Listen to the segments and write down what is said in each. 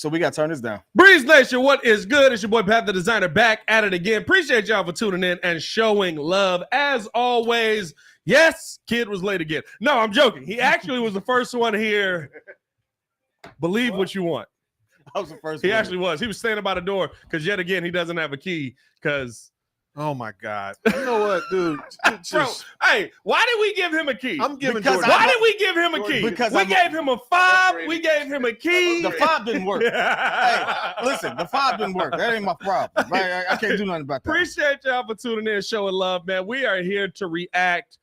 so we got to turn this down. Breeze Nation, what is good? It's your boy Pat the Designer back at it again. Appreciate y'all for tuning in and showing love as always. Yes, kid was late again. No, I'm joking. He actually was the first one here. Believe what you want. I was the first He one. actually was. He was standing by the door because yet again he doesn't have a key because. Oh my God! You know what, dude? Bro, hey, why did we give him a key? I'm giving. Why did we give him a key? Because we gave him a 5. We gave him a key. The 5 didn't work. Hey, listen, the 5 didn't work. That ain't my problem. I can't do nothing about that. Appreciate y'all for tuning in, showing love, man. We are here to react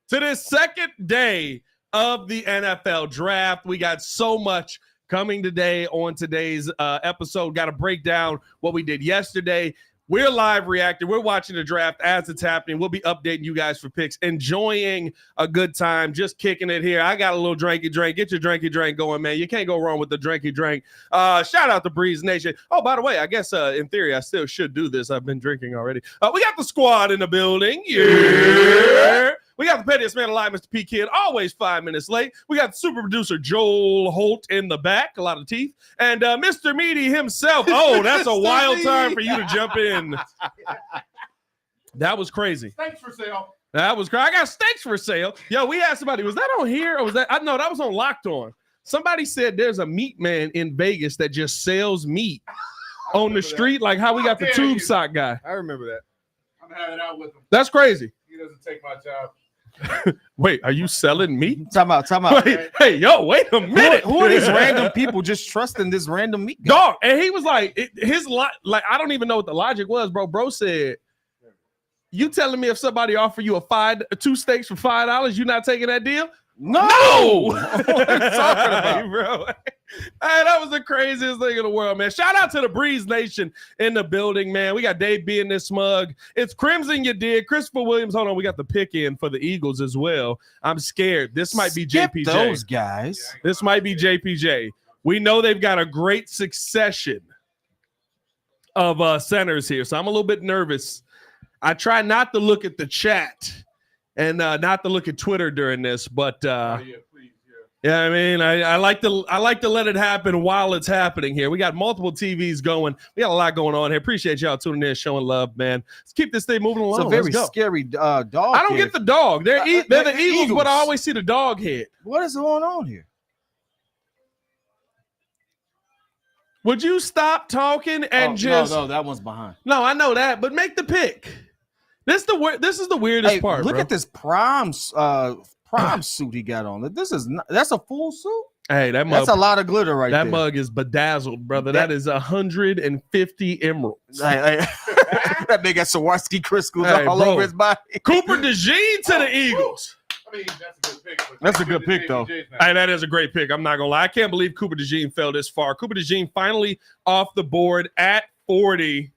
to this second day of the NFL draft. We got so much coming today on today's episode. Got to break down what we did yesterday. We're live reacting. We're watching the draft as it's happening. We'll be updating you guys for picks, enjoying a good time, just kicking it here. I got a little drinky drink. Get your drinky drink going, man. You can't go wrong with the drinky drink. Shout out to Breeze Nation. Oh, by the way, I guess in theory, I still should do this. I've been drinking already. We got the squad in the building. Yeah. We got the pettiest man alive, Mr. P. Kid, always 5 minutes late. We got the super producer Joel Holt in the back, a lot of teeth. And Mr. Meaty himself. Oh, that's a wild time for you to jump in. That was crazy. Steaks for sale. That was crazy. I got steaks for sale. Yo, we asked somebody, was that on here or was that? No, that was on Locked On. Somebody said there's a meat man in Vegas that just sells meat on the street, like how we got the tube sock guy. I remember that. I'm having it out with him. That's crazy. He doesn't take my job. Wait, are you selling meat? Time out. Wait, hey, yo, wait a minute. Who are these random people just trusting this random meat guy? Dog, and he was like, like I don't even know what the logic was, bro. Bro said, "You telling me if somebody offer you 2 steaks for $5, you not taking that deal?" No! What are you talking about, bro? Hey, that was the craziest thing in the world, man. Shout out to the Breeze Nation in the building, man. We got Dave B in this mug. It's Crimson, you did. Christopher Williams, hold on. We got the pick in for the Eagles as well. I'm scared. This might be Skip JPJ. those guys. This might be JPJ. We know they've got a great succession of centers here, so I'm a little bit nervous. I try not to look at the chat and not to look at Twitter during this, but yeah, I mean, I like to let it happen while it's happening here. We got multiple TVs going. We got a lot going on here. Appreciate y'all tuning in, showing love, man. Let's keep this thing moving along. It's a very scary dog. I don't get the dog. They're the Eagles, but I always see the dog head. What is going on here? Would you stop talking and just? No, that one's behind. No, I know that, but make the pick. This is the weirdest part. Look bro. at this prime suit he got on. That's a full suit. Hey, that's a lot of glitter right there. That mug is bedazzled, brother. That is 150 emeralds. That big got Swarovski crystals all over his body. Cooper DeJean to the Eagles. I mean, that's a good pick. That's a good pick, though. Hey, that is a great pick. I'm not gonna lie. I can't believe Cooper DeJean fell this far. Cooper DeJean finally off the board at 40.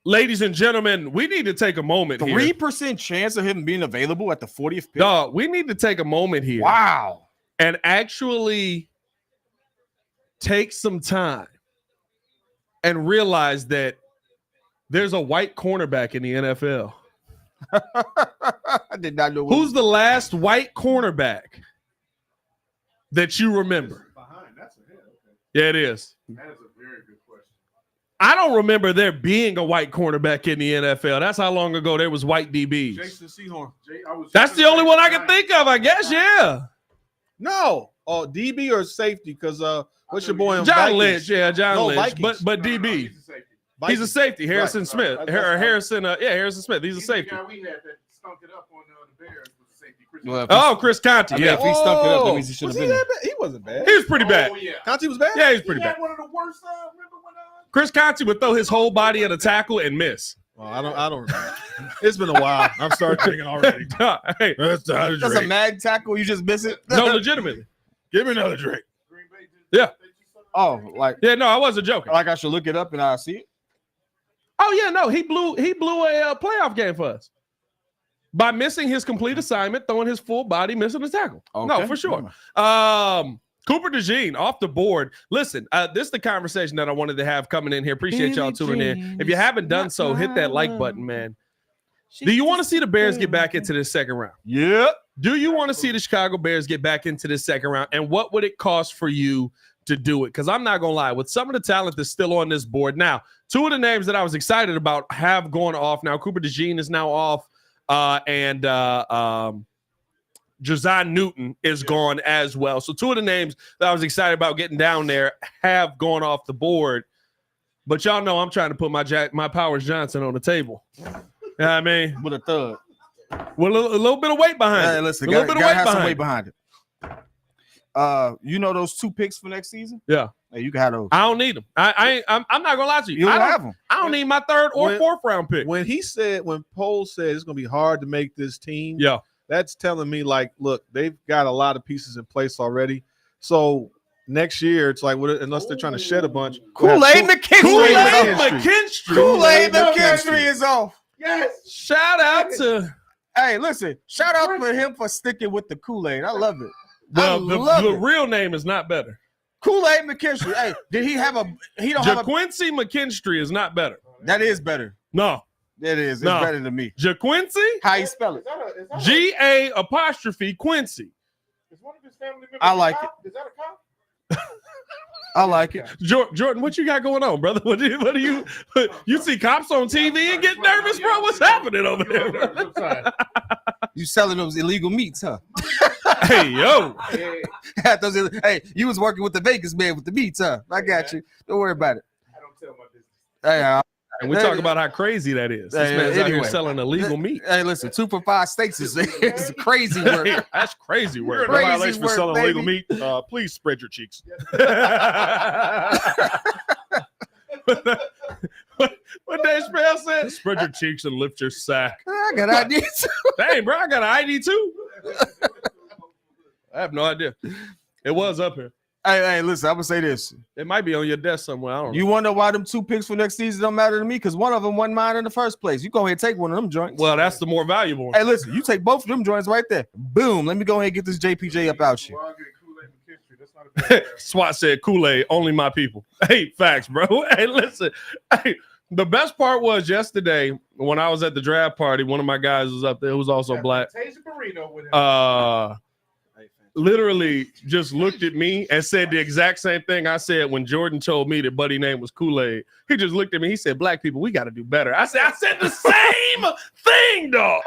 Ladies and gentlemen, we need to take a moment here. 3% chance of him being available at the 40th pick. Dog, we need to take a moment here. Wow. And actually take some time and realize that there's a white cornerback in the NFL. I did not know. Who's the last white cornerback that you remember? Behind, that's a hit. Okay. Yeah, it is. That is a very good question. I don't remember there being a white cornerback in the NFL. That's how long ago there was white DBs. Jason Sehorn. That's the only one I can think of, I guess. Yeah. No. Oh, DB or safety? Because what's your boy? John Vikings? Lynch. Yeah, John Lynch. Vikings. But DB. He's a safety. Harrison Smith. Harrison. Harrison Smith. He's a safety. The guy we had that stunk it up on the Bears was a safety. Chris Conte. Yeah. If he stunk it up, that means he should have been there. He wasn't bad. He was pretty bad. Oh, yeah. Conte was bad? Yeah, he was pretty bad. One of the worst. Remember when Chris Conte would throw his whole body at a tackle and miss. Oh, I don't remember. It's been a while. I'm starting thinking already. Hey, That's a mag tackle. You just miss it. no, legitimately. Give me another drink. Green Bay Yeah. Oh, like Yeah, no, I wasn't joking. like I should look it up and I see it. Oh yeah, no, he blew a playoff game for us by missing his complete assignment, throwing his full body, missing the tackle. Okay. No, for sure. Cooper DeJean off the board. Listen, this is the conversation that I wanted to have coming in here. Appreciate y'all tuning in. If you haven't done so, hit that like button, man. Do you want to see the Bears get back into this second round? Yeah. Do you want to see the Chicago Bears get back into this second round? And what would it cost for you to do it. Because I'm not going to lie, with some of the talent that's still on this board. Now, two of the names that I was excited about have gone off. Now, Cooper DeJean is now off, and Jazan Newton is gone as well. So two of the names that I was excited about getting down there have gone off the board. But y'all know I'm trying to put my Powers Johnson on the table. You know what I mean? With a thug. With a little bit of weight behind it. Listen, a little bit of weight have behind some weight it. behind it. You know those 2 picks for next season? Yeah. Hey, you can have those. I don't need them. I'm not gonna lie to you. You don't have them. I don't need my 3rd or 4th round pick. When Poles said it's going to be hard to make this team, Yeah. that's telling me, like, look, they've got a lot of pieces in place already. So next year, it's like, unless they're trying to shed a bunch. Kool-Aid McKinstry. Kool-Aid McKinstry. Kool-Aid McKinstry is off. Yes. Shout out to Hey, listen, shout out for him for sticking with the Kool-Aid. I love it. the real name is not better. Kool-Aid McKinstry. Hey, did he have a he don't have a JaQuincy McKinstry is not better. that is better. No. That is. It's No. better than me. JaQuincy, How you spell it? G-A' Quincy. Is one of his family members I like a cop? Is that a cop? I like it. Jordan, what you got going on, brother? What do you see cops on TV and get nervous, bro? What's happening over there? Bro? You selling those illegal meats, huh? Hey, yo. Hey, you was working with the Vegas man with the meats, huh? I got you. Don't worry about it. I don't tell my business. Hey, And we talk about how crazy that is. This man's out here anyway. selling illegal meat. Hey, listen, 2 for 5 steaks is it's crazy work. That's crazy You're work. in Crazy violation for work, selling illegal baby. meat. Please spread your cheeks. What Dave Chappelle said? Spread your cheeks and lift your sack. I got ideas. Dang, bro, I got an ID too. I have no idea. It was up here. Hey, listen, I'm gonna say this. It might be on your desk somewhere. I don't know. You wonder why them 2 picks for next season don't matter to me? Because one of them wasn't mine in the first place. You go ahead and take one of them joints. Well, that's the more valuable one. Hey, listen, you take both of them joints right there. Boom. Let me go ahead and get this JPJ up out you. Well, I'll get Kool-Aid McKinstry. That's not a bad SWAT said Kool-Aid, only my people. Hey, facts, bro. Hey, listen. Hey, the best part was yesterday when I was at the draft party, one of my guys was up there who was also black. Taser Marino with him. Literally just looked at me and said the exact same thing I said when Jordan told me that Buddy's name was Kool-Aid. He just looked at me. He said, "Black people, we got to do better." I said the same thing, dog.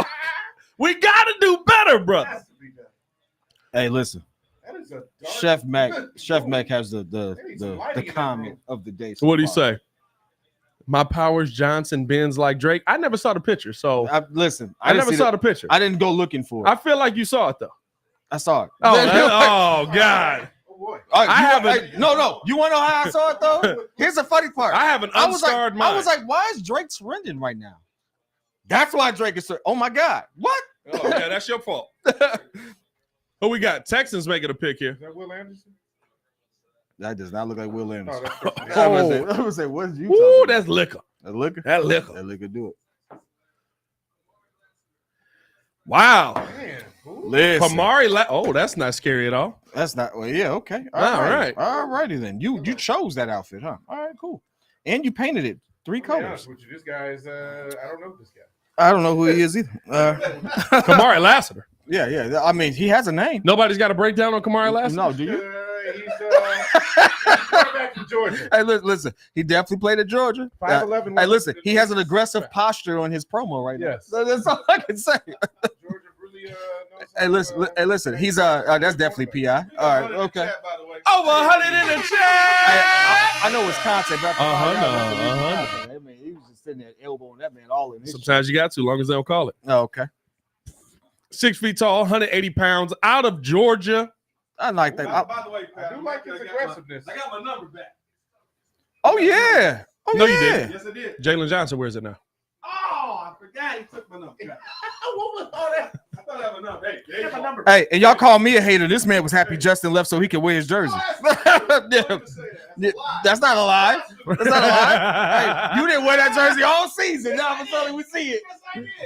We got to do better, brother. Has to be done. Hey, listen. That is a dark- Chef Mac has the comment of the day. so What do you far. say? My Powers Johnson bends like Drake. I never saw the picture, so Listen, I didn't never see saw the picture. I didn't go looking for it. I feel like you saw it though. I saw it. Oh God. Oh boy. All right, I you- haven't- hey, No. You want to know how I saw it though? Here's the funny part. I have an I was unscarred like, mind. I was like, why is Drake trending right now? That's why Drake is. Oh my God! What? oh, yeah, that's your fault. Who we got? Texans making a pick here. Is that Will Anderson? That does not look like Will Anderson. No, that's I was gonna say, what did you? Ooh, talking that's liquor. about? That liquor. That liquor. That liquor do it. Wow. man. Who? Listen, Kamari oh, that's not scary at all. that's not. Well, yeah, okay. All right. All righty then. You chose that outfit, huh? All right, cool. And you painted it 3 I'll be colors. honest with you, this guy is. I don't know this guy. I don't know who he is either. Kamari Lassiter. Yeah. I mean, he has a name. Nobody's got a breakdown on Kamari Lassiter? No, do you? He's quarterback from Georgia. Hey, listen. He definitely played at Georgia. 5'11". Hey, listen. He has an aggressive posture on his promo right now. Yes. So that's all I can say. Georgia really knows Hey, listen. Hey, listen. He's that's definitely PI. All right. Okay. Chat, by the way. Over 100 in the chat. I know his content, but Uh-huh. Man, he was just sitting there elbowing that man all in his. Sometimes you got to, long as they don't call it. Oh, okay. 6 feet tall, 180 pounds, out of Georgia. I like that. By the way, I do like his aggressiveness. I got my number back. Oh yeah. Oh No, yeah. you didn't. Yes, I did. Jalen Johnson, where's it now? Oh, I forgot he took my number back. What was all that? I thought I had my number. Hey, there you Get my go. number. Hey, and y'all call me a hater. This man was happy Justin left so he could wear his jersey. Yeah, that's not a lie. That's not a lie. Hey, you didn't wear that jersey all season. Now all of a sudden we see it.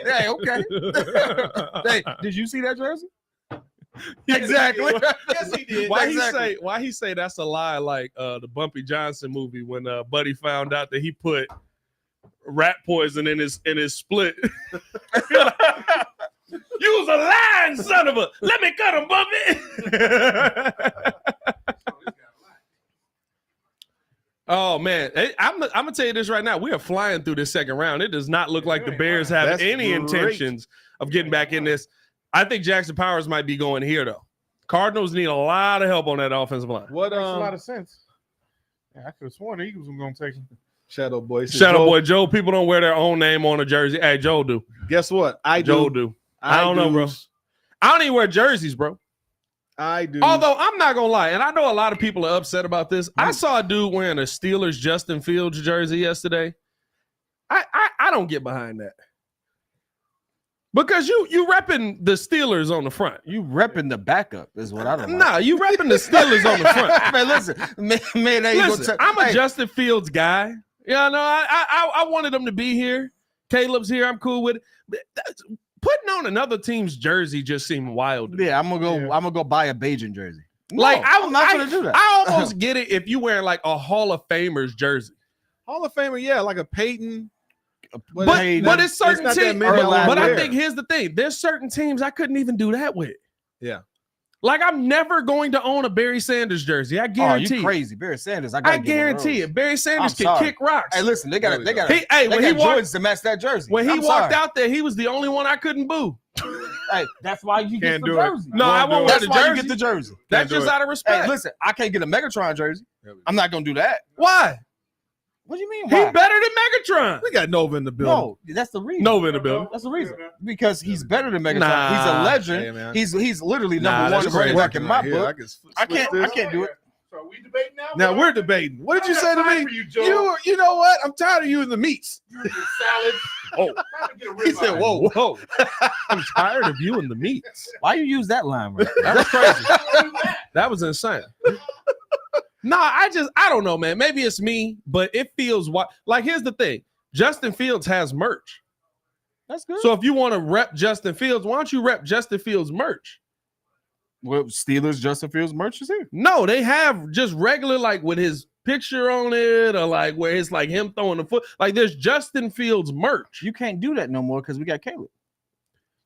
Hey, okay. Hey, did you see that jersey? Exactly. Yes, he did. Why he say that's a lie like the Bumpy Johnson movie when Buddy found out that he put rat poison in his split. You was a lying son of a. Let me cut him, Bumpy. Oh man, I'm gonna tell you this right now. We are flying through this second round. It does not look like the Bears have That's any great. intentions of getting back in this. I think Jackson Powers might be going here though. Cardinals need a lot of help on that offensive line. What Makes a lot of sense. Yeah, I could have sworn the Eagles were going to take him. Shadow Boy? says, Shadow Boy Joe. People don't wear their own name on a jersey. Hey, Joe do. Guess what? I Joe do. do. I don't know, bro. I don't even wear jerseys, bro. I do. Although I'm not gonna lie, and I know a lot of people are upset about this. I saw a dude wearing a Steelers Justin Fields jersey yesterday. I don't get behind that. Because you repping the Steelers on the front. You repping the backup is what I don't know. Nah, you repping the Steelers on the front. Man, listen, Listen, I'm a Justin Fields guy. Yeah, no, I wanted him to be here. Caleb's here. I'm cool with it. Putting on another team's jersey just seemed wild. Yeah, I'm gonna go buy a Bajan jersey. Like I'm not gonna do that. I almost get it if you wear like a Hall of Famer's jersey. Hall of Famer, yeah, like a Peyton. But it's certain not that teams. many But I wear. think here's the thing: there's certain teams I couldn't even do that with. Yeah. Like I'm never going to own a Barry Sanders jersey. I Oh, guarantee. you crazy, Barry Sanders? I guarantee it. Barry Sanders I'm can sorry. kick rocks. Hey, listen, they got When they he got walked, Jordans to match that jersey. when he I'm walked sorry. out there, he was the only one I couldn't boo. Hey, that's why you get Can't the do it. jersey. No, I won't wear That's the why you jersey. get the jersey. That's do just it. out of respect. Hey, listen, I can't get a Megatron jersey. I'm not gonna do that. Why? What do you mean? He Why? better than Megatron. We got Nova in the building. No, that's the reason. Nova in the building. That's the reason. Because he's better than Megatron. Nah. He's a legend. Hey, man. He's literally Nah, number one that's quarterback crazy. in my Here, book. I can't do it. So are we debating now? Now bro? we're debating. What did you say to me? You, Joe. You know what? I'm tired of you in the meats. You're eating salad. Oh. Time to get a He said, ribeye. "Whoa, I'm tired of you and the meats. Why you use that line, right? That was crazy. That was insane. Nah, I don't know, man. Maybe it's me, but it feels like here's the thing. Justin Fields has merch. That's good. So if you want to rep Justin Fields, why don't you rep Justin Fields merch? Well, Steelers Justin Fields merch is here. No, they have just regular, like with his picture on it, or like where it's like him throwing the foot. Like there's Justin Fields merch. You can't do that no more because we got Caleb.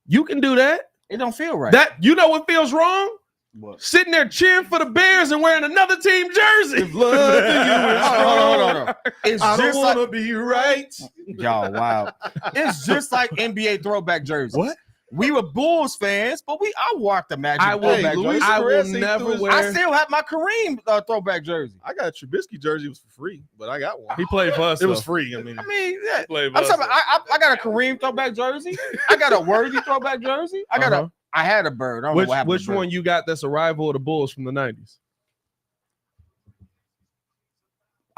You can do that. It don't feel right. That you know what feels wrong? What? Sitting there cheering for the Bears and wearing another team jersey. Hold on. It's I don't just want to like be right." y'all. Wow. It's just like NBA throwback jerseys. What? We were Bulls fans, but I walked the Magic I will, throwback Luis jersey. I will Perez, he never threw his- wear. I still have my Kareem throwback jersey. I got a Trubisky jersey. It was for free, but I got one. He played for us. It was though. free. I mean, I mean, yeah. He played for I'm us, talking. though. I got a Kareem throwback jersey. I got a Worthy throwback jersey. Uh-huh. I had a bird. I don't know what happened. Which to the bird. one you got that's a rival of the Bulls from the 90s?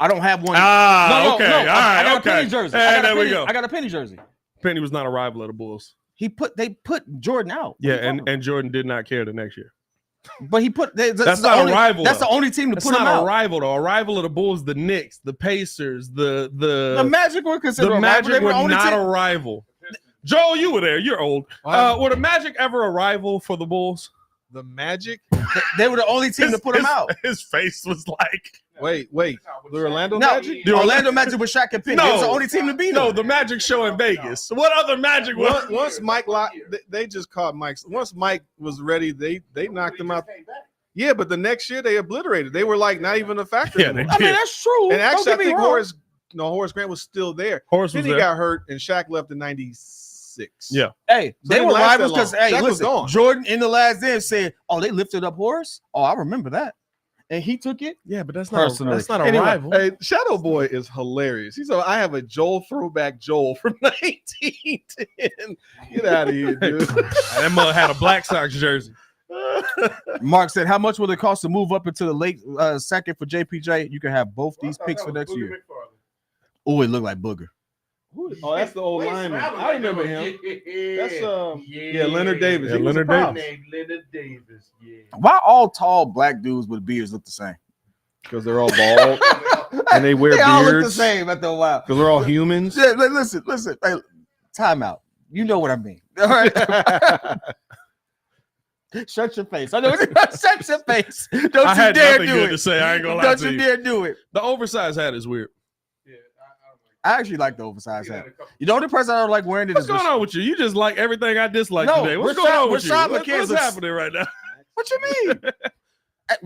I don't have one. Ah, No, I got a okay. Penny jersey. Hey, I got a there we Penny- go. I got a Penny jersey. Penny was not a rival of the Bulls. They put Jordan out. Yeah, and Jordan did not care the next year. But he put that's That's the not only, a rival. That's though. the only team to That's put him not out. a rival though. A rival of the Bulls, the Knicks, the Pacers, The the Magic were considered the a rival. Magic They were were the only not team. a rival. Joel, you were there. You're old. Were the Magic ever a rival for the Bulls? the Magic. They were the only team to put him out. His face was like, Wait. The Orlando No, Magic. the Orlando Magic with Shaq and Penny. They was the No. only team to beat no, them. the Magic show in Vegas. What other Magic was? Once Mike they just caught Mike. Once Mike was ready, they knocked him out. Yeah, but the next year they obliterated. They were like not even a factor. Yeah, anymore. I mean, that's true. And actually, I Don't get me think wrong. Horace Grant was still there. Horace was Then he there. got hurt, and Shaq left in '96. Yeah. Hey, So they they were didn't last rivals that because long. hey, Shaq was listen, gone. Jordan in the last dance said, "Oh, they lifted up Horace. Oh, I remember that." And he took it. Yeah, but that's not Personally. that's not a Anyway, rival. hey, Shadow Boy is hilarious. He's I have a Joel throwback Joel from 1910. Get out of here, dude. That mother had a Black Sox jersey. Mark said, "How much will it cost to move up into the late second for JPJ? You can have both these picks for next year." Oh, it looked like Booger. Oh, that's the old lineman. I remember him. That's Leonard Davis. Yeah, He was Leonard a prop. Davis. Leonard Davis. Yeah. Why all tall black dudes with beards look the same? Because they're all bald and they wear They all look the beards. same after a while. Because they're all humans. Yeah, listen. Hey, time out. You know what I mean. All right. Shut your face. I know. Shut your face. Don't I you had dare nothing do good it. to say. I ain't gonna lie Don't to you you. dare do it. The oversized hat is weird. Yeah, I actually like the oversized hat. You know, the only person I don't like wearing it What's is going on with you? You just like everything I dislike No, today. What's Rashad- going on with you? Rashad What's McKenzie- happening right now? What you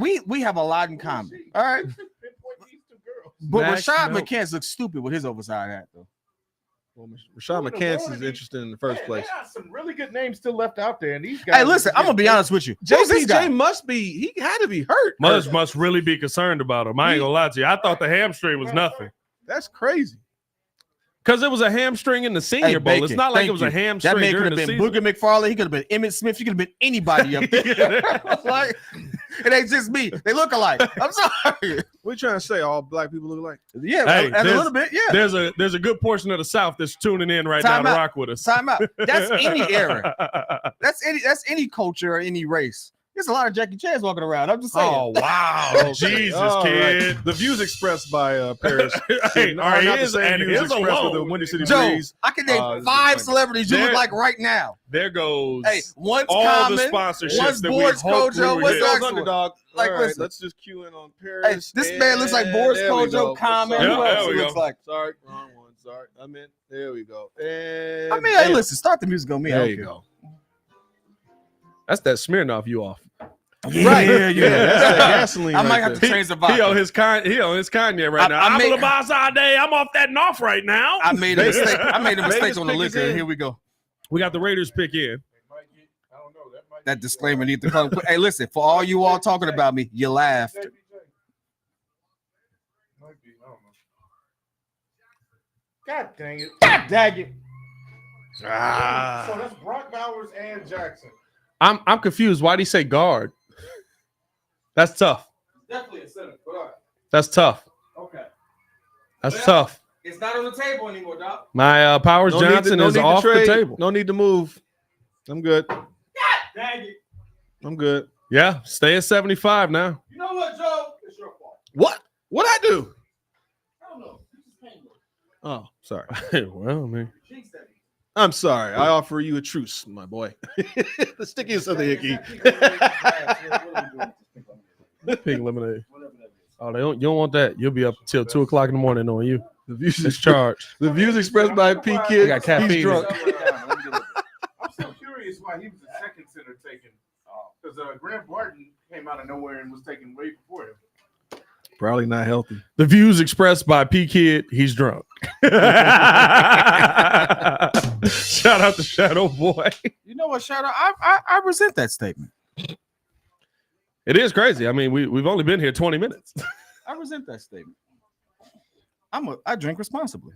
mean? We have a lot in common. All right. Pinpoint these two girls. But Smash Rashad mouth. McCants looks stupid with his oversized hat, though. Well, Rashad McCants is interesting in the first place. They got some really good names still left out there, and these guys. Hey, listen, I'm gonna be honest with you. Who's this guy? JPJ must be. He had to be hurt. Must really be concerned about him. I ain't gonna lie to you. I thought the hamstring was nothing. That's crazy. Because it was a hamstring in the Senior Bowl. Bacon, it's not like thank it was you. a hamstring That man could during have the been season. Booger McFarlane. He could have been Emmitt Smith. He could have been anybody up there. Like, it ain't just me. They look alike. I'm sorry. What you trying to say? All black people look alike? Yeah, Hey, and a there's- little bit. Yeah. There's a good portion of the South that's tuning in right Time now out. to rock with us. Time out. That's any era. That's any culture or any race. There's a lot of Jackie Chans walking around. I'm just saying. Oh wow, Okay. Jesus, All kid. right. The views expressed by Paris. Hey, are are not the his same and views his expressed with the alone. Windy City Joe, Breeze. I can name this is 5 funny. celebrities you There- would like right now. There goes Hey, one's all Common, the sponsorships one's that we Boris hoped we Kojo, would what's get. the Goes next one? underdog. Like, All right, listen. let's just cue in on Hey, Paris. this man looks like And Boris there we Kojo, go. Common. Sorry. Yeah, Who there else we he go. looks like? Sorry, wrong one. Sorry, I meant there we go. And I mean, hey, listen, start the music on me. I there don't you care. go. That's that Smirnoff you off. Yeah, Right. yeah, Yeah, that's that gasoline. I might right have to there. change the He on vodka. his Kanye right I- now. I I'm made- a boss all day. I'm off that North right now. I made a mistake. I made a mistake Vegas on the pick is liquor. in. Here we go. We got the Raiders pick in. That disclaimer need to come. Hey, listen, for all you all talking about me, you laughed. God dang it! God dang it! Ah. So that's Brock Bowers and Jackson. I'm confused. Why'd he say guard? That's tough. Definitely a center. But all right. That's tough. Okay. That's tough. It's not on the table anymore, Doc. My Powers Johnson is off the table. No need to move. I'm good. Dang it. I'm good. Yeah, stay at 75 now. You know what, Joe? It's your fault. What? What'd I do? I don't know. You just came with it. Oh, sorry. Well, man. Jinx that. I'm sorry. I offer you a truce, my boy. The stickiest of the icky. Pink lemonade. Oh, you don't want that. You'll be up till 2 o'clock in the morning on you. The views, It's charged. the views expressed by P Kid. We got caffeine. He's drunk. I'm so curious why he was the second center taken. Because Grant Barton came out of nowhere and was taken way before him. Probably not healthy. The views expressed by P Kid, he's drunk. Shout out to Shadow Boy. You know what, Shadow? I resent that statement. It is crazy. I mean, we've only been here 20 minutes. I resent that statement. I drink responsibly.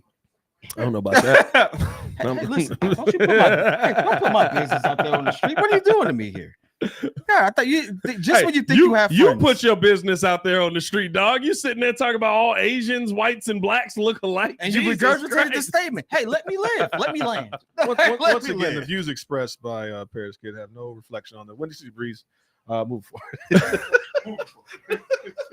I don't know about that. Hey, listen, don't put my business out there on the street. What are you doing to me here? Yeah, I thought you just when you think you have you friends. put your business out there on the street, dog. You sitting there talking about all Asians, whites, and blacks look alike, and you Jesus regurgitated the Christ. statement. Hey, let me live. Let me land. Once Let me again, live. the views expressed by Paris Kid have no reflection on the Windy City Breeze. Move forward.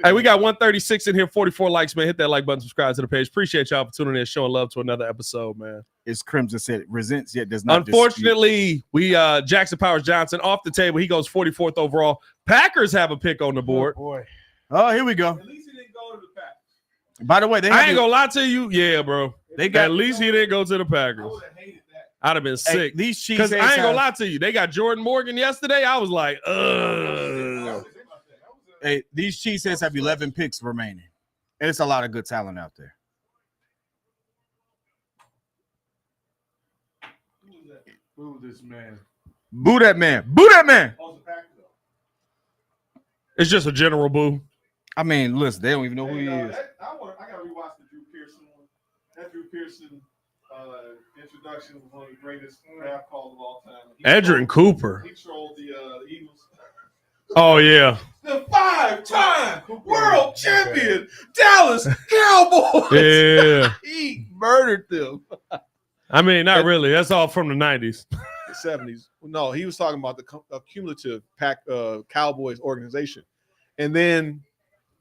Hey, we got 136 in here, 44 likes, man. Hit that like button, subscribe to the page. Appreciate y'all for tuning in, showing love to another episode, man. As Crimson said, resents yet does not. Unfortunately, we Jackson Powers Johnson off the table. He goes 44th overall. Packers have a pick on the board. Oh, boy. Oh, here we go. At least he didn't go to the Packers. By the way, they I have ain't gonna lie to you. Yeah, bro. They got At least he didn't go to the I Packers. would have hated that. I'd have been sick. these Chiefs. Because I ain't gonna lie to you. They got Jordan Morgan yesterday. I was like, ugh. Hey, these Cheeseheads have 11 picks remaining, and it's a lot of good talent out there. Boo this man. Boo that man. Boo that man. Oh, it's the Packers, though. It's just a general boo. I mean, listen, they don't even know who he is. I gotta rewatch the Drew Pearson one. That Drew Pearson introduction was one of the greatest draft calls of all time. Edrin Cooper. He trolled the Eagles. Oh, yeah. The 5-time world champion Dallas Cowboys. Yeah. He murdered them. I mean, not really. That's all from the 90s. The 70s. No, he was talking about the cumulative Cowboys organization. And then,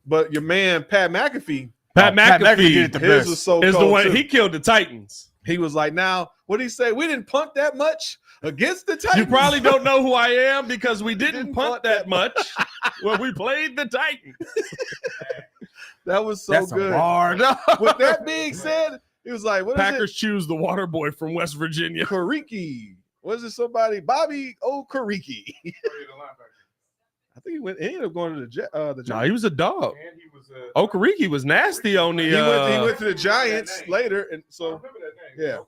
but your man, Pat McAfee, Pat McAfee did it the his best. was so is the cold, one. too. He killed the Titans. He was like, now, what did he say? We didn't punt that much against the Titans. You probably don't know who I am because we didn't punt that much when we played the Titans. That was so That's good. a hard. With that being said, he was like, what is Packers choose the water boy from West Virginia. it? Kariki. Was it somebody? Bobby Okereke. I think he ended up going to the Nah, he was a dog. And he was Okereke was nasty on the. He went to the Giants later, and so yeah.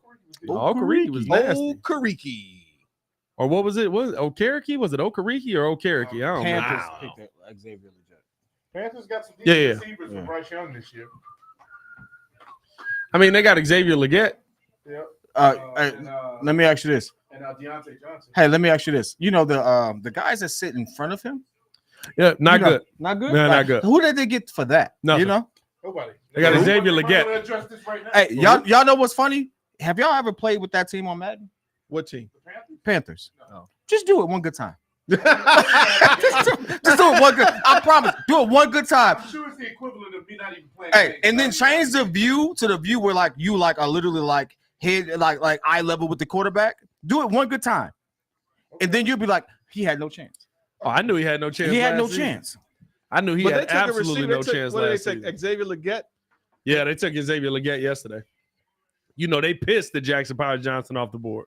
Okereke was nasty. Okereke. Or what was it? Was it Okereke? Was it Okereke or Okereke? I don't know. Panthers picked that Xavier Legette. Panthers got some Yeah, decent receivers with Bryce Young this year. I mean, they got Xavier Legette. Yep. Let me ask you this. And Deontay Johnson. Hey, let me ask you this. You know the guys that sit in front of him. Yeah, not good. Not good. No, not good. Who did they get for that? Nothing. You know. Nobody. They got Xavier We're Legette. gonna address this right now. Hey, y'all know what's funny? Have y'all ever played with that team on Madden? What team? The Panthers? Panthers. No. Just do it one good time. just do it one good. I promise. Do it one good time. I'm sure it's the equivalent of me not even playing. Hey, and then change the view to the view where like you like are literally like head like eye level with the quarterback. Do it one good time, and then you'll be like, he had no chance. Oh, I knew he had no chance. He had no last season. chance. I knew he But had they took a absolutely receiver. no chance What did last they take? season. Xavier Legette. Yeah, they took Xavier Legette yesterday. You know, they pissed the Jackson Powers Johnson off the board.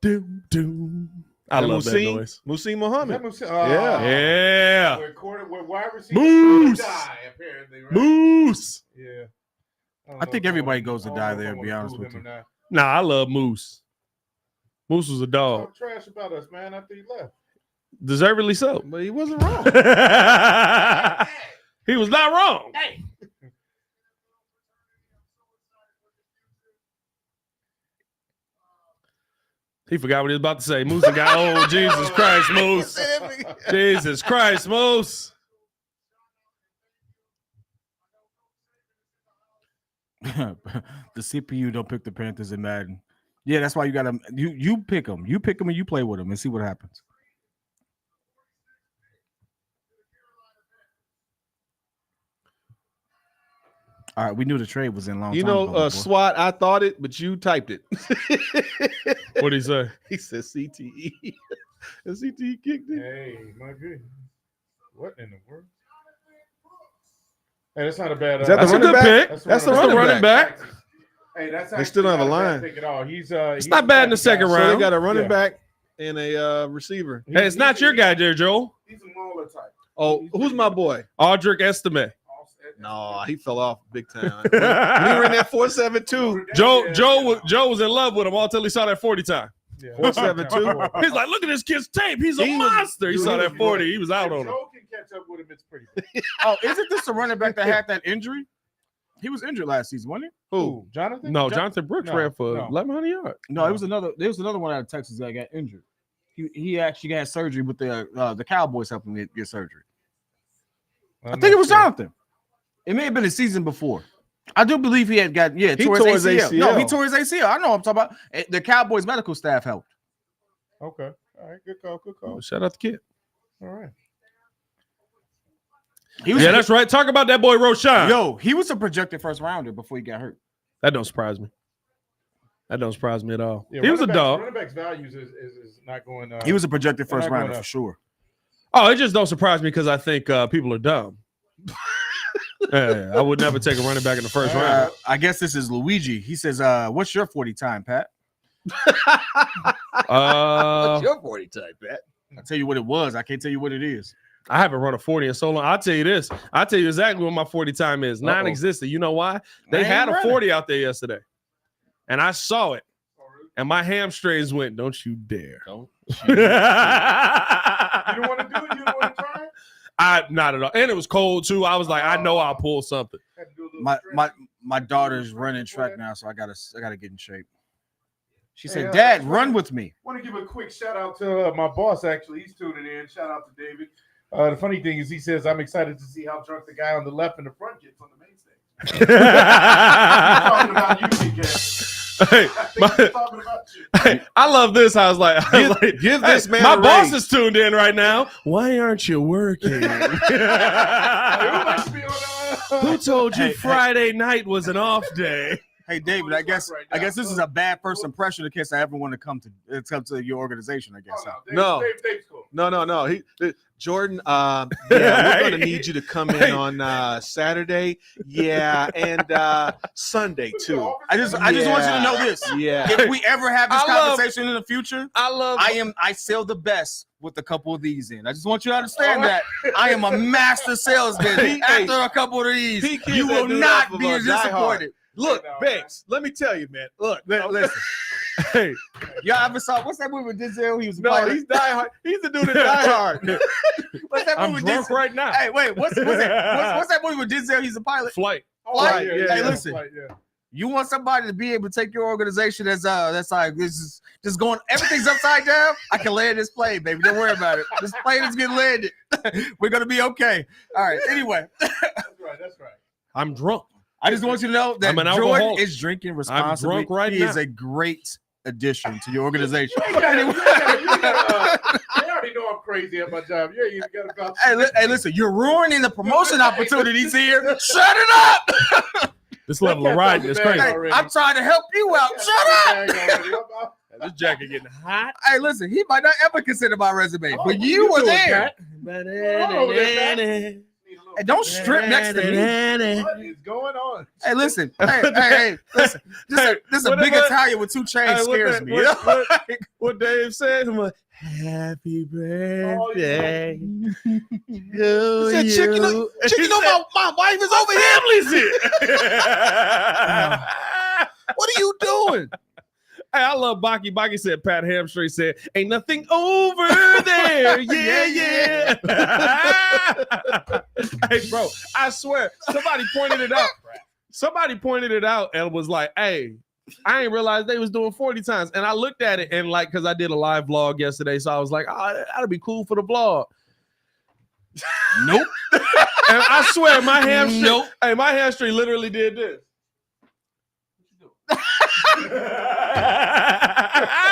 Doom, doom. I love that noise. Muhsin Muhammad. Yeah. Where wide receivers Moose. die, apparently, right? Moose. Yeah. I think everybody goes to die there, to be honest with you. Nah, I love Moose. Moose was a dog. Talk trash about us, man, after he left. Deservedly so. But he wasn't wrong. He was not wrong. Hey. He forgot what he was about to say. Moose got old. Jesus Christ, Moose. Jesus Christ, Moose. The CPU don't pick the Panthers in Madden. Yeah, that's why you gotta you pick them. You pick them and you play with them and see what happens. All right, we knew the trade was in long You time know, ago, boy. SWAT, I thought it, but you typed it. What'd he say? He said CTE. The CTE kicked it. Hey, my goodness. What in the world? Hey, that's not a bad. Is that That's the a running good back? pick. That's the That's the running running back. back. Hey, that's They still don't have a not line. bad pick at all. He's It's not bad in the second So round. they got a running Yeah. back and a receiver. Hey, it's not your guy there, Joel. He's a Mauler type. Oh, who's my boy? Aldrich Estime. No, he fell off big time. When he ran that 4.72. Joe was in love with him all till he saw that 40 time. 4.72. He's like, look at this kid's tape. He's a He was- monster. He saw that 40. He was out on him. Joe can catch up with him. It's pretty. Oh, isn't this the running back that had that injury? He was injured last season, wasn't Who? Jonathan? No, Jonathan Brooks ran for 1,100 yards. he? No, it was another. There was another one out of Texas that got injured. He actually had surgery with the Cowboys helping him get surgery. I think it was Jonathan. It may have been the season before. I do believe he had got tore his ACL. No, he tore his ACL. I know what I'm talking about. The Cowboys medical staff helped. Okay. All right. Good call. Good call. Shout out the kid. All right. He was Yeah, that's right. Talk about that boy Roshan. Yo, he was a projected first rounder before he got hurt. That don't surprise me. That don't surprise me at all. Yeah, He was a running dog. Running back's values is not going. He was a projected they're first not rounder going for up. sure. Oh, it just don't surprise me because I think people are dumb. Yeah, I would never take a running back in the first round. I guess this is Luigi. He says, "What's your 40 time, Pat?" Your 40 type, Pat. I'll tell you what it was. I can't tell you what it is. I haven't run a 40 in so long. I'll tell you this. I'll tell you exactly what my 40 time is. Non-existent. You know why? They had a 40 out there yesterday. And I saw it. And my hamstrings went, don't you dare. Don't. You don't want to do it? You don't want to try it? Not at all. And it was cold too. I was like, I know I'll pull something. Had to do a little My daughter's running track now, so I gotta get in shape. She said, Hey, "Dad, run with me." Want to give a quick shout out to my boss. Actually, he's tuning in. Shout out to David. The funny thing is, he says, "I'm excited to see how drunk the guy on the left and the front gets on the main stage." Talking about you, Kiran. Hey, Talking about you. hey, I love this. I was like, Give this man my a boss raise. is tuned in right now. Why aren't you working? Who likes to be on, Who told you Hey, Friday night was an off day? Hey, David, I guess this is a bad first impression in case I ever want to come to your organization, I guess. No. Dave's cool. No. Jordan, we're gonna need you to come in on Saturday, and Sunday too. I just want you to know this. Yeah. If we ever have this conversation in the future, I sell the best with a couple of these in. I just want you to understand that I am a master salesman. After a couple of these, you will not be disappointed. Look, Banks, let me tell you, man. Look, listen. Hey, y'all ever saw what's that movie with Denzel? He was he's Die Hard. He's the dude that Die Hard. What's that movie I'm with drunk Denzel? right now. Hey, wait, what's that movie with Denzel? He's a pilot. Flight. Flight? Yeah, Hey, listen. You want somebody to be able to take your organization that's like this is just going, everything's upside down. I can land this plane, baby. Don't worry about it. This plane is getting landed. We're gonna be okay. All right. Anyway, That's right. I'm drunk. I just want you to know that I'm an Jordan alcoholic. is drinking responsibly. I'm drunk right he now. is a great addition to your organization. They already know I'm crazy at my job. You ain't even got about. Hey, listen, you're ruining the promotion opportunities here. Shut it up. This level of riding is crazy. Hey, I'm trying to help you out. Shut up. This jacket getting hot. Hey, listen, he might not ever consider my resume, but you were there. Hey, don't strip next to me. What is going on? Hey, listen. Hey, listen. This a big Italian with 2 chains scares me. What Dave said? I'm like, happy birthday. Chick, you know my wife is over here. What are you doing? Hey, I love Baki. Baki said, Pat Hamstring said, ain't nothing over there. Yeah. Hey, bro, I swear, somebody pointed it out and was like, hey, I ain't realized they was doing 40 times. And I looked at it and like, because I did a live vlog yesterday, so I was like, oh, that'd be cool for the vlog. Nope. And I swear, my hamstring literally did this.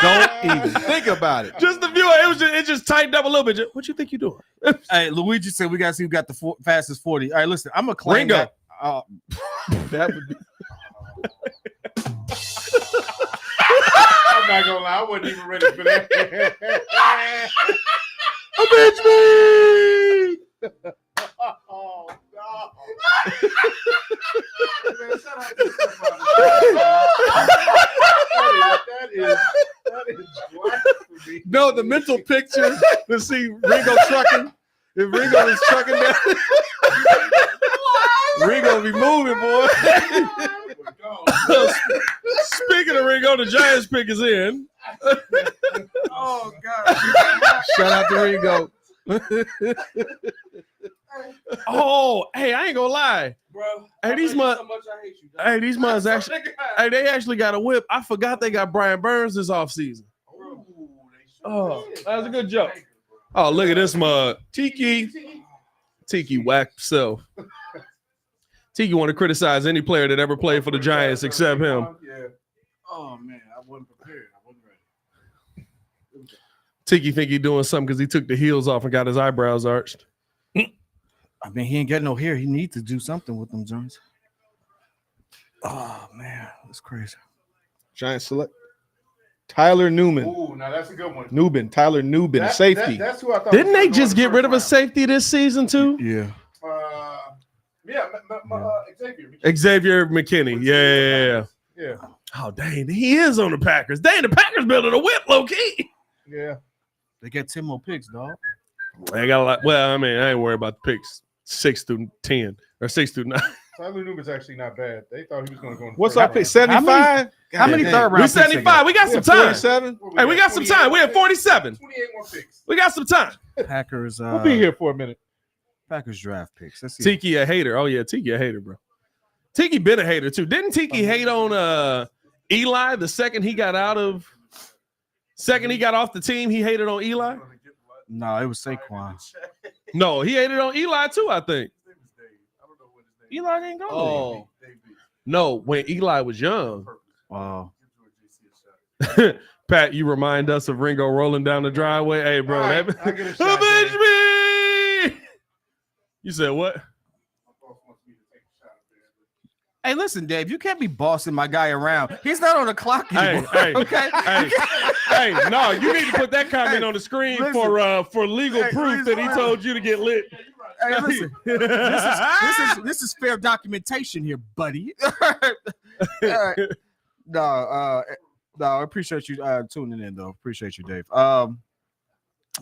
Don't even think about it. Just the viewer, it just tightened up a little bit. What you think you doing? Hey, Luigi said we got to see who got the fastest 40. All right, listen, I'm a claim Ringo. That would be. I'm not gonna lie, I wasn't even ready for that. Amegadjie! Oh no! That is blasphemy. No, the mental picture to see Ringo trucking. If Ringo is trucking down, Ringo be moving, boy. Speaking of Ringo, the Giants pick is in. Oh, God. Shout out to Ringo. Oh, hey, I ain't gonna lie. Bro, Hey, these mugs actually, hey, they actually got a whip. I forgot they got Brian Burns this offseason. Oh, that was a good joke. Oh, look at this mug. Tiki whack himself. Tiki want to criticize any player that ever played for the Giants except him. Yeah. Oh man, I wasn't prepared. I wasn't ready. Tiki think he doing something because he took the heels off and got his eyebrows arched. I mean, he ain't got no hair. He needs to do something with them joints. Oh, man. That's crazy. Giants select Tyler Nubin. Ooh, now that's a good one. Tyler Nubin, safety. That's who I thought. Didn't was they going just in get the rid of a first safety this season too? Yeah. round. Xavier. Xavier McKinney. Yeah. Yeah. Oh, dang. He is on the Packers. Dang, the Packers building a whip low key. Yeah. They got 10 more picks, dog. They got a lot. Well, I mean, I ain't worried about the picks 6 through 10 or 6 through 9. Tyler Nubin's actually not bad. They thought he was going to go in the What's first our pick? round. 75? How many third round We picks they 75. got? We got some time. 47? Hey, we got some time. We at 47. 28 more picks. We got some time. Packers. We'll be here for a minute. Packers draft picks. Let's see. Tiki a hater. Oh, yeah. Tiki a hater, bro. Tiki been a hater, too. Didn't Tiki hate on Eli the second he got off the team? He hated on Eli? No, it was Saquon. No, he hated on Eli, too, I think. Eli didn't go. Oh. No, when Eli was young. Wow. Pat, you remind us of Ringo rolling down the driveway. Hey, bro. All right, that... I get a shot, Avenge man. me! You said what? My boss wants me to take a shot Hey, listen, Dave, you can't be bossing my guy around. He's not on the clock anymore. Okay? Hey, no, you need to put that comment on the screen for legal proof that he told you to get lit. Hey, listen, this is fair documentation here, buddy. No, I appreciate you tuning in, though. Appreciate you, Dave.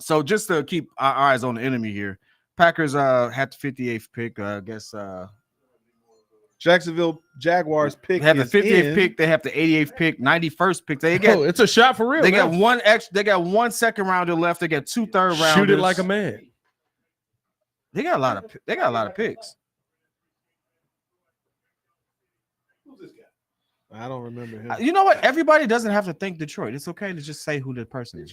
So just to keep our eyes on the enemy here, Packers had the 58th pick. I guess Jacksonville Jaguars pick. They have the 58th pick. They have the 88th pick, 91st pick. They get it's a shot for real. They got one extra. They got 1 second rounder left. They got 2 third rounders. Shoot it like a man. They got a lot of picks. Who's this guy? I don't remember him. You know what? Everybody doesn't have to think Detroit. It's okay to just say who the person is.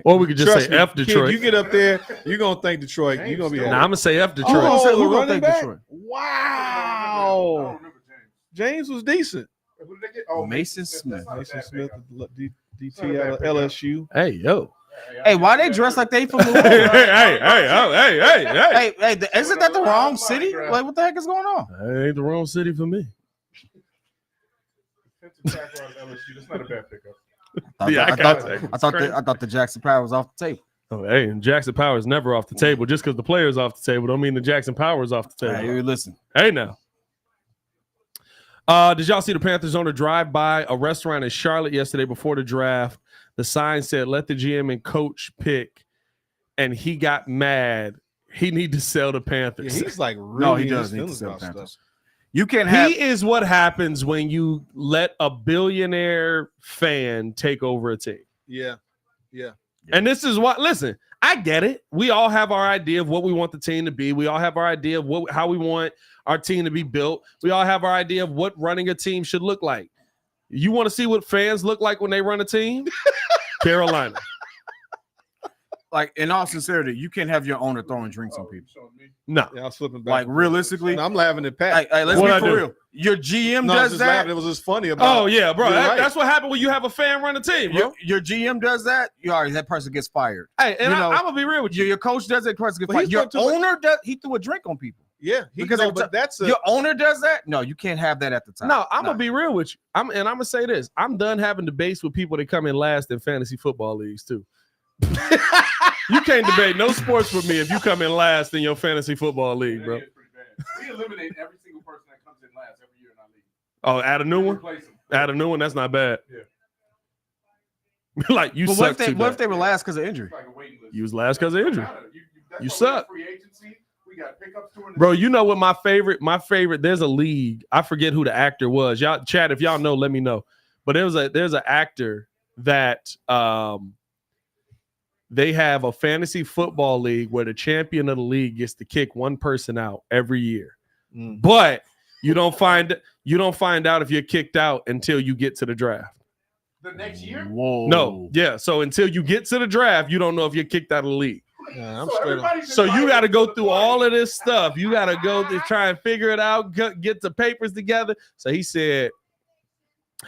Or we could just Trust say me, F Detroit. Kid, you get up there, you're gonna think Detroit. You're gonna be. Nah, I'm gonna say F Detroit. Oh, Who the gonna running think back. Detroit? I Wow. don't remember James was decent. Who did they get? Oh, Mason Smith. That's not a Mason bad Smith, pick. DT out of LSU. Hey, yo. Hey, why they dress like they from Milwaukee? hey. Hey, isn't that the wrong city? Like, what the heck is going on? That ain't the wrong city for me. Defensive tackle out of LSU. That's not a bad pickup. I thought the Jackson Power was off the table. Oh, hey, and Jackson Power is never off the table. Just because the player's off the table don't mean the Jackson Power is off the table. Hey, listen. Hey, now. Did y'all see the Panthers owner drive by a restaurant in Charlotte yesterday before the draft? The sign said, let the GM and coach pick, and he got mad. He need to sell the Panthers. Yeah, he's like really No, he does need to sell about the Panthers. stuff. You can't have. He is what happens when you let a billionaire fan take over a team. Yeah. And this is what, listen, I get it. We all have our idea of what we want the team to be. We all have our idea of how we want our team to be built. We all have our idea of what running a team should look like. You want to see what fans look like when they run a team? Carolina. Like, in all sincerity, you can't have your owner throwing drinks on people. No. Yeah, I was flipping back. Like, realistically, I'm laughing at Pat. hey, let's What'd be I for do? real. Your GM No, I was does just that. laughing. It was just funny about. Oh, yeah, bro. You're right. That's what happened when you have a fan run a team, bro. Your GM does that. That person gets fired. Hey, and You know, I'm going to be real with you. Your coach does it. Person gets But fired. he's Your going to- owner does. He threw a drink on people. Yeah, Because but that's a, Your owner does that. No, you can't have that at the time. No, I'm going to be real with you. I'm going to say this. I'm done having debates with people that come in last in fantasy football leagues, too. You can't debate no sports with me if you come in last in your fantasy football league, bro. That is pretty bad. We eliminate every single person that comes in last every year in our league. Oh, add a new one? Replace them. Add a new one? That's not bad. Yeah. Like, you But suck too what if bad. they were last because of injury? It's like a waiting list. You was last because of injury. That's You why we suck. have free agency. We got pickups during the Bro, you know what my favorite, there's a league. I forget who the actor was. Y'all chat, if y'all know, let me know. But there's an actor that they have a fantasy football league where the champion of the league gets to kick one person out every year. But you don't find out if you're kicked out until you get to the draft. The next year? Whoa. No, yeah. So until you get to the draft, you don't know if you're kicked out of the league. Yeah, I'm So straight up. everybody's So you invited got to to go the through party. all of this stuff. You got to go to try and figure it out, get the papers together. So he said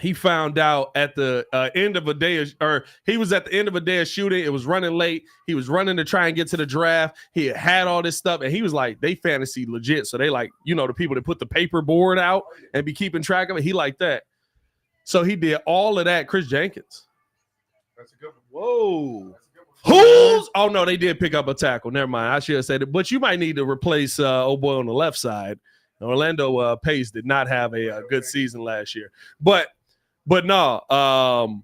he found out at the end of a day, or he was at the end of a day of shooting. It was running late. He was running to try and get to the draft. He had all this stuff, and he was like, they fantasy legit. So they like, the people that put the paper board out and be keeping track of it. He like that. So he did all of that. Chris Jenkins. That's a good one. Whoa. That's a good one. Who's? Oh, no, they did pick up a tackle. Never mind. I should have said it. But you might need to replace old boy on the left side. Orlando Pace did not have a good season last year. But no,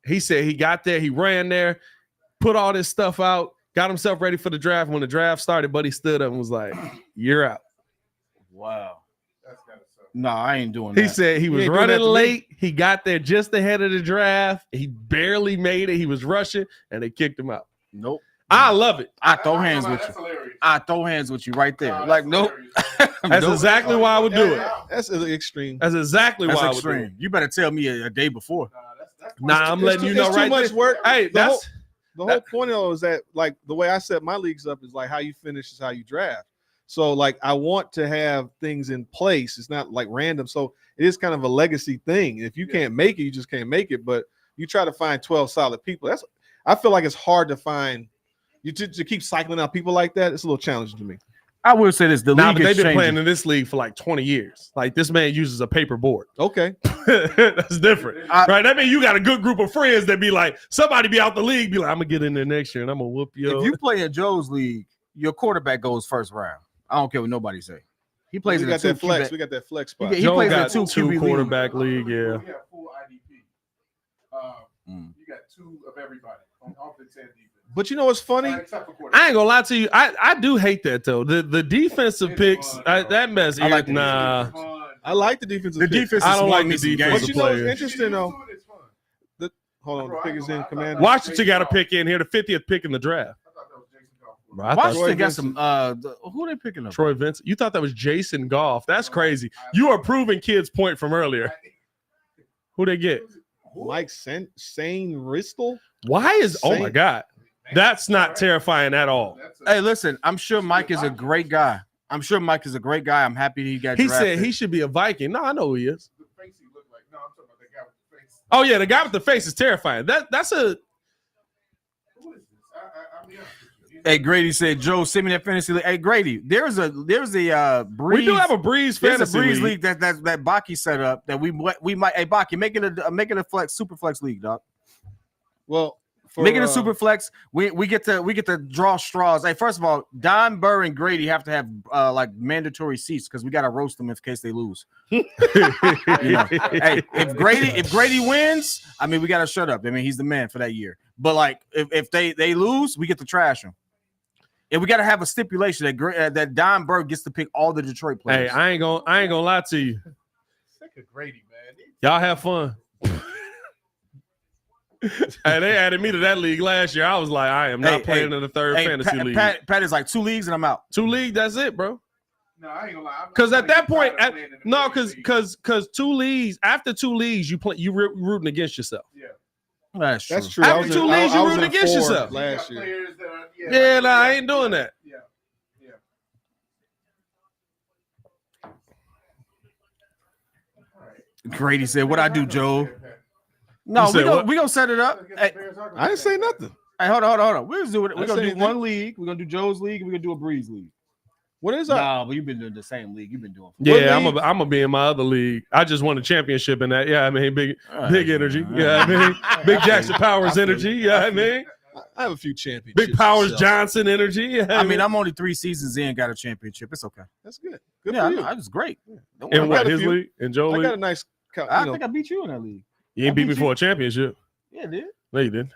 he said he got there. He ran there, put all this stuff out, got himself ready for the draft. When the draft started, Buddy stood up and was like, you're out. Wow. That's gotta suck. No, I ain't doing that. He said he was ain't doing that running to me. late. He got there just ahead of the draft. He barely made it. He was rushing, and they kicked him out. Nope. I love it. I throw hands with That's you. hilarious. I throw hands with you right there. Nah, Like, that's nope. hilarious. That's Nope. exactly why I would do it. That's extreme. That's exactly That's why I would do it. extreme. You better tell me a day before. That's Nah, I'm letting you know It's right too much there. work. Hey, The whole- that's The whole point though is that like the way I set my leagues up is like how you finish is how you draft. So like I want to have things in place. It's not like random. So it is kind of a legacy thing. If you can't make it, you just can't make it. But you try to find 12 solid people. I feel like it's hard to find you to keep cycling out people like that. It's a little challenging to me. I will say this: the Nah, league but they've is been changing. playing in this league for like 20 years. Like this man uses a paper board. Okay. That's different, right? That means you got a good group of friends that be like, somebody be out the league, be like, I'm gonna get in there next year and I'm gonna whoop you. If you play in Joe's league, your quarterback goes first round. I don't care what nobody say. He plays We in got that flex. QB. We got that flex spot. He Joe plays in got a two two QB quarterback league. Yeah. We have full IDP. You got two of everybody on offense and defense. But you know what's funny? Except for quarterback. I ain't gonna lie to you. I do hate that though. The defensive picks, that mess. I like the nah. I like the defensive. The pick. defense. I don't is like me the some defensive But games. you know what's players. interesting though? It's fun. Hold on, the pick is in Commander. Washington got a pick in here, the 50th pick in the draft. I thought that was Jason Goff. Bro, I thought Washington got some. Who are they picking up? Troy Vincent. You thought that was Jason Goff. That's crazy. You are proving kids' point from earlier. Who they get? Mike Sainristil. Why is? Oh my Saint- God, that's not terrifying at all. Hey, listen. I'm sure Mike is a great guy. I'm happy he got. He drafted. said he should be a Viking. No, I know who he is. The face he looked like. No, I'm talking about the guy with the face. Oh yeah, the guy with the face is terrifying. That's a. Who is this? I'll be honest with you. Hey, Grady said, Joe, send me that fantasy league. Hey, Grady, there's a Breeze. We do have a Breeze There's fantasy a Breeze league. league that Baki set up that we might. Hey, Baki, make it a flex super flex league, dog. Well, Make it a super flex. We get to draw straws. Hey, first of all, Don, Burr, and Grady have to have like mandatory seats because we got to roast them in case they lose. You know? Hey, if Grady wins, I mean, we got to shut up. I mean, he's the man for that year. But like, if they lose, we get to trash them. And we got to have a stipulation that Don Burr gets to pick all the Detroit Hey, players. I ain't gonna lie to you. Sick of Grady, man. Y'all have fun. Hey, they added me to that league last year. I was like, I am not playing in the third fantasy league. Pat is like 2 leagues and I'm out. 2 leagues, that's it, bro. No, I ain't gonna lie. Because at that point, because because 2 leagues, after 2 leagues, you rooting against yourself. yeah. That's true. That's true. After I was 2 in- leagues, I you was rooting in against 4 yourself. last year. Players that are, Yeah, nah, I ain't doing that. Yeah. All right. Grady said, "What I do, Joe?" No, You said what? we gonna set it up. Hey, I didn't say nothing. hey, hold on. We're gonna do it. I We're gonna say do anything. one league. We're gonna do Joe's league. We're gonna do a Breeze league. What is that? Nah, but you've been doing the same league. You've been doing. Yeah, league? I'm gonna be in my other league. I just won a championship in that. Yeah, I mean, big energy. Yeah, I mean, big Jackson Powers energy. Yeah, I mean, I have a few championships. big Powers myself. Johnson energy. Yeah, I mean, I'm only 3 seasons in. Got a championship. It's okay. That's good. Good Yeah, for you. I was great. Don't in worry what about it. got a his few. league? In Joe I league? got a nice. I think I beat you in that league. You ain't I beat me beat for you. a championship. Yeah, I did. No, you didn't.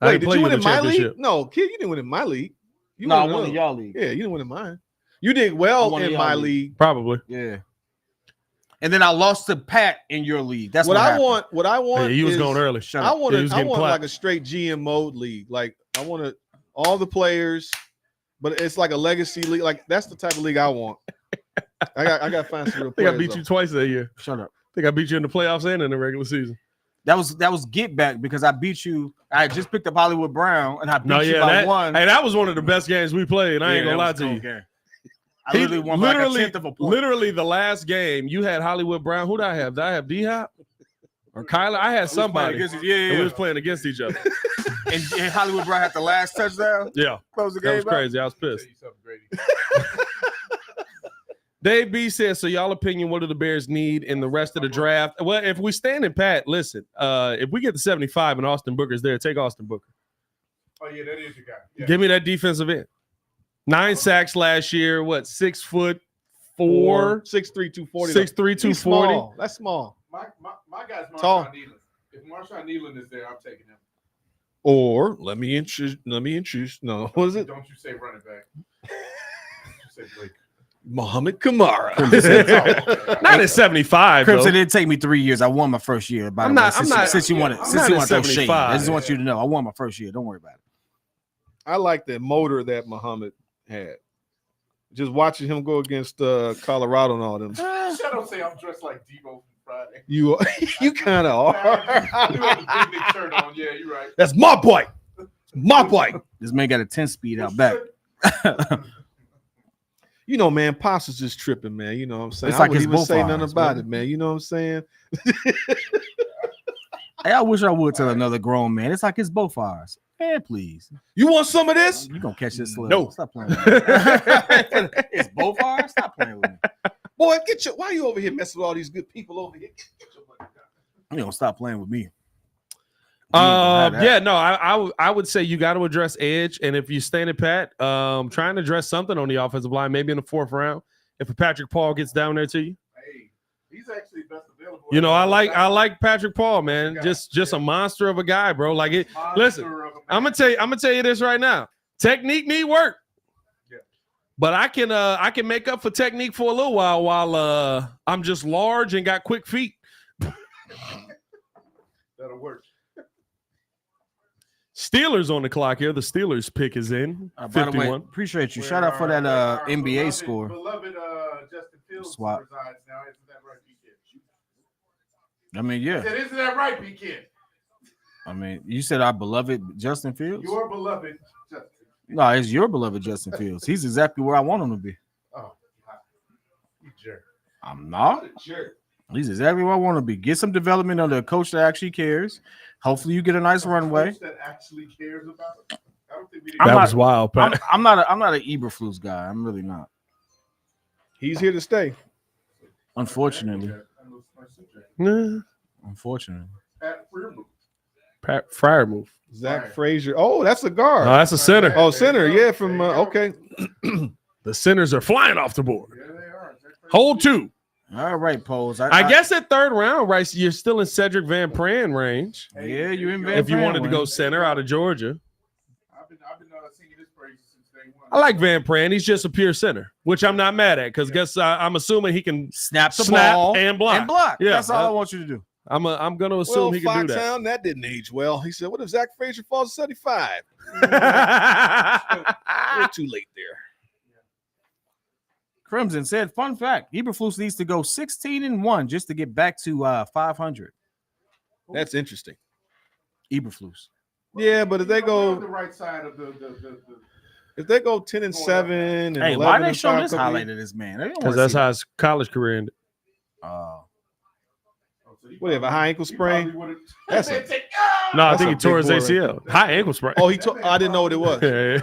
I Wait, didn't did play you win in in the my league? championship. No, kid, you didn't win in my league. You No, I won won in another. y'all league. Yeah, you didn't win in mine. You did I well won in in my y'all league. Probably. Yeah. And then I lost to Pat in your league. That's What I happened. want. What I Yeah, want. you was is, going early. Shut I up. want. Yeah, he was I getting want clapped. like a straight GM mode league. Like I want all the players, but it's like a legacy league. Like that's the type of league I want. I got to find some real I think I players. beat you twice that year. Shut up. I think I beat you in the playoffs and in the regular season. That was get back because I beat you. I just picked up Hollywood Brown and I beat No, you yeah, by that, one. hey, that was one of the best games we played. I ain't Yeah, gonna lie that was to a you. cold game. I literally won by like a tenth of a point. Literally the last game, you had Hollywood Brown. Who did I have? Did I have D-Hop or Kyler? I had somebody. Against you. And we Yeah, was playing against each other. and Hollywood Brown had the last touchdown. Yeah, Close the that game was out. crazy. I was Tell pissed. you something, Grady. Dave B says, so y'all opinion, what do the Bears need in the rest of the draft? Well, if we stand in pat, listen, if we get to 75 and Austin Booker's there, take Austin Booker. Oh yeah, that is your guy. Yeah. Give me that defensive end. 9 sacks last year. What, 6'4", 6'3", 6'3", 240. 240. He's small. That's small. My guy's Tall. Marshawn Nealon. If Marshawn Nealon is there, I'm taking him. Or let me introduce. No, what is it? Don't you say running back. You say Blake. Muhammad Kamara. Not at 75, Crimson, though. it didn't take me 3 years. I won my first year. By the way, since you want to throw shade, 75. I just want you to know I won my first year. Don't worry about it. I like that motor that Muhammad had. Just watching him go against Colorado and all them. Shadow say I'm dressed like Debo from Friday. You kind of are. I do have a big Nick shirt on. Yeah, you're right. That's my boy. My boy. This man got a 10 speed out back. You know, man, Pops is just tripping, man. You know what I'm saying? It's I like wouldn't his even say both nothing eyes, about man. it, man. You know what I'm saying? Hey, I wish I would tell another grown man. It's like it's both ours. Man, please. You want some of this? You gonna catch this slip. No. Stop playing with me. It's both ours. Stop playing with me. Boy, why are you over here messing with all these good people over here? Get your money down. You don't stop playing with me. I would say you got to address edge, and if you stand pat, trying to address something on the offensive line, maybe in the 4th round, if a Patrick Paul gets down there to you. Hey, he's actually best available. You know, I like Patrick Paul, man. Just a monster of a guy, bro. Like it. Listen, I'm gonna tell you this right now. Technique need work. Yeah. But I can make up for technique for a little while I'm just large and got quick feet. That'll work. Steelers on the clock here. The Steelers pick is in. 51. By the way, appreciate you. Shout out for that NBA score. Beloved Justin Fields Swap. resides now. Isn't that right, PK? I mean, yeah. I said, isn't that right, PK? I mean, you said our beloved Justin Fields? Your beloved Justin. No, it's your beloved Justin Fields. He's exactly where I want him to be. Oh, you jerk. I'm not. What a jerk. He's exactly where I want to be. Get some development under a coach that actually cares. Hopefully, you get a nice runway. That actually cares about it. I don't think we That was wild, Pat. I'm not an Eberflus guy. I'm really not. He's here to stay. Unfortunately. Nah. Unfortunately. Pat Fryer move. Zach Frazier. Oh, that's a guard. No, that's a center. Oh, center. Yeah, from okay. The centers are flying off the board. Yeah, they are. Hold 2. All right, Pose. I guess at 3rd round, right? You're still in Cedric Van Pran range. Yeah, you're in Van If you Pran wanted to go range. center out of Georgia. I've been singing his praises since day one. I like Van Pran. He's just a pure center, which I'm not mad at because I'm assuming he can Snap the ball and block. And block. Yeah, That's all I want you to do. I'm going to assume he can do that. Foxhound, that didn't age well. He said, "What if Zach Frazier falls to 75?" We're too late there. Crimson said, fun fact, Eberflus needs to go 16-1 just to get back to 500. That's interesting. Eberflus. Yeah, but if they on go the right side of the if they go 10-7 and Hey, 11 why they and show 5 this couple highlight years- of this man? They don't Because wanna that's see how his college career ended. What, they have a high ankle sprain? That's it. No, I That's think a he tore his big boy ACL. High ankle sprain. Oh, I didn't know what it was. Yeah.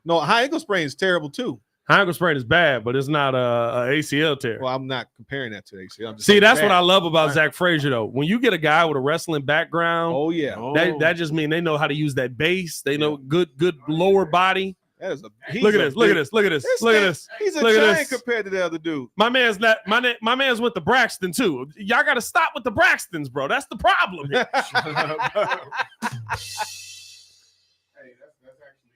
No, high ankle sprain is terrible too. High ankle sprain is bad, but it's not a ACL tear. Well, I'm not comparing that to ACL. I'm just See, saying that's bad. what I love about Zach Frazier, though. When you get a guy with a wrestling background, Oh yeah, that just means they know how to use that base. They know good lower body. that is a. Look at this. Look at this. Look at this. Look at this. He's a Look at giant this. compared to the other dude. My man's with the Braxton too. Y'all got to stop with the Braxtons, bro. That's the problem here. Hey, that's actually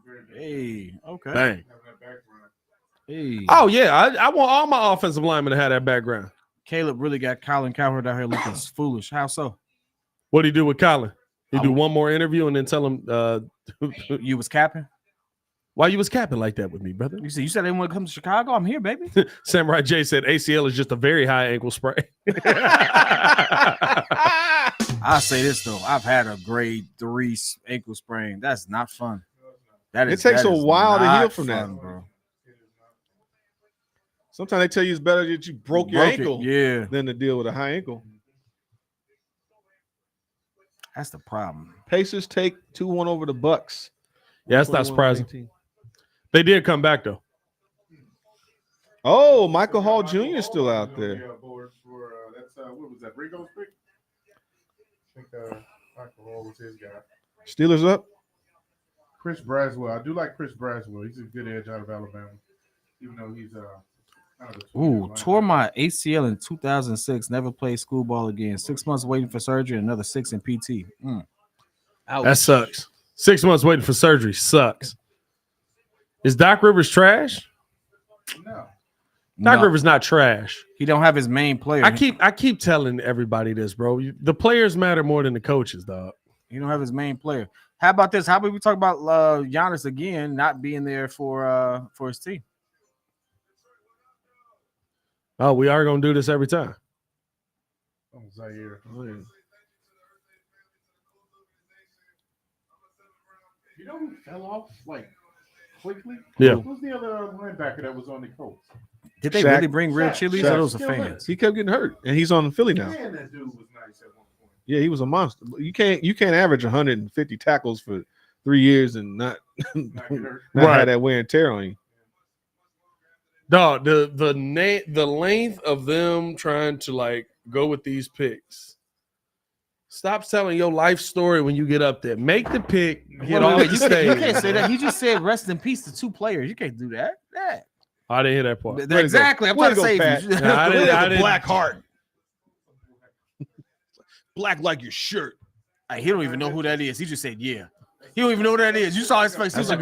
very good. Hey, okay. Dang. Having that background. Hey. Oh yeah, I want all my offensive linemen to have that background. Caleb really got Colin Cowherd out here looking foolish. How so? What do you do with Colin? You do one more interview and then tell him You was capping? why you was capping like that with me, brother. You said they want to come to Chicago? I'm here, baby. Samurai J said ACL is just a very high ankle sprain. I'll say this though. I've had a grade 3 ankle sprain. That's not fun. It takes a while to heal from that. bro. Sometimes they tell you it's better that you broke your ankle Yeah. than to deal with a high ankle. That's the problem. Pacers take 2-1 over the Bucs. Yeah, that's not surprising. 21-18. They did come back though. Oh, Michael Hall Jr. is still out there. Board for, that's what was that? Ringo's pick? I think Michael Hall was his guy. Steelers up. Chris Braswell. I do like Chris Braswell. He's a good edge out of Alabama, even though he's kind of a Ooh, tore my ACL in 2006. Never played school ball again. 6 months waiting for surgery and another 6 in PT. That sucks. 6 months waiting for surgery sucks. Is Doc Rivers trash? No. Doc No, Rivers not trash. he don't have his main player. I keep telling everybody this, bro. The players matter more than the coaches, dog. He don't have his main player. How about this? How about we talk about Giannis again not being there for his team? Oh, we are gonna do this every time. Oh, Zaire. You know who fell off like quickly? Yeah. Who's the other linebacker that was on the Colts? Did they Shaq. really bring real Shaq. chilies Shaq. or those are Still fans? He kept getting hurt, and he's on Philly now. Man, that dude was nice at one point. Yeah, he was a monster. You can't average 150 tackles for 3 years and not have that wear and tear on you. Dog, the length of them trying to like go with these picks. Stop telling your life story when you get up there. Make the pick. Get off the stage. You can't say that. He just said rest in peace to 2 players. You can't do that. I didn't hear that part. Exactly. I'm trying to save you. I didn't. Black heart. Black like your shirt. He don't even know who that is. He just said, yeah. He don't even know who that is. You saw his face. That's a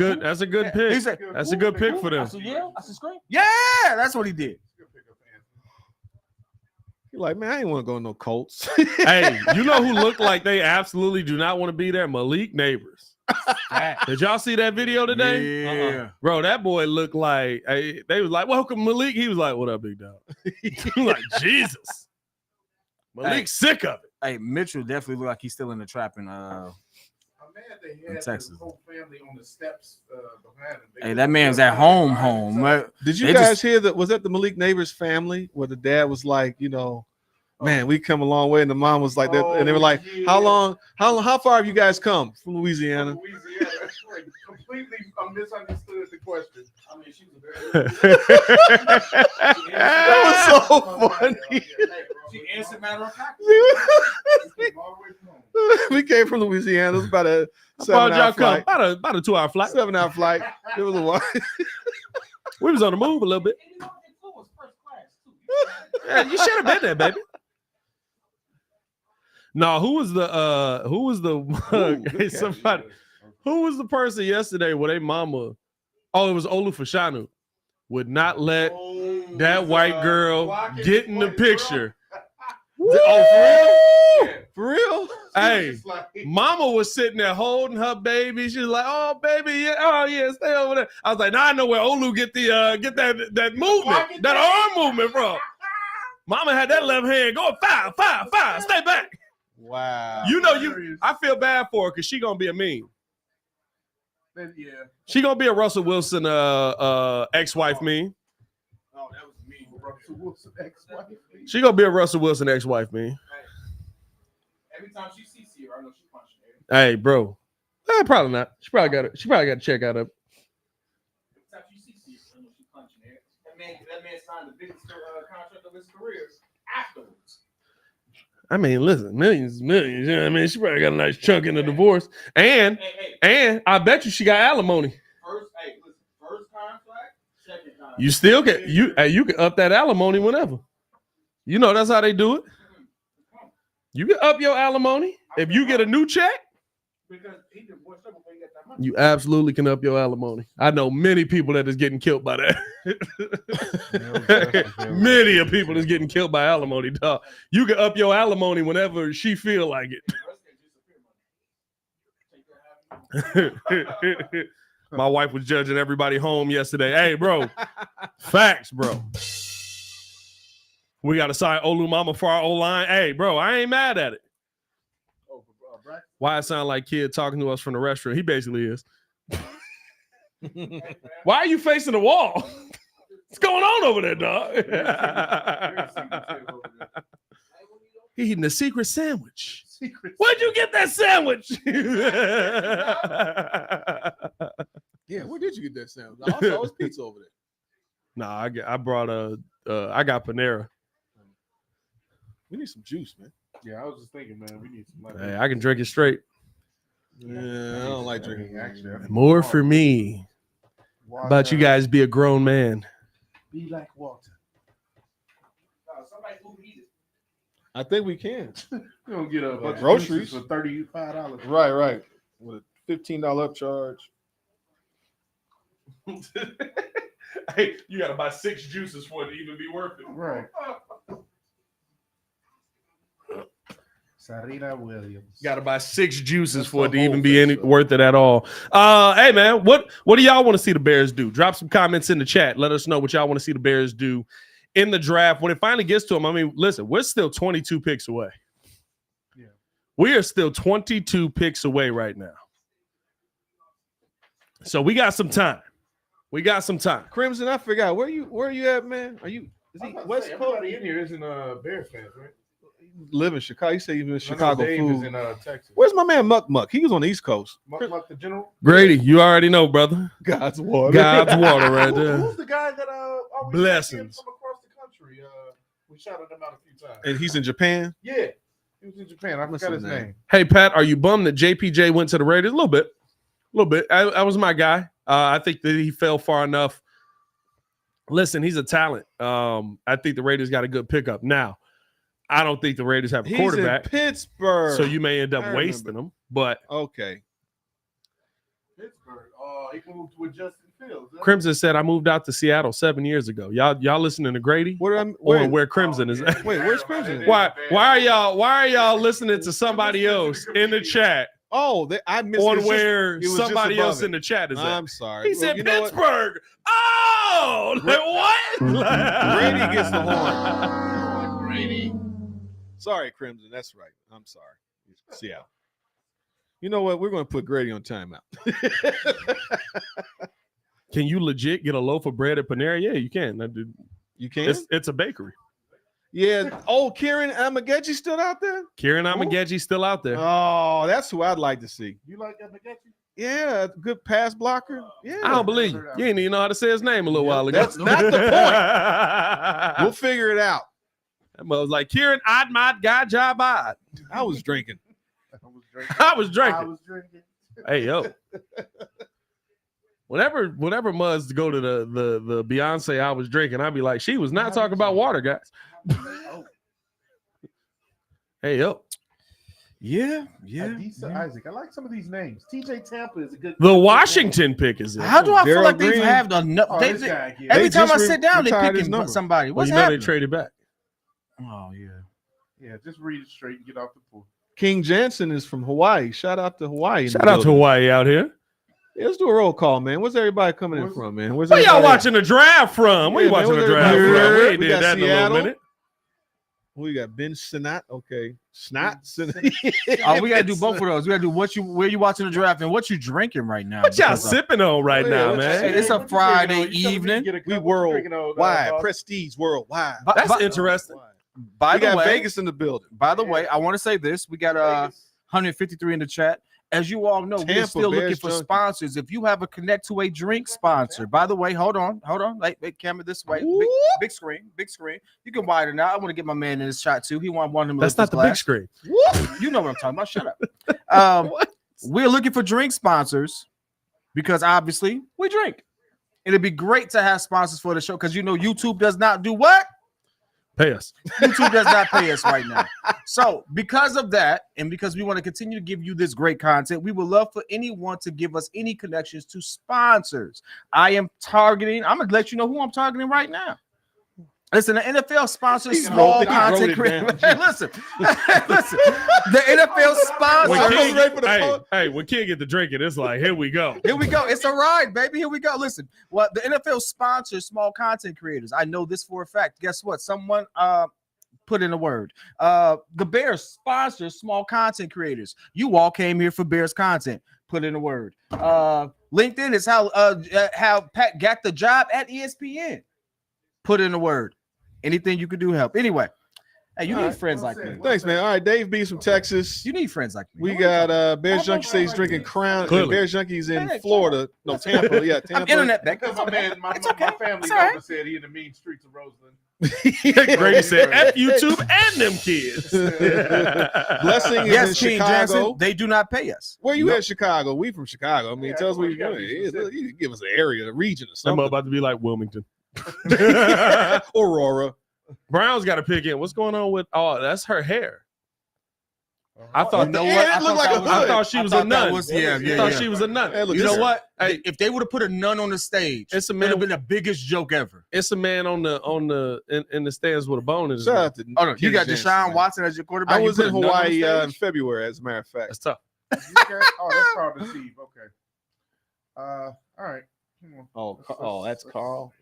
good pick. He said, that's a good pick for them. I said, yeah. I said, scream. Yeah, that's what he did. You're like, man, I ain't want to go to no Colts. Hey, you know who looked like they absolutely do not want to be there? Malik Nabers. Did y'all see that video today? Yeah. Bro, that boy looked like they was like, welcome Malik. He was like, what up, big dog? Like, Jesus. Malik's sick of it. Hey, Mitchell definitely looked like he's still in the trap in They had Texas. the whole family on the steps behind him. Hey, that man's at home. Did you guys hear that? Was that the Malik Nabers family where the dad was like, man, we come a long way, and the mom was like that, and they were like, how far have you guys come from Louisiana? Like, completely misunderstood the question. I mean, she was That was so funny. She answered matter of fact. We came from Louisiana. It was about a How far 7-hour flight. About a 2-hour flight. 7-hour flight. It was a while. We was on the move a little bit. Yeah, you should have been there, baby. No, who was the who was the person yesterday where they mama? Oh, it was Olufashanu. Would not let that white girl get in the picture. Oh, for real? Hey, mama was sitting there holding her baby. She was like, "Oh, baby, yeah, stay over there." I was like, "Now I know where Olu get that movement, that arm movement from." Mama had that left hand going 5, 5, 5. Stay back. Wow. I feel bad for her because she gonna be a meme. Yeah. She gonna be a Russell Wilson ex-wife meme. Oh, that was me. Russell Wilson ex-wife. She gonna be a Russell Wilson ex-wife meme. Every time she sees you, I know she punching her. Hey, bro. Probably not. She probably got to check out of. Every time she sees you, I know she punching her. That man signed the biggest contract of his career afterwards. I mean, listen, millions. You know what I mean? She probably got a nice chunk in the divorce. And I bet you she got alimony. First contract, second contract. You still can you can up that alimony whenever. You know that's how they do it. You can up your alimony if you get a new check. Because he divorced her before he got that money. You absolutely can up your alimony. I know many people that is getting killed by that. Many of people is getting killed by alimony, dog. You can up your alimony whenever she feel like it. My wife was judging everybody home yesterday. Hey, bro. Facts, bro. We got to sign Olu Mama for our O-line. Hey, bro, I ain't mad at it. Why it sound like kid talking to us from the restaurant? He basically is. Why are you facing the wall? What's going on over there, dog? He eating a secret sandwich. Where'd you get that sandwich? Yeah, where did you get that sandwich? I saw his pizza over there. Nah, I brought I got Panera. We need some juice, man. Yeah, I was just thinking, man, we need some. Hey, I can drink it straight. Yeah, I don't like drinking. Actually, More for me. But you guys be a grown man. Be like water. Somebody who eat it. I think we can. We're gonna get a bunch groceries for $35. Right. With a $15 upcharge. Hey, you gotta buy 6 juices for it to even be worth it. Right. Serena Williams. Got to buy 6 juices for it to even be worth it at all. Hey, man, what do y'all want to see the Bears do? Drop some comments in the chat. Let us know what y'all want to see the Bears do in the draft. When it finally gets to them, I mean, listen, we're still 22 picks away. Yeah. We are still 22 picks away right now. So we got some time. Crimson, I forgot. Where are you at, man? Is he West Coast? Everybody in here isn't Bears fans, right? live in Chicago. He said he was in Chicago Dave food. is in Texas. Where's my man Muck? He was on the East Coast. Muck the General? Grady, you already know, brother. God's water. God's water right there. Who's the guy that always Blessings. from across the country? We shouted him out a few times. And he's in Japan. Yeah, he was in Japan. I forgot his name. Hey, Pat, are you bummed that JPJ went to the Raiders? A little bit. I was my guy. I think that he fell far enough. Listen, he's a talent. I think the Raiders got a good pickup. Now, I don't think the Raiders have a quarterback. He's in Pittsburgh. So you may end up wasting him. But okay. Pittsburgh. He moved with Justin Fields. Crimson said, I moved out to Seattle 7 years ago. Y'all listening to Grady? Where Crimson is at? Wait, where's Crimson? Why are y'all listeing to somebody else in the chat? Oh, I missed on where somebody else in the chat is at. I'm sorry. He said Pittsburgh. Oh, what? Grady gets the horn. Grady. Sorry, Crimson. That's right. I'm sorry. Seattle. You know what? We're going to put Grady on timeout. Can you legit get a loaf of bread at Panera? Yeah, you can. You can? It's a bakery. Yeah. Oh, Kiran Amagazi still out there? Kiran Amagaji still out there. Oh, that's who I'd like to see. You like Amegadjie? Yeah, good pass blocker. Yeah. I don't believe you. You didn't even know how to say his name a little while ago. That's not the point. We'll figure it out. That was like Kiran Amagaji. I was drinking. I was drinking. Hey, yo. Whenever Muzz go to the Beyonce I was drinking, I'd be like, she was not talking about water, guys. Hey, yo. Yeah. Isaac. I like some of these names. TJ Tampa is a good. The Washington pick is it? How do I feel like Green. they've had enough? This guy, yeah. Every They time I just sit down, they retired his picking number. somebody. Well, What's you know happening? they traded back. Oh yeah. Yeah, just read it straight and get off the pool. King Jansen is from Hawaii. Shout out to Hawaii. Shout out to Hawaii out here. Yeah, let's do a roll call, man. Where's everybody coming in from, man? Where's Where y'all everybody- watching the draft from? Where you Yeah, man, watching the where's draft everybody- from? We ain't We did got that in a Seattle. little minute. Who you got? Ben Snot. Okay. Snot. Oh, we gotta do both of those. We gotta do where you watching the draft and what you drinking right now. What y'all Because, sipping on right Oh, yeah, now, what you man? Hey, it's a What you Friday drinking on? You telling me evening. you get a We couple worldwide. drinking on, Prestige worldwide. That's interesting. By We the got way, Vegas in the building. by the way, I want to say this. We got 153 in the chat. As you all know, we're Tampa still looking Bears for junkie. sponsors. If you have a Connect to a Drink sponsor, by the way, hold on. Like camera this way. Big screen. You can widen out. I want to get my man in his shot too. He want him to That's lift not his the glass. big screen. You know what I'm talking about. Shut up. We're looking for drink sponsors because obviously we drink. It'd be great to have sponsors for the show because YouTube does not do what? Pay us. YouTube does not pay us right now. So because of that, and because we want to continue to give you this great content, we would love for anyone to give us any connections to sponsors. I'm going to let you know who I'm targeting right now. Listen, the NFL sponsors small content creators. Listen, the NFL sponsors. When Kid get the drinking, it's like, here we go. Here we go. It's a ride, baby. Here we go. Listen, well, the NFL sponsors small content creators. I know this for a fact. Guess what? Someone put in a word. The Bears sponsors small content creators. You all came here for Bears content. Put in a word. LinkedIn is how Pat got the job at ESPN. Put in a word. Anything you could do help. Anyway, hey, you need friends like me. Thanks, man. All right, Dave B's from Texas. You need friends like me. We got Bears Junkie says he's drinking Crown. Clearly. Bears Junkies in Florida. No, Tampa. Yeah, Tampa. I'm internet back. Because my family It's all right. member said he in the mean streets of Roseland. Grady said, F YouTube and them kids. Blessing is in Yes, King Chicago. Johnson. They do not pay us. Where you at, Chicago? We from Chicago. I mean, Yeah, tell us where you you're gotta be going. specific. You give us an area, a region, or I'm something. about to be like Wilmington. Aurora. Brown's got to pick in. What's going on with? Oh, that's her hair. I thought You know Yeah, what? it I looked thought like that a was- I hood. thought she was I a thought that nun. was- I yeah, thought yeah. she was a nun. Hey, look, You know this- what? Hey. If they would have put a nun on the stage, It's a it would have man. been the biggest joke ever. It's a man in the stands with a bone in his Shout mouth. out to Oh no, you King got Jansen, Deshaun man. Watson as your quarterback. I You was put in a nun on Hawaii the in stage? February, as a matter of fact. That's tough. Okay. Oh, that's hard to see. Okay. All right. Come on. Oh, that's Carl.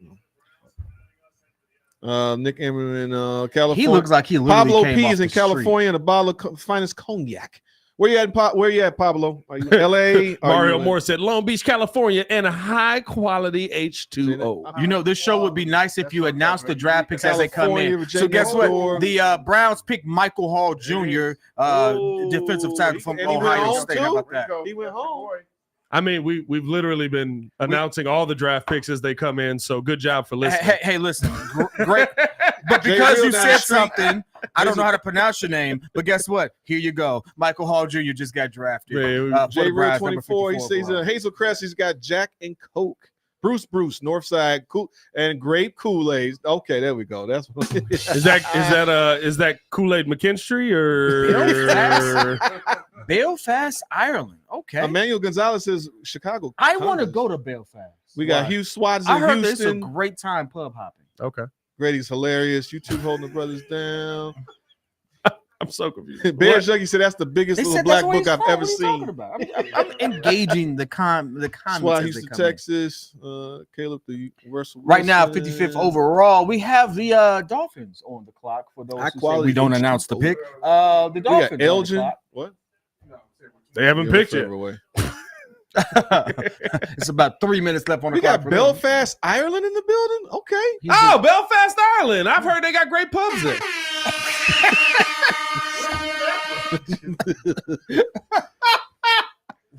Nick Ammerman, California. He looks like he literally Pablo came P off is in the street. California and a bottle of finest cognac. Where you at, Pablo? Are you in LA? Mario Moore said Long Beach, California, and a high quality H2O. You know, this show would be nice if you announced the draft picks as they come California, in. Virginia, So guess what? Door. The Browns picked Michael Hall Jr., defensive tackle from And he went Ohio home State. too? How about that? He went home. I mean, we've literally been announcing all the draft picks as they come in. So good job for listening. Hey, listen, great. But Jay because Real you down said the street. something, I don't know how to pronounce your name. But guess what? Here you go. Michael Hall Jr. just got drafted. Yeah, For J the Real Browns, number 24. He 54 says overall. Hazel Crest. He's got Jack and Coke. Bruce, Northside, cool, and grape Kool-Aid. Okay, there we go. That's what Is that Kool-Aid McKinstry or Belfast, Ireland. Okay. Emmanuel Gonzalez says Chicago. I want to Cubs. go to Belfast. We got Why? Hugh Swats I in heard this is a Houston. great time pub hopping. okay? Grady's hilarious. YouTube holding the brothers down. I'm so confused. Bear Juggy said that's the biggest They little said black that's what book he's I've from. ever What are you talking seen. about? I'm engaging the comments. Swat, as they Houston, come in. Texas. Caleb, the Russell Right now, Wilson. 55th overall, we have the Dolphins on the clock. For those High who say quality we don't H2O. announce the pick, the We Dolphins got on the Elgin. clock. What? They haven't Yeah, picked yet. further away. It's about 3 minutes left on the We clock. got Belfast, Ireland in the building. Okay. Oh, Belfast, Ireland. I've heard they got great pubs there.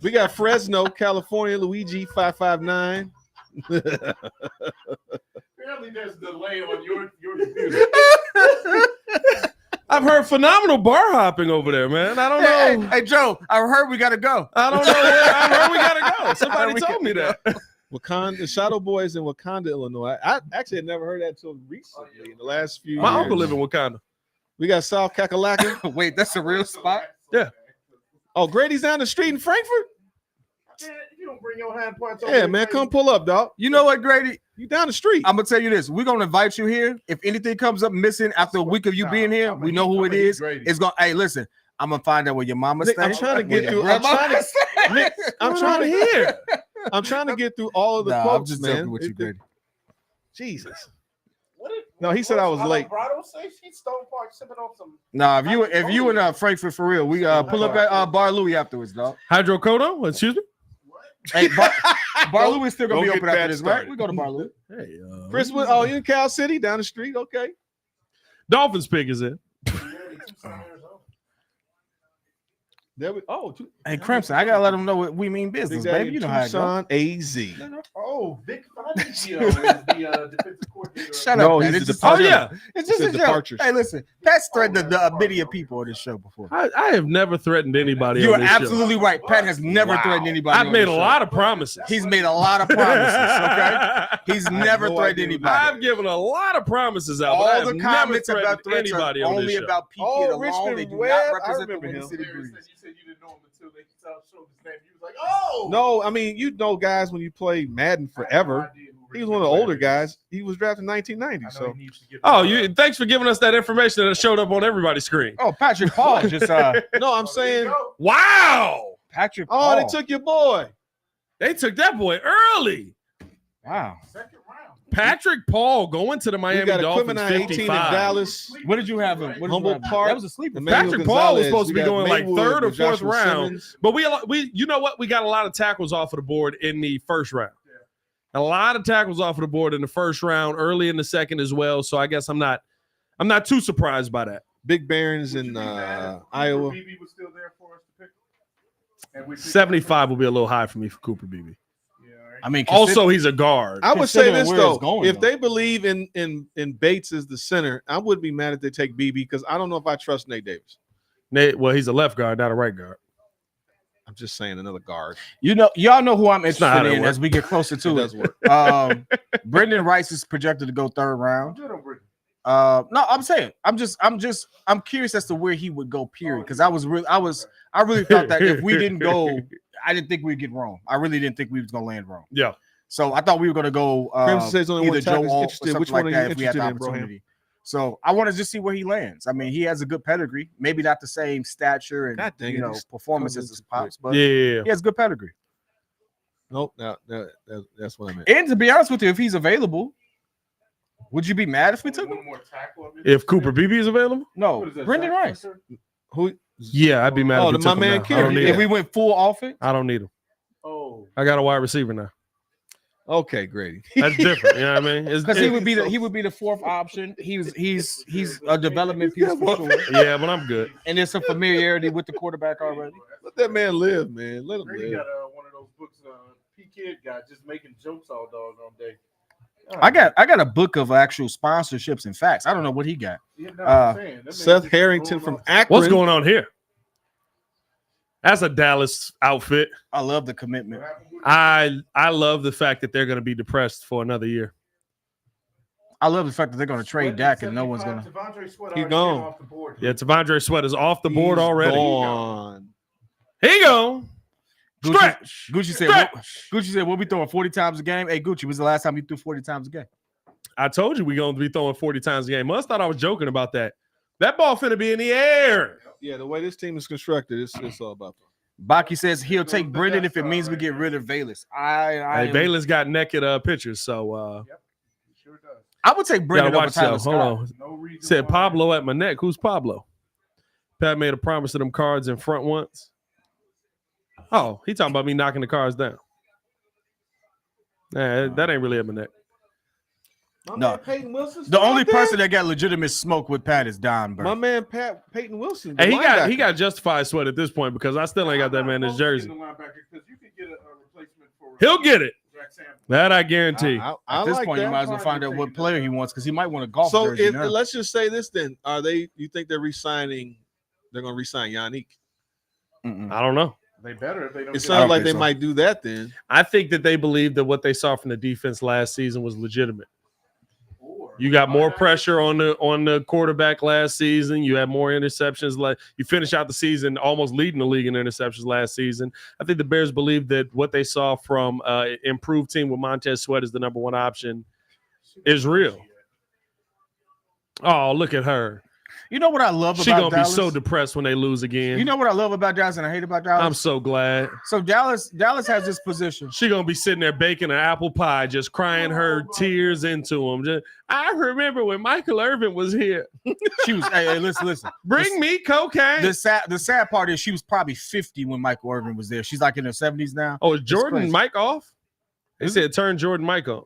We got Fresno, California, Luigi 559. Apparently, there's a delay on your computer. I've heard phenomenal bar hopping over there, man. I don't know. Hey, Joe, I heard we got to go. I don't know. I heard we gotta go. Somebody told me that. Wakanda, Shadow Boys in Wakanda, Illinois. I actually had never heard that until recently in the last few My years. uncle live in Wakanda. We got South Kakalaka. Wait, that's a real spot? Yeah. Oh, Grady's down the street in Frankfurt? Man, you don't bring your hand points. Yeah, man, come pull up, dog. You know what, Grady? You down the street. I'm going to tell you this. We're going to invite you here. If anything comes up missing after a week of you being here, we know who it is. It's going to, hey, listen, I'm going to find out where your mama Nick, stay. I'm trying to get where through. your I'm grandma trying to, stay. Nick, I'm trying to hear. I'm trying to get through all of the Nah, I'm quotes, just man. joking with you, Grady. Jesus. What did, No, he said I was late. Brado say she's Stone Park sipping on some. Nah, if you in Frankfurt for real, we pull up at Bar Louie afterwards, dog. Hydrocodone? Excuse me? Hey, Bar Louie is still gonna Don't be get open after that this, started. right? We go to Bar Louie. Hey, Chris, oh, you in Cal City, down the street? Okay. Dolphins pick is it? There we. Hey, Crimson, I gotta let them know what we mean business, Big Daddy baby. You know how it goes. Tucson, AZ. Oh, Vic Fangio is the defensive coordinator. Shut No, up, man. he's It's the just Oh, departure. yeah. It's just He a said joke. departures. Hey, listen, Pat's threatened many of people on this show before. I have never threatened anybody. You on are this show. absolutely right. Pat has never threatened anybody. I've on made this a show. lot of promises. He's made a lot of promises. Okay, he's never no threatened idea. anybody. I've given a lot of promises out. but I All have the never comments threatened about threats are anybody on only this show. about PK Oh, alone. Richmond They do Webb, not I represent the remember Windy him. City You Breeze. said you didn't know him until they showed his name. You was like, oh. No, I mean, you know guys when you play Madden forever. He was one of the older guys. He was drafted in 1990. So Oh, thanks for giving us that information that showed up on everybody's screen. Oh, Patrick Paul just no, I'm saying, Wow. Patrick oh, Paul. they took your boy. They took that boy early. Wow. Second round. Patrick Paul going to the We Miami got Dolphins equipment on 18 in 55. Dallas. What did you have him? What did you Humboldt have him? Park. That was a sleeper. Emmanuel Patrick Paul was Gonzalez. supposed to be We got going like Maywood third or with fourth Joshua round. Simmons. But we you know what? We got a lot of tackles off of the board in the first round. A lot of tackles off of the board in the first round, early in the second as well. So I guess I'm not too surprised by that. Big Barons in Iowa. BB was still there for us to pick. And we picked- 75 will be a little high for me for Cooper Beebe. Yeah, all right. I mean, Also, he's a guard. I would say Considering this where though: it's going, if though. they believe in Bates as the center, I wouldn't be mad if they take BB because I don't know if I trust Nate Davis. Well, he's a left guard, not a right guard. I'm just saying another guard. y'all know who I'm not how interested that in works. as we get closer It to does it. work. Brendan Rice is projected to go third round. Good on Brittany. No, I'm saying I'm curious as to where he would go. Period, because I really thought that if we didn't go, I didn't think we'd get wrong. I really didn't think we was gonna land wrong. Yeah. So I thought we were gonna go Crimson says only either one Joe tackle is Alt or interested. something Which like one are you that if we had the interested in, Broham? opportunity. So I want to just see where he lands. I mean, he has a good pedigree. Maybe not the same stature and God dang it, he's performances as Pops, but Yeah. he has good pedigree. Nope, that's what I meant. And to be honest with you, if he's available, would you be mad if we took him? One more tackle of it. If Cooper Beebe is available, No, What is that, Brendan Zach Rice. Hunter? Who? Yeah, I'd be mad. Oh, if we my took him man now. I Kiran. don't need If him. we went full offense, I don't need him. Oh, I got a wide receiver now. Okay, Grady. That's different. You know what I mean? because he would be the fourth option. He's a development piece for sure, Yeah, but I'm good. and there's some familiarity with the quarterback already. Let that man live, man. Let him Brady live. got one of those books, P-Kid guy, just making jokes all doggone day. I got a book of actual sponsorships and facts. I don't know what he got. Yeah, no, I'm saying, that man Seth just Harrington rolling from off. Akron. What's going on here? That's a Dallas outfit. I love the commitment. I love the fact that they're going to be depressed for another year. I love the fact that they're going to trade Dak and no one's going to. Devondre Sweat He already gone. came off the board. Yeah, T'Vondre Sweat is off the board He's already. Gone. Here you go. Stretch. Gucci said, Stretch. Gucci said, we'll be throwing 40 times a game. Hey, Gucci, when's the last time you threw 40 times a game? I told you we're going to be throwing 40 times a game. Must thought I was joking about that. That ball finna be in the air. Yeah, the way this team is constructed, it's all about that. Baki says he'll take Brendan if it means we get rid of Valus. Hey, Bayless got naked pictures, so Sure does. I would take gotta Brendan over watch Tyler that. Scott. Hold on. No reason Said why. Pablo at my neck. Who's Pablo? Pat made a promise to them cards in front once. Oh, he talking about me knocking the cards down. Nah, that ain't really at my neck. My No. man Peyton Wilson. The only person that got legitimate smoke with Pat is Don Burke. My man Peyton Wilson. Hey, the he linebacker. got justified sweat at this point because I still ain't got that man in his jersey. The linebacker, 'cause you can get a replacement for He'll get it. Jack Sampson. That I guarantee. I At this like point, you that. might as well find out what player he wants because he might want a golf So jersey if now. let's just say this, then are they? You think they're resigning? They're going to resign Yannick. Mm-mm. I don't know. They better if they don't. It get sounds like think they so. might do that then. I think that they believe that what they saw from the defense last season was legitimate. Or- You got more pressure on the quarterback last season. You had more interceptions. Like you finish out the season almost leading the league in interceptions last season. I think the Bears believe that what they saw from improved team with Montez Sweat as the number one option is real. Oh, look at her. You know what I love She about gonna Dallas? be so depressed when they lose again. You know what I love about Dallas and I hate about Dallas? I'm so glad. So Dallas has this position. She gonna be sitting there baking an apple pie, just crying her tears into him. I remember when Michael Irvin was here. She was hey, listen. Bring me cocaine. The sad part is she was probably 50 when Michael Irvin was there. She's like in her 70s now. Oh, is Jordan crazy. Mike off? They said turn Jordan Mike on.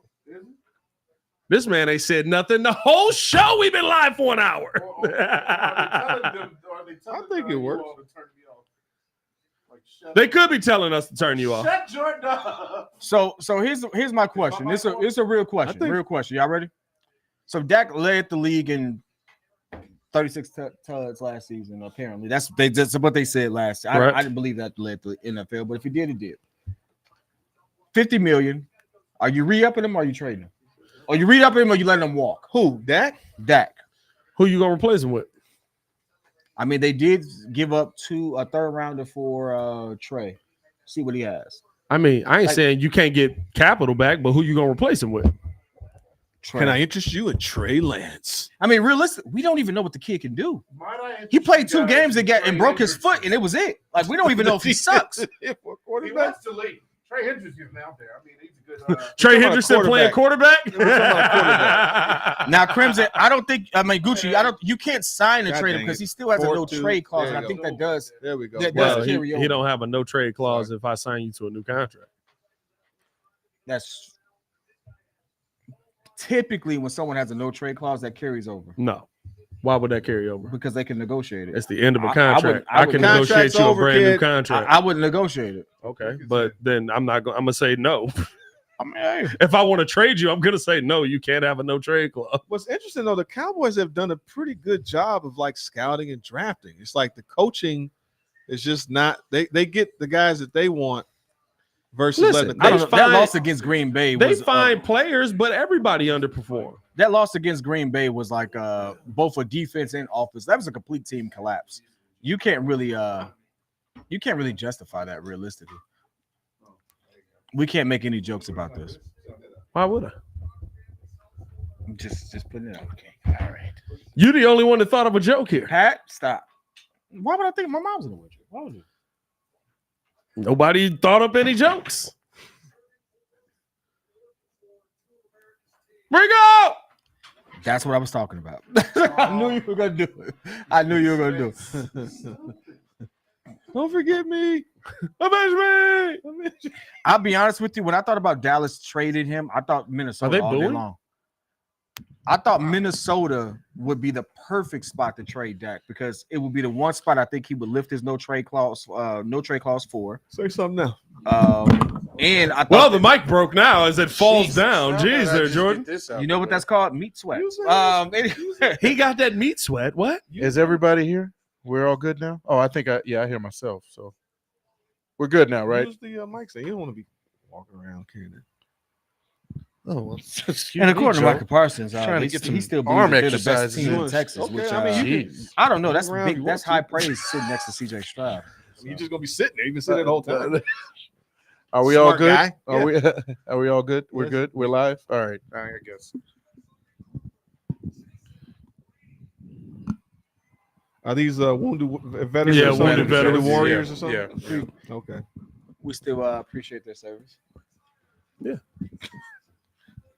This man ain't said nothing the whole show. We've been live for an hour. I think it works. They could be telling us to turn you off. Shut Jordan up. So here's my question. It's a real question. Real question. Y'all ready? So Dak led the league in 36 touchdowns last season. Apparently, that's what they said last. I didn't believe that led the NFL, but if he did, it did. $50 million. Are you re-upping him or are you trading him? Or you re-upping him or you letting him walk? Who? Dak? Dak. Who you gonna replace him with? I mean, they did give up a third rounder for Trey. See what he has. I mean, I ain't saying you can't get capital back, but who you gonna replace him with? Trey. Can I interest you in Trey Lance? I mean, realistic. We don't even know what the kid can do. Might I He played 2 interest you games guys in and broke his Trey foot, and it was it. Like we don't even know if he sucks. He wants to leave. Trey Hendrickson is out there. I mean, he's a good. Trey talking about Hendrickson playing quarterback? Now, Crimson, I don't think. I mean, Gucci, You can't sign and God trade him dang because it. he still has a no 4-2. trade clause, There and I you think go. that does. There we go. That Well, does carry over. he don't have a no trade clause if I sign you to a new contract. That's typically when someone has a no trade clause that carries over No. Why would that carry over? because they can negotiate it. It's the end of a I contract. wouldn't- I can negotiate Contract's you a over, brand new kid. contract. I wouldn't negotiate it. Okay, but then I'm gonna say no. I mean, hey, If I want to trade you, I'm gonna say no. You can't have a no trade clause. What's interesting though, the Cowboys have done a pretty good job of like scouting and drafting. It's like the coaching is just not. They get the guys that they want versus Listen, letting. I The don't coach. know. That loss against Green Bay They was find players, but everybody underperformed. that loss against Green Bay was like both for defense and offense. That was a complete team collapse. You can't really justify that realistically. We can't make any jokes about this. Why would I? Just putting it out. Okay. All right. You the only one that thought of a joke here. Pat, stop. Why would I think my mom's in the wheelchair? Why would you? Nobody thought up any jokes. Bring up. That's what I was talking about. I knew you were gonna do it. I knew you were gonna do it. Don't forget me. Avenge me. I'll be honest with you. When I thought about Dallas trading him, I thought Minnesota Are they all day booing? long. I thought Minnesota would be the perfect spot to trade Dak because it would be the one spot I think he would lift his no trade clause for. Say something now. And I thought Well, the mic broke now as it falls Jesus. down. Jeez, there, Jordan. you know what that's called? Meat sweat. Anyway. He got that meat sweat. What? Is everybody here? We're all good now? Oh, I think I hear myself. So we're good now, right? Use the mic stand. You don't want to be walking around carrying it. Oh, well, And according to Michael Parsons, Trying to get some he still arm believes that they're the best exercises team in in. Texas. Okay, Which, I mean, you can- I don't know. That's around if big. you That's want high to. praise sitting next to CJ Stroud. You're just gonna be sitting there. You've been sitting there the whole time. Are we all Smart good? guy. Are we? Are we all good? We're Yes. good. We're live. All right. I guess. Are these wounded veterans? Yeah, or something? wounded veterans. warriors Yeah, or something? yeah. Okay. We still appreciate their service.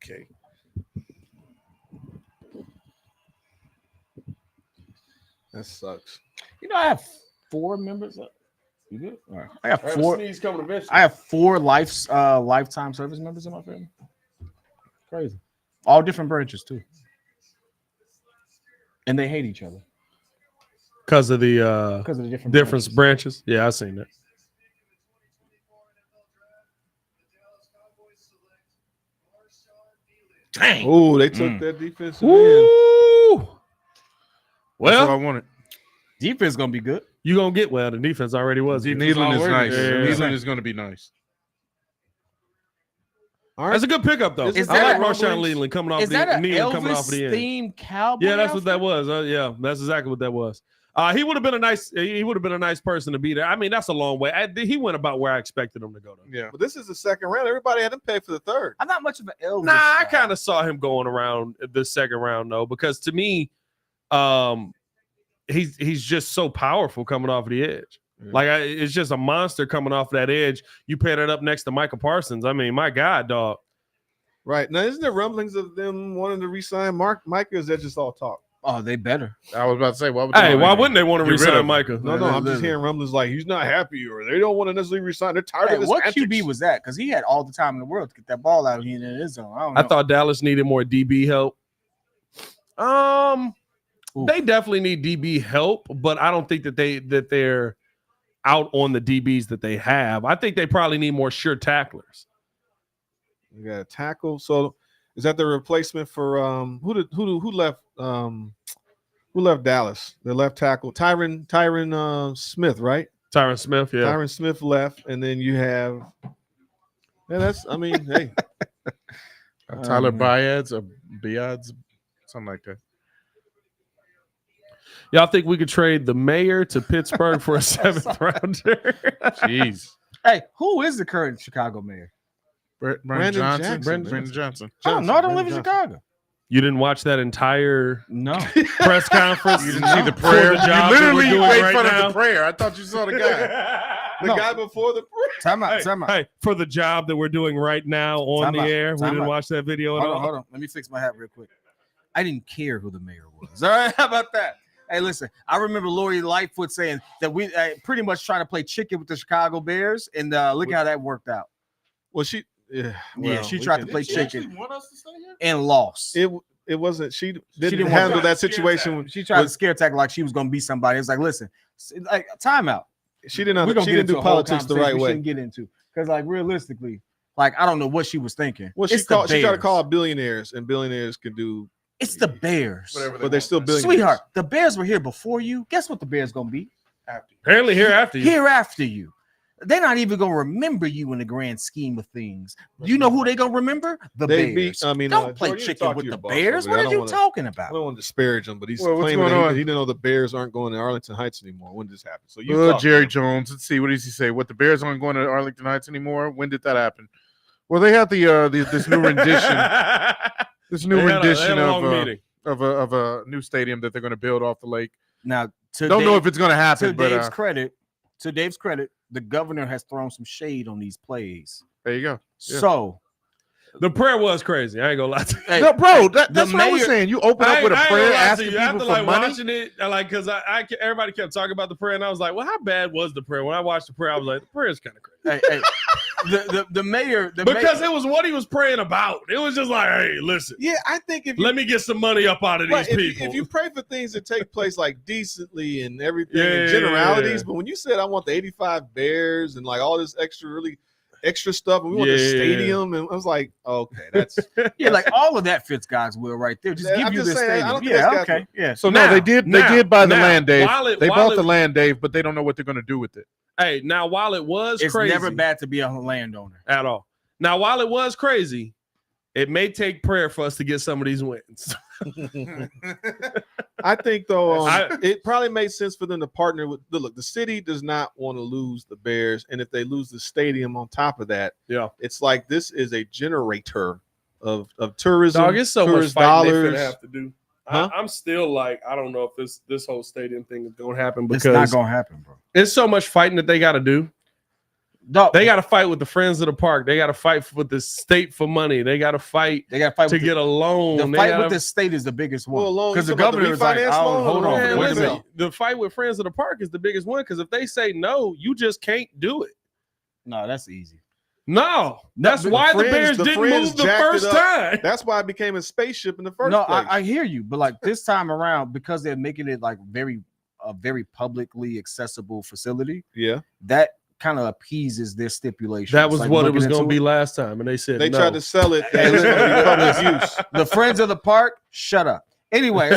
Okay. That sucks. You know, I have 4 members. You good? All right. I have 4. Sneeze coming eventually. I have 4 lifetime service members in my family. Crazy. All different branches too. And they hate each other Because of the because of the different different branches. branches. Yeah, I seen that. Dang. Oh, they took that defensive end. Woo! That's Well, what I wanted. Defense gonna be good. you gonna get the defense already was. good. Needland is nice. Yeah. Needland is going to be nice. All right. That's a good pickup though. Is I that like a- Marshawn Leland coming off Is the that an Needland coming off Elvis the end. themed cowboy? Yeah, that's what that outfit? was. Yeah, that's exactly what that was. He would have been a nice. He would have been a nice person to be there. I mean, that's a long way. He went about where I expected him to go. Though. Yeah. But this is the second round. Everybody had to pay for the third. I'm not much of an Elvis. Nah, I guy. kind of saw him going around the second round though, because to me, he's just so powerful coming off the edge. Yeah. Like it's just a monster coming off that edge. You pair it up next to Michael Parsons. I mean, my God, dog. Right. Now, isn't there rumblings of them wanting to re-sign Mike, or is that just all talk? Oh, they better. I was about to say, why would Hey, why wouldn't they want to Get rid of resign him. Micah? No, I'm just literally. hearing rumblings like he's not happy or they don't want to necessarily resign. They're tired Hey, of this. what antics. QB was that? Because he had all the time in the world to get that ball out in his zone. I don't know. I thought Dallas needed more DB help. Oof. They definitely need DB help, but I don't think that they're out on the DBs that they have. I think they probably need more sure tacklers. You got a tackle. So is that the replacement for who left Dallas? The left tackle, Tyron Smith, right? Tyron Smith, yeah. Tyron Smith left, and then you have. Yeah, that's. I mean, hey, Tyler Biads or Biads, something like that. Y'all think we could trade the mayor to Pittsburgh for a 7th rounder? Jeez. Hey, who is the current Chicago mayor? Brandon Brandon Johnson. Jackson, Brandon Johnson. I don't know. I don't live in Johnson. Chicago. You didn't watch that entire No. press conference? You didn't see the For prayer. the job You that we're literally doing made right fun now? of the prayer. I thought you saw the guy. The No. guy before the. Time out. Hey, for the job that we're doing right now on Time the out. air, we Time didn't out. watch that video at all. Hold on. Let me fix my hat real quick. I didn't care who the mayor was. All right, how about that? Hey, listen, I remember Lori Lightfoot saying that we pretty much trying to play chicken with the Chicago Bears, and look how that worked out. Well, she. Yeah, well, she we tried can- to play Did she actually chicken want us to stay here? and lost. It wasn't. She didn't didn't want handle to- that situation. She tried to scare attack like she was going to be somebody. It's like, listen, like timeout. She didn't. We're gonna She get didn't into do a whole politics the conversation right we way. shouldn't get into because, like, realistically, like I don't know what she was thinking. Well, she It's the tried to Bears. call out billionaires, and billionaires can do. It's the Bears, Whatever But they're still billionaires. sweetheart. The Bears were here before you. Guess what the Bears gonna be Apparently, here after you. here after you. They're not even gonna remember you in the grand scheme of things. You know who they gonna remember? The They Bears. beat. I mean, Don't play Jordan, you chicken talk to with your the boss Bears. over there. What I are don't you wanna- talking I about? don't want to disparage him, but he's Well, what's claiming going that on? he didn't know the Bears aren't going to Arlington Heights anymore. When did this happen? So you Oh, talk. Jerry Jones. Let's see. What does he say? What, the Bears aren't going to Arlington Heights anymore? When did that happen? Well, they had this new rendition. This new They had a rendition long meeting. of a new stadium that they're going to build off the lake. Now, Don't know if it's going to happen, to but Dave's credit, the governor has thrown some shade on these plays. there you go. Yeah. So The prayer was crazy. I ain't gonna lie to you. Hey, No, bro, the that's what I was mayor- saying. You open up with a I ain't prayer gonna lie to asking you. people After for like money. watching it, like because everybody kept talking about the prayer, and I was like, well, how bad was the prayer? When I watched the prayer, I was like, the prayer is kind of crazy. Hey, the mayor, Because it was what he was praying about. It was just like, hey, listen, Yeah, I think if you, let me get some money up out of right, these people. if you pray for things that take place like decently and everything Yeah, and yeah, generalities, yeah. but when you said I want the 85 Bears and like all this extra stuff, and we want the Yeah, yeah, yeah. stadium, and I was like, okay, that's yeah, like all of that fits God's will right there. Just Yeah, give I'm you just this saying, I stadium. don't think Yeah, that's God's okay, yeah. So Now- no, they did buy the now, land, Dave. They while bought it- the land, Dave, but they don't know what they're going to do with it. Hey, now while it was It's crazy never bad to be a landowner. at all. Now while it was crazy, it may take prayer for us to get some of these wins. I think though I- it probably made sense for them to partner with the city does not want to lose the Bears, and if they lose the stadium on top of that, Yeah. it's like this is a generator of tourism. Dog, it's so much tourist fighting they dollars. finna have to do. Huh? I'm still like, I don't know if this whole stadium thing is gonna happen It's because not gonna happen, bro. it's so much fighting that they got to do. Dog, They got to fight with the Friends of the Park. They got to fight with the state for money. They got to fight they got to fight to with get a loan. the They fight gotta- with the state is the biggest one Well, loan, because you the talking about governor is like, refinance oh, loan hold or on, Man, what wait a is listen, minute. the fight with Friends of the Park is the biggest one because if they say no, you just can't do it. No, that's easy. No, that's the why the Friends- Bears the didn't Friends move the jacked it first up. time. That's why it became a spaceship in the first No, place. I hear you, but like this time around, because they're making it like a very publicly accessible facility, yeah, that kind of appeases their stipulations. That was Like, what it looking was going to into be last time, and they said they no. tried to sell it as it's going to be public use. The Friends of the Park, shut up. Anyway,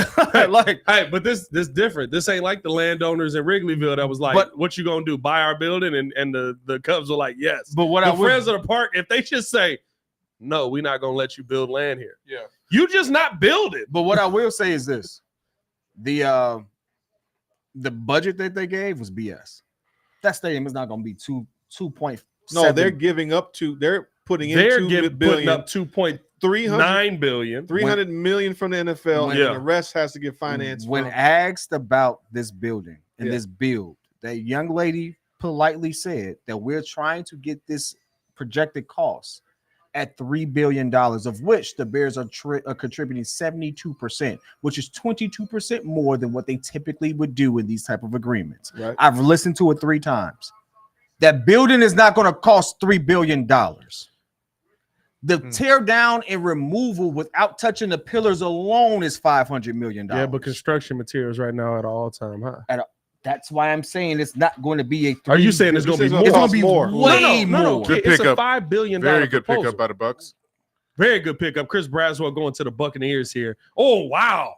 like Hey, but this different. This ain't like the landowners in Wrigleyville that was like, But- what you gonna do? Buy our building? And the Cubs were like, yes. but what The I would Friends of the Park, if they just say, no, we're not gonna let you build land here. Yeah. You just not build it. But what I will say is this: the budget that they gave was BS. That stadium is not going to be 2.7. No, they're giving up to. They're putting in They're $2 putting billion, up 2.9 $300 billion. million from the NFL, and Yeah. then the rest has to get financed. When from, asked about this building and Yeah. this build, that young lady politely said that we're trying to get this projected cost at $3 billion, of which the Bears are contributing 72%, which is 22% more than what they typically would do in these type of agreements. right? I've listened to it 3 times. That building is not going to cost $3 billion. The tear down and removal without touching the pillars alone is $500 million. Yeah, but construction materials right now at an all-time high. That's why I'm saying it's not going to be a. Are you saying it's going to be more? It's It's going cost to be more. way No. more. Good It's a pickup. $5 billion Very good proposal. pickup by the Bucs. Very good pickup. Chris Braswell going to the Buccaneers here. Oh, wow.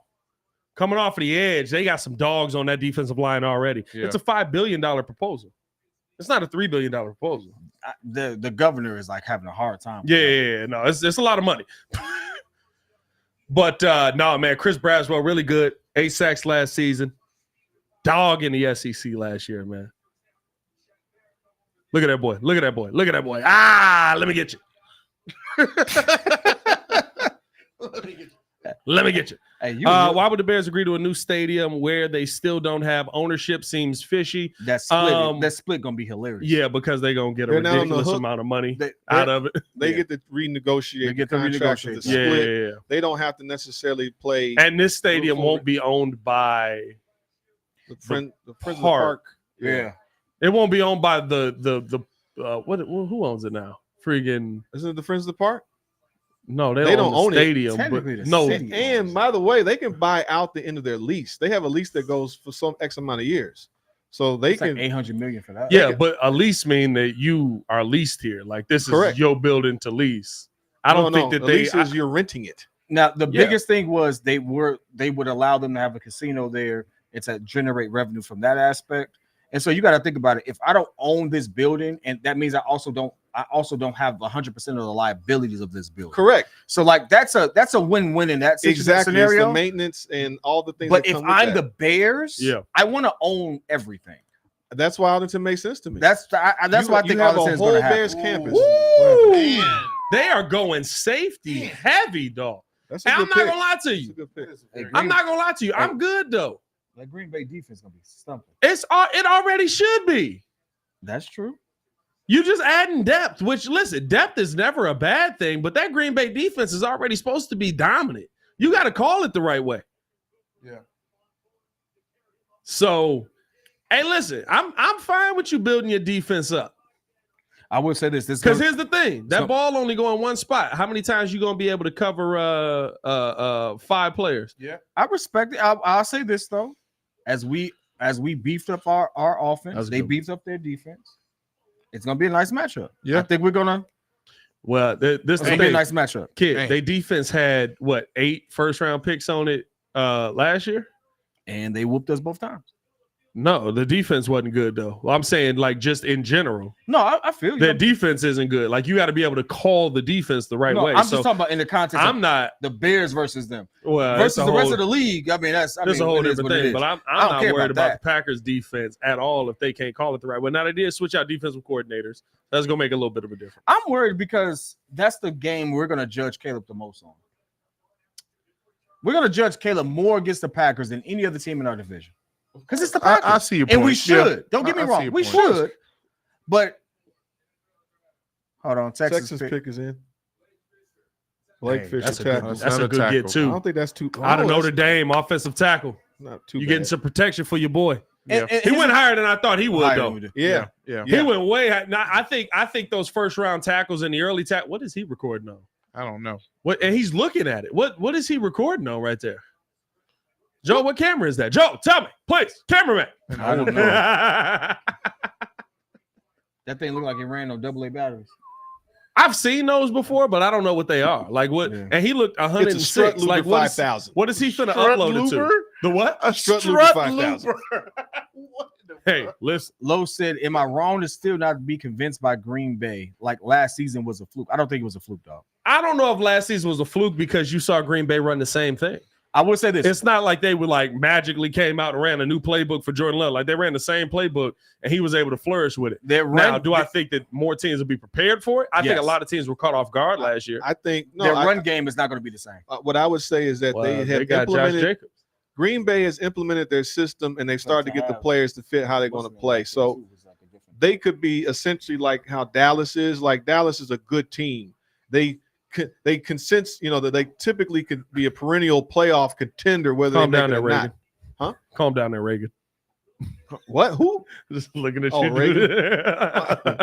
Coming off of the edge. They got some dogs on that defensive line already. Yeah. It's a $5 billion proposal. It's not a $3 billion proposal. The governor is like having a hard time. Yeah. No, it's a lot of money. But no, man, Chris Braswell, really good. 8 sacks last season. Dog in the SEC last year, man. Look at that boy. Look at that boy. Look at that boy. Ah, let me get you. Let me get you. Hey, Why would the Bears agree to a new stadium where they still don't have ownership? Seems fishy. that split gonna be hilarious. Yeah, because they're gonna get a They're not on the ridiculous hook. amount of money They- out of it. They Yeah. get to renegotiate. They get the to contract renegotiate with the that. Yeah, split. yeah. They don't have to necessarily play And this stadium Forward. won't be owned by. the friends of the Park. park. Yeah. It won't be owned by the who owns it now? Freaking Isn't it the friends of the park? no, They don't don't own own the it. stadium. But Technically, the no, city. And by the way, they can buy out the end of their lease. They have a lease that goes for some X amount of years, so they It's like can. 800 million for that. yeah, but a lease mean that you are leased here. Like this Correct. is your building to lease. I don't think that the they. lease is you're renting it. Now the Yeah. biggest thing was they would allow them to have a casino there and to generate revenue from that aspect. And so you got to think about it. If I don't own this building, and that means I also don't have 100% of the liabilities of this building. Correct. So like that's a win-win in that Exactly. scenario. It's the maintenance and all the things. But that if come with I'm that. the Bears, Yeah. I want to own everything. That's why Arlington makes sense to me. That's why I think you have Arlington a is whole going to happen. Bears campus. Woo! They are going safety heavy, dog. That's a And good I'm not pick. gonna lie to That's a you. good pick. Hey, I'm not gonna lie to you. I'm good though. That Green Bay defense is going to be stumping. It already should be. That's true. You just adding depth, which, listen, depth is never a bad thing, but that Green Bay defense is already supposed to be dominant. You got to call it the right way. Yeah. So, hey, listen, I'm fine with you building your defense up. I would say this Because here's the thing. That ball only go in one spot. How many times you going to be able to cover 5 players? Yeah. I respect it. I'll say this, though. As we beefed up our offense, they beefed up their defense. It's going to be a nice matchup. Yeah. I think we're going to. Well, this is It's going to be a nice matchup. Kid, they defense had, 8 first-round picks on it last year? And they whooped us both times. No, the defense wasn't good, though. Well, I'm saying, like, just in general. No, I feel you. Their defense isn't good. Like, you got to be able to call the defense the right way. I'm just talking about in the context I'm not the Bears versus them. well, Versus the rest of the league. I mean, that's a whole different thing. But I'm not care worried about about the Packers defense at all if they can't call it the right way. Now, they did switch out defensive coordinators. That's going to make a little bit of a difference. I'm worried because that's the game we're going to judge Caleb the most on. We're going to judge Caleb more against the Packers than any other team in our division. Because it's the Packers. I see your point. And we should. Yeah. Don't get me I see wrong. your We point. should. But hold on. Texas pick is in. Blake Dang, Fisher that's tackle. That's a good get, I too. don't think that's too. Out of that's Notre Dame, offensive tackle. Not too. You're bad. getting some protection for your boy. Yeah. He went higher than I thought he would, Higher though. than we did. Yeah. He went way high. Now, I think those first-round tackles in the early tackle, what is he recording on? I don't know. What? And he's looking at it. What is he recording on right there? Joe, what camera is that? Joe, tell me, please, cameraman. I don't know. That thing looked like it ran on AA batteries. I've seen those before, but I don't know what they are. Like what? Yeah. And he looked It's a 106. strut looper Like what is, 5000. what is he finna upload it to? The what? A strut looper 5000. Hey, listen. Lowe said, "Am I wrong to still not be convinced by Green Bay? Like last season was a fluke. I don't think it was a fluke, dog. I don't know if last season was a fluke because you saw Green Bay run the same thing. I would say this. It's not like they were like magically came out and ran a new playbook for Jordan Love. Like they ran the same playbook and he was able to flourish with it. Now, do I think that more teams will be prepared for it? I think a lot of teams were caught off guard last year. I think their run game is not going to be the same. What I would say is that they have got Josh implemented. Jacobs. Green Bay has implemented their system and they've started to get the players to fit how they're going to play. So they could be essentially like how Dallas is. Like Dallas is a good team. They can sense, that they typically could be a perennial playoff contender, whether Calm they down make it there, or Reagan. not. Huh? Calm down there, Reagan. What? Who? Just looking at Oh, you. Reagan. Dude.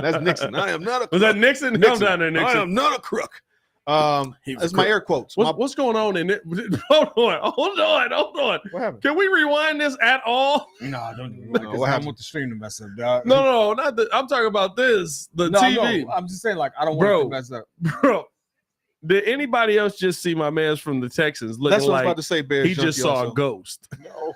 That's Nixon. I am not a crook. Was that Nixon? Calm down there, I Nixon. am not a crook. That's my air quotes. What's going on in it? Hold on. What happened? Can we rewind this at all? No, don't do No, what I happened? want the stream to mess up, dog. No, not the. I'm talking about this. The TV, No, I'm just saying, like, I don't want it to mess up. bro. Did anybody else just see my man's from the Texans looking That's what I was like about to say, Bears. he just junkie saw also. a ghost? No.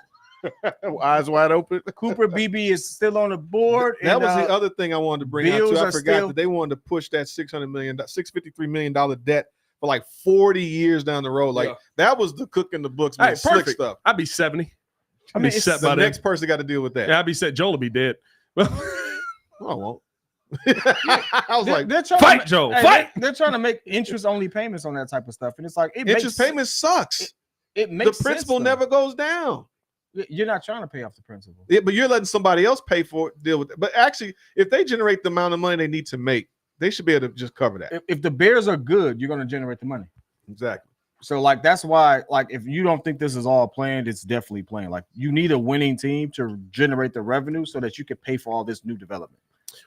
Eyes wide open. Cooper BB is still on the board. That and, was the other thing I wanted to bring out Bills too. I are forgot still- that they wanted to push that $653 million debt for like 40 years down the road. Like that was the cook in the books, man. Hey, Slick perfect. stuff. I'd be 70. I mean, I'd be set The by next then. person got to deal with that. Yeah, I'd be set. Joel will be dead. I won't. I was like, they're trying Fight, to, Joe. hey, Fight. They're trying to make interest-only payments on that type of stuff, and it's like interest payments sucks. It The makes principal sense, never goes down. though. You're not trying to pay off the principal. Yeah, but you're letting somebody else pay for it, deal with it. But actually, if they generate the amount of money they need to make, they should be able to just cover that. If the Bears are good, you're going to generate the money. Exactly. So, like, that's why, like, if you don't think this is all planned, it's definitely planned. Like, you need a winning team to generate the revenue so that you can pay for all this new development.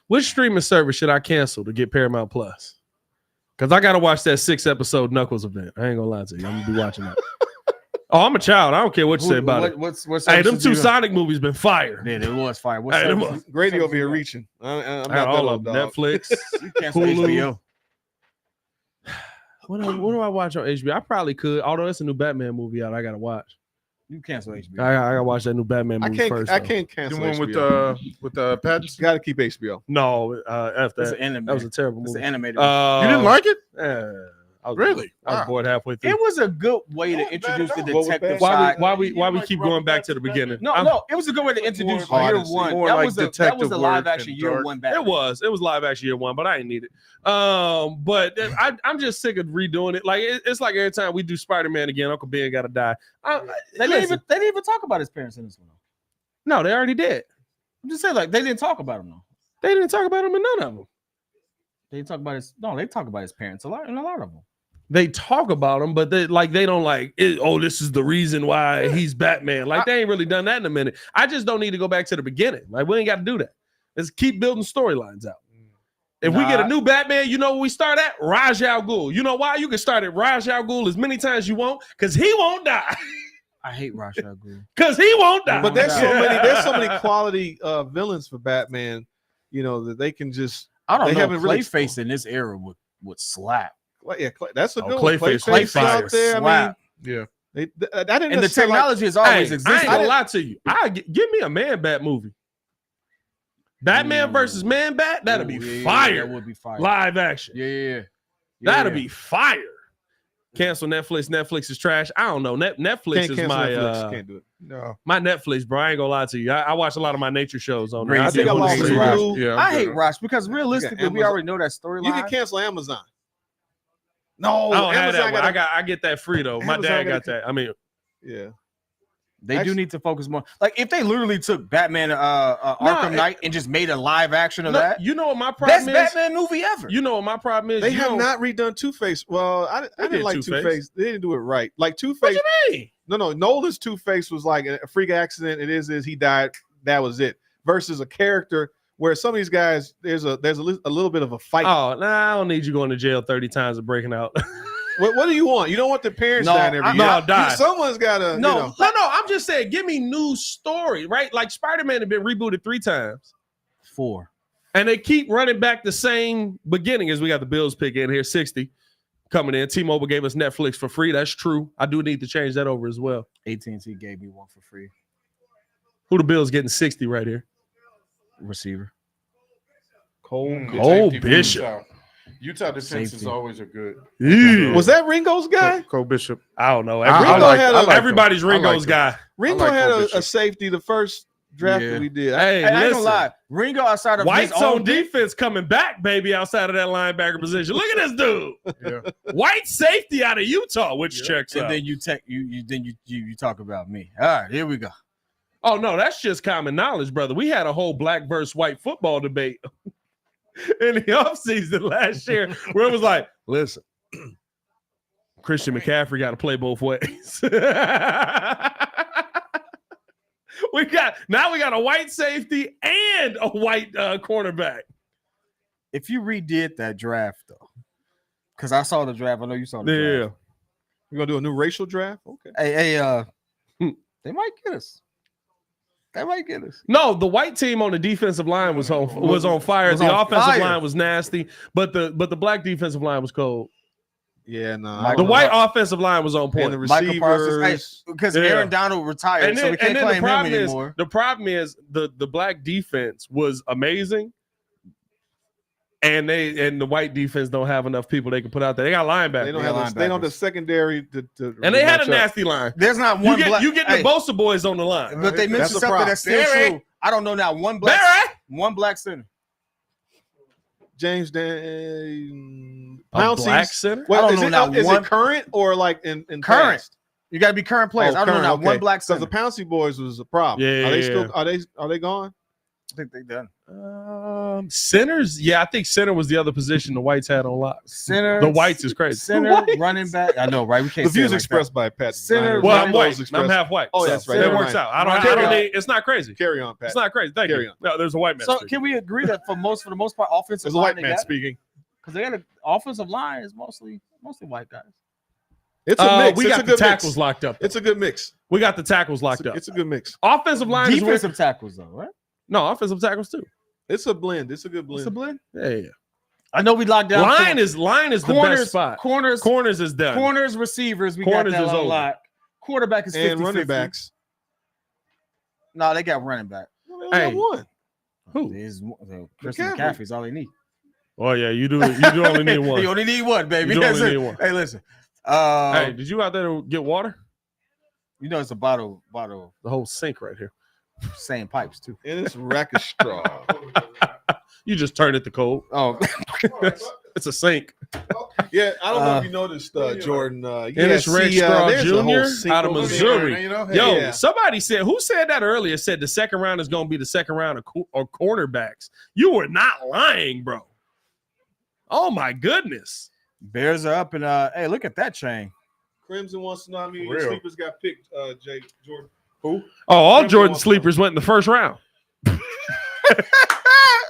Which streaming service should I cancel to get Paramount Plus? Because I got to watch that 6-episode Knuckles event. I ain't going to lie to you. I'm going to be watching that. Oh, I'm a child. I don't care what you say about it. What's Hey, them services two you- Sonic movies been fire. Yeah, it was fire. What Hey, them services- Grady services over here you got? reaching. I'm I not got that all old, of them. dog. Netflix. You cancel Hulu. HBO. What do I watch on HBO? I probably could, although it's a new Batman movie out. I gotta watch. You cancel HBO. I gotta watch that new Batman movie first. I though. can't The cancel one HBO. with the pets. You got to keep HBO. No, F It's that. an anime. That was a terrible It's movie. an animated. You didn't like it? I was Really? I was Wow. bored halfway through. It was a good way to What was introduce the bad? What was detective bad? side. Why we keep going back to the beginning? No, it was a good way to introduce More year odyssey. one. More That like was that was detective the live work action and year dark. one Batman. It was live action year one, but I didn't need it. I'm just sick of redoing it. Like it's like every time we do Spider-Man again, Uncle Ben gotta die. They didn't even talk about his parents in this one. No, they already did. I'm just saying, like, they didn't talk about him though. They didn't talk about him in none of them. They talk about his parents a lot, and a lot of them. They talk about him, but they don't like it, this is the reason why he's Batman. Like they ain't really done that in a minute. I just don't need to go back to the beginning. Like we ain't got to do that. Let's keep building storylines out. If we get a new Batman, you know where we start at? Ra's al Ghul. You know why? You can start at Ra's al Ghul as many times as you want, because he won't die. I hate Ra's al Ghul. Because he won't die. But there's so many quality villains for Batman, that they can just. I don't know. Clayface in this era would slap. Yeah, that's a good Clayface. one. Clayface out there. Slap. I mean, yeah. I didn't. And the technology has always existed. I ain't gonna lie to you. Give me a Man Bat movie. Batman versus Man Bat. That'd be fire. That would be fire. Live action. Yeah. That'd be fire. Cancel Netflix. Netflix is trash. I don't know. Netflix is my Netflix. Can't do it. No. My Netflix, bro. I ain't gonna lie to you. I watch a lot of my nature shows on there. Great. I think I lost Hulu. Hulu. Yeah, I hate Rosh because realistically, we already know that storyline. You can cancel Amazon. No, I don't have Amazon that one. I get that free though. My Amazon dad got that. I mean, yeah. They do need to focus more. Like if they literally took Batman Arkham Knight and just made a live action of that. You know what my problem Best is? Batman movie ever. You know what my problem is? They have not redone Two-Face. Well, I didn't like Two-Face. They didn't do it right. Like Two-Face. What you mean? No. Nolan's Two-Face was like a freak accident. It is he died. That was it. Versus a character where some of these guys, there's a little bit of a fight. Oh, I don't need you going to jail 30 times and breaking out. What do you want? You don't want the parents dying every year. No, die. Someone's got to. No. I'm just saying, give me new story, right? Like Spider-Man had been rebooted 3 times. 4. And they keep running back the same beginning as we got the Bills pick in here, 60 coming in. T-Mobile gave us Netflix for free. That's true. I do need to change that over as well. AT&T gave me one for free. Who the Bills getting 60 right here? Receiver. Cole Bishop. Utah defenses always are good. Was that Ringo's guy? Cole Bishop. I don't know. Everybody's Ringo's guy. Ringo had a safety the first draft that we did. Hey, I ain't gonna lie. Ringo outside of White's his own on defense coming back, baby, outside of that linebacker position. Look at this dude. Yeah. White safety out of Utah, which checks out. And then you talk about me. All right, here we go. Oh no, that's just common knowledge, brother. We had a whole black versus white football debate in the offseason last year where it was like, listen, Christian McCaffrey got to play both ways. we got a white safety and a white cornerback. If you redid that draft though, because I saw the draft, I know you saw the draft. We're gonna do a new racial draft. Okay. Hey, they might get us. They might get us. No, the white team on the defensive line was on fire. The offensive line was nasty, but the black defensive line was cold. Yeah, no. The white offensive line was on point. And the receivers, because Aaron Donald retired, so we can't claim him anymore. The problem is the black defense was amazing, and the white defense don't have enough people they can put out there. They got linebackers. They don't have the secondary and they had a nasty line. There's not one. You get the Bosa boys on the line, but they mentioned something that's still true. I don't know now. One black center. James black center. Well, is it current or like in current? Past? You got to be current players. I don't know now. One black center. Because the Pouncey boys was a problem. Yeah. Are they still? Are they gone? I think they done. Centers, yeah, I think center was the other position the whites had on lock. Center, the whites is crazy. Center, running back. I know, right? We can't. The views expressed by Pat. Center. Well, I'm white. I'm half white. Oh, that's right. It works out. I don't need. It's not crazy. Carry on, Pat. It's not crazy. Thank you. No, there's a white man. So can we agree that for the most part, offensive there's a line white man speaking because they got an offensive line is mostly white guys. It's a mix. We got the tackles locked up. It's a good mix. We got the tackles locked up. It's a good mix. Offensive line, defensive tackles though, right? No, offensive tackles too. It's a blend. It's a good blend. It's a blend. Yeah. I know we locked down. Line is the best spot. Corners is done. Corners, receivers. We corners got that is on lock. Quarterback is 50-50. And running backs. No, they got running back. They got one. Who? Christian McCaffrey's all they need. Oh yeah, you do only need one. You only need one, baby. You only need one. Hey, listen. Hey, did you out there to get water? You know it's a bottle. The whole sink right here. Same pipes too. And it's a rack of straw. You just turned it to cold. Oh, it's a sink. Yeah, I don't know if you noticed, Jordan. And it's Red Straw Jr. out of Missouri. Somebody said, who said that earlier? Said the second round is going to be the second round of cornerbacks. You were not lying, bro. Oh my goodness. Bears are up, and hey, look at that chain. Crimson wants to know how many For real. sleepers got picked, Jay Jordan. Who? Oh, all Remember Jordan one- sleepers went in the first round.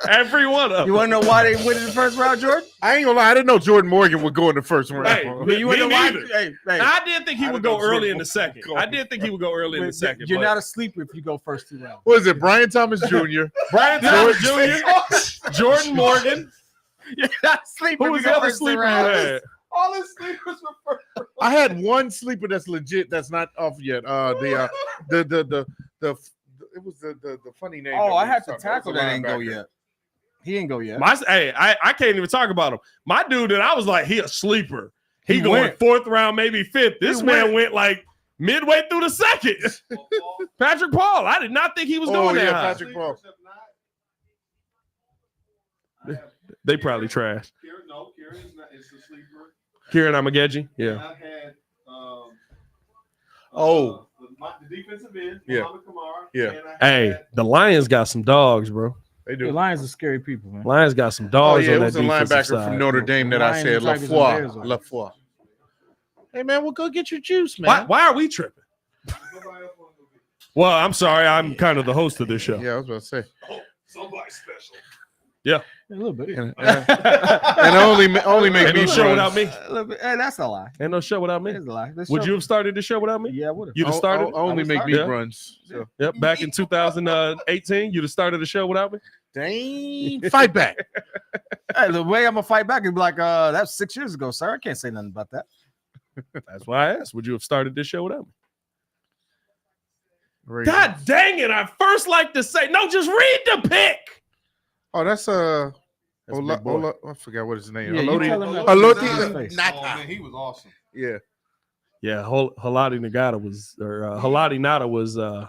Every one of You them. want to know why they went in the first round, Jordan? I ain't gonna lie. I didn't know Jordan Morgan would go in the first round. Hey, You want Me to know why? neither. Hey, I did think he I would didn't go know early Jordan in the second. would go. I did think he would go early in the second. You're but- not a sleeper if you go first 2 rounds. What is it? Brian Thomas Jr. Brian Thomas Jr., Jordan Morgan. You're not a sleeper. Who if was you the go other first 2 sleeper you rounds. had? All his sleepers were first. I had one sleeper that's legit. That's not off yet. It was the funny name. Oh, that I we had was to talking about. tackle It was a that ain't go linebacker. yet. He ain't go yet. I can't even talk about him. My dude that I was like, he a sleeper. He He going went. 4th round, maybe 5th. This He man went like midway through the second. Patrick Paul. I did not think he was Oh, going yeah, that high. Patrick Paul. They probably trash. Kieran is the sleeper. Kiran Amagazi. Yeah. I had the defensive end, Yeah. Muhammad Kamara. Yeah. And I Hey, had, the Lions got some dogs, bro. They The do. Lions are scary people, man. Lions got some Oh dogs yeah, it on was that a defensive linebacker side. from Notre Dame that I Lions, said Tigers, and Bears Lafleur. are- Lafleur. Hey man, well go get your juice, man. Why are we tripping? nobody else wanted to be. Well, I'm sorry. I'm kind of the host of this show. Yeah, I was about to say. Somebody special. A little bit. And only make Ain't me no show run. without me. A little bit. Hey, that's a lie. Ain't no show without me. It's a lie. Would you have started the show without me? Yeah, I would have. You'd have started? Only I make would me start. Yeah. runs. So. Yep. Back in 2018, you'd have started the show without me? Dang, fight back. Hey, the way I'm gonna fight back is like, that's 6 years ago, sir. I can't say nothing about that. That's why I asked. Would you have started this show without me? Very God good. dang it. I first like to say, no, just read the pick. Oh, that's That's big boy. I forgot what his name. Yeah, you Aloti- tell him that. Aloti- His face. Oh, man, he was awesome. Yeah. Yeah, Halati Nagata was, or Halati Nada was that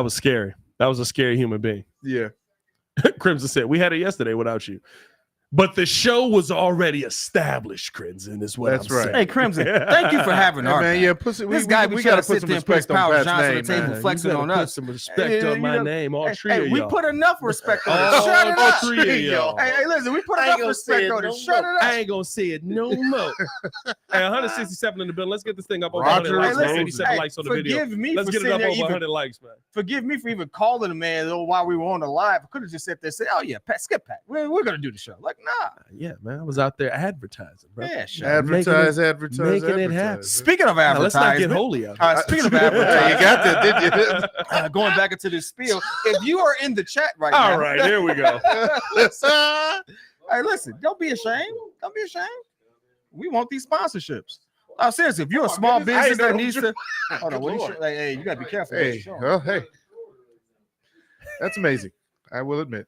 was scary. That was a scary human being. Yeah. Crimson said, we had it yesterday without you. But the show was already established, Crimson, is what That's I'm right. saying. Hey, Crimson, thank you for having Hey, our man, back. yeah, pussy. This guy be we trying gotta to put sit some there and put his respect on Power Pat's Johnson on name, the table, man. You flexing better on put us. some respect Hey, on you my know- name. All Hey, three hey, of we y'all. put enough respect on it. All Shut it all up. three of y'all. Hey, listen, we put I ain't enough gonna say respect it on no it. Shut it I up. ain't gonna say it no more. Hey, 167 in the building. Let's get this thing up over Roger 100 likes. Hey, man. listen, 87 hey, likes on the video. forgive me Let's for get it sitting up there over even 100 likes, man. Forgive me for even calling the man though while we were on the live. I could have just sat there and said, "Oh yeah, Pat, skip Pat. We're gonna do the show." Like, nah. Yeah, man. I was out there advertising, bro. Yeah, sure. Advertise. making it happen. Speaking of Now, let's not get advertisement, holy out speaking of Yeah, advertising, you got that, did you? going back into this spiel, if you are in the chat right now, All right, here we go. hey, listen, don't be ashamed. Don't be ashamed. We want these sponsorships. Oh, seriously, if you're a small goodness, I business ain't that know. needs to, hold on, what you Lord. show- hey, you gotta be careful. what Hey, you're showing. well, hey, that's amazing. I will admit.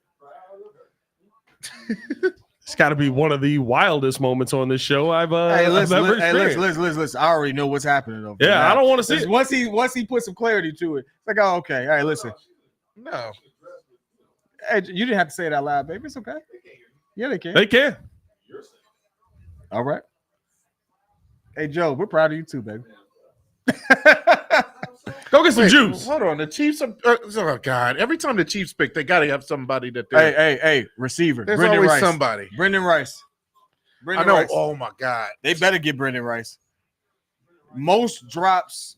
It's got to be one of the wildest moments on this show I've Hey, listen, ever hey, experienced. listen. I already know what's happening over there. Yeah, I don't want to see It's it. once he put some clarity to it. It's like, oh, okay. All right, listen. No. Hey, you didn't have to say it out loud, baby. It's okay. Yeah, they can. They can. All right. Hey, Joe, we're proud of you too, baby. Go get some Wait, juice. Hold on. The Chiefs are, oh God. Every time the Chiefs pick, they gotta have somebody that they Hey, receiver. there's Brendan always Rice. somebody. Brendan Rice. I Brendan know. Rice. Oh my God. They better get Brendan Rice. Most drops.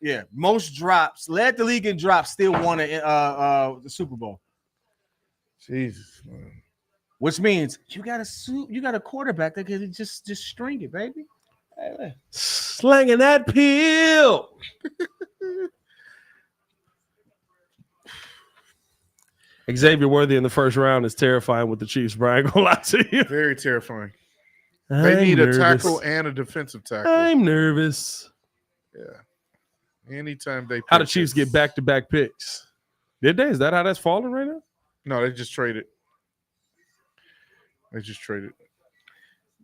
Yeah, most drops. Led the league in drops. Still won the Super Bowl. Jesus. Man. Which means you got a quarterback that can just string it, baby. Hey, Slanging that pill. Xavier Worthy in the first round is terrifying with the Chiefs, Brian. Gonna lie to you. Very terrifying. They need a tackle and a defensive tackle. I'm nervous. Yeah. Anytime they How the pick Chiefs this- get back-to-back picks? Did they? Is that how that's falling right now? No, they just traded. They just traded.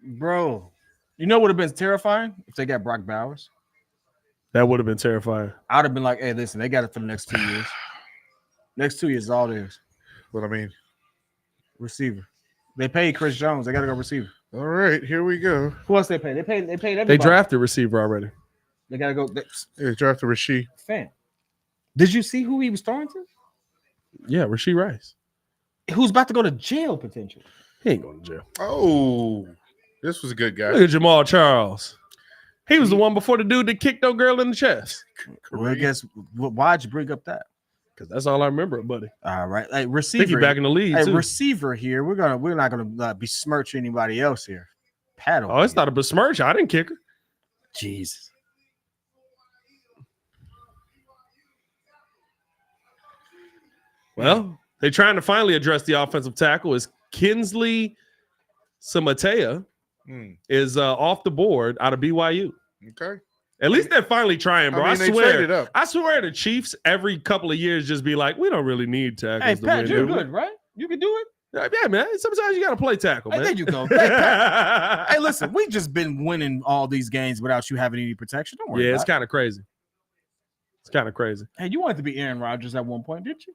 bro, you know what would have been terrifying if they got Brock Bowers? That would have been terrifying. I'd have been like, hey, listen, they got it for the next 2 years. Next 2 years is all theirs. But I mean, Receiver. They paid Chris Jones. They got to go receiver. all right, here we go. Who else they paid? They paid everybody. They drafted receiver already. They got to go. They drafted Rasheed. Fam. Did you see who he was throwing to? Yeah, Rasheed Rice. Who's about to go to jail potentially? He ain't going to jail. Oh, this was a good guy. Look at Jamal Charles. He was the one before the dude that kicked no girl in the chest. Well, I guess why'd you bring up that? Because that's all I remember, buddy. All right, hey, I think he receiver back in the league Hey, too. receiver here. We're not gonna besmirch anybody else here. Paddle. Oh, it's not a besmirch. I didn't kick her. Jesus. Well, they're trying to finally address the offensive tackle. Is Kinsley Samatea is off the board out of BYU. Okay. At least they're finally trying, bro. I, they traded up. swear the Chiefs every couple of years just be like, we don't really need tackles. Hey, to Pat, win, you're do we?" good, right? You can do it. Yeah, man. Sometimes you got to play tackle, Hey, man. there you go. Hey, Pat. Hey, listen, we just been winning all these games without you having any protection. Don't worry. Yeah, it's about kind of crazy. It's kind of crazy. it. Hey, you wanted to be Aaron Rodgers at one point, didn't you?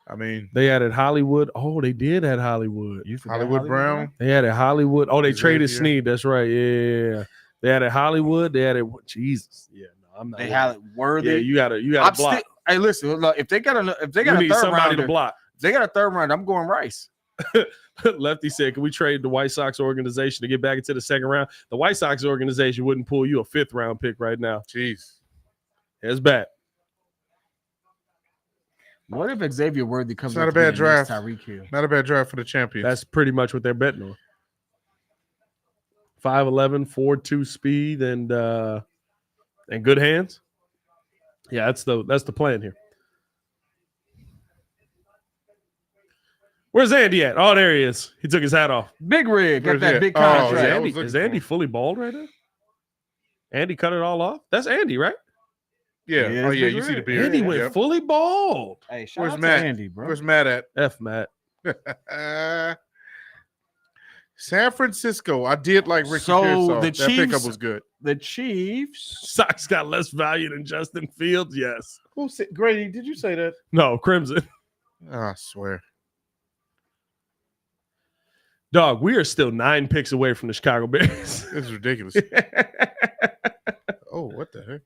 I mean, They added Hollywood. Oh, they did add Hollywood. You forgot Hollywood Brown. They added Hollywood. Oh, they traded Xavier. Snead. That's right. Yeah. They added Hollywood. They added Jesus. Yeah, no, I'm not. They worried. had Worthy. Yeah, you gotta I'm block. still, hey, listen, look, if they got a You third need somebody rounder, to block. if they got a third round, I'm going Rice. Lefty said, "Can we trade the White Sox organization to get back into the second round?" The White Sox organization wouldn't pull you a 5th round pick right now. Jeez. It's bad. What if Xavier Worthy comes? It's not up a to bad be the next draft. Tyreek Hill? Not a bad draft for the champions. That's pretty much what they're betting on. 5'11", 4.2 speed, and good hands. Yeah, that's the plan here. Where's Andy at? Oh, there he is. He took his hat off. Big Rig got Where's that he big at? Oh, contract. yeah. I was Is looking Andy for him. fully bald right now? Andy cut it all off? That's Andy, right? yeah. Yeah, Oh it's yeah. Big You see the Rig. beard. Andy went Yep. fully bald. Hey, shout Where's out Matt? to Andy, bro. Where's Matt at? F Matt. San Francisco. I did like Ricky So Pearsall. the That pickup Chiefs- was good. The Chiefs. Sox got less value than Justin Fields. Yes. Who said Grady? Did you say that? No, Crimson. Oh, I swear. Dog, we are still 9 picks away from the Chicago Bears. This is ridiculous. Oh, what the heck?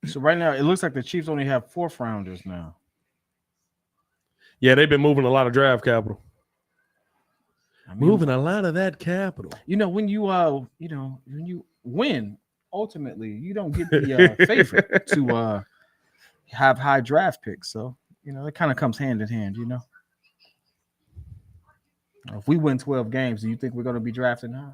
So right now, it looks like the Chiefs only have 4th rounders now. Yeah, they've been moving a lot of draft capital. I mean, Moving a lot of that capital. You know, when you when you win, ultimately, you don't get the favorite to have high draft picks. So, it kind of comes hand in hand, If we win 12 games, do you think we're going to be drafting high?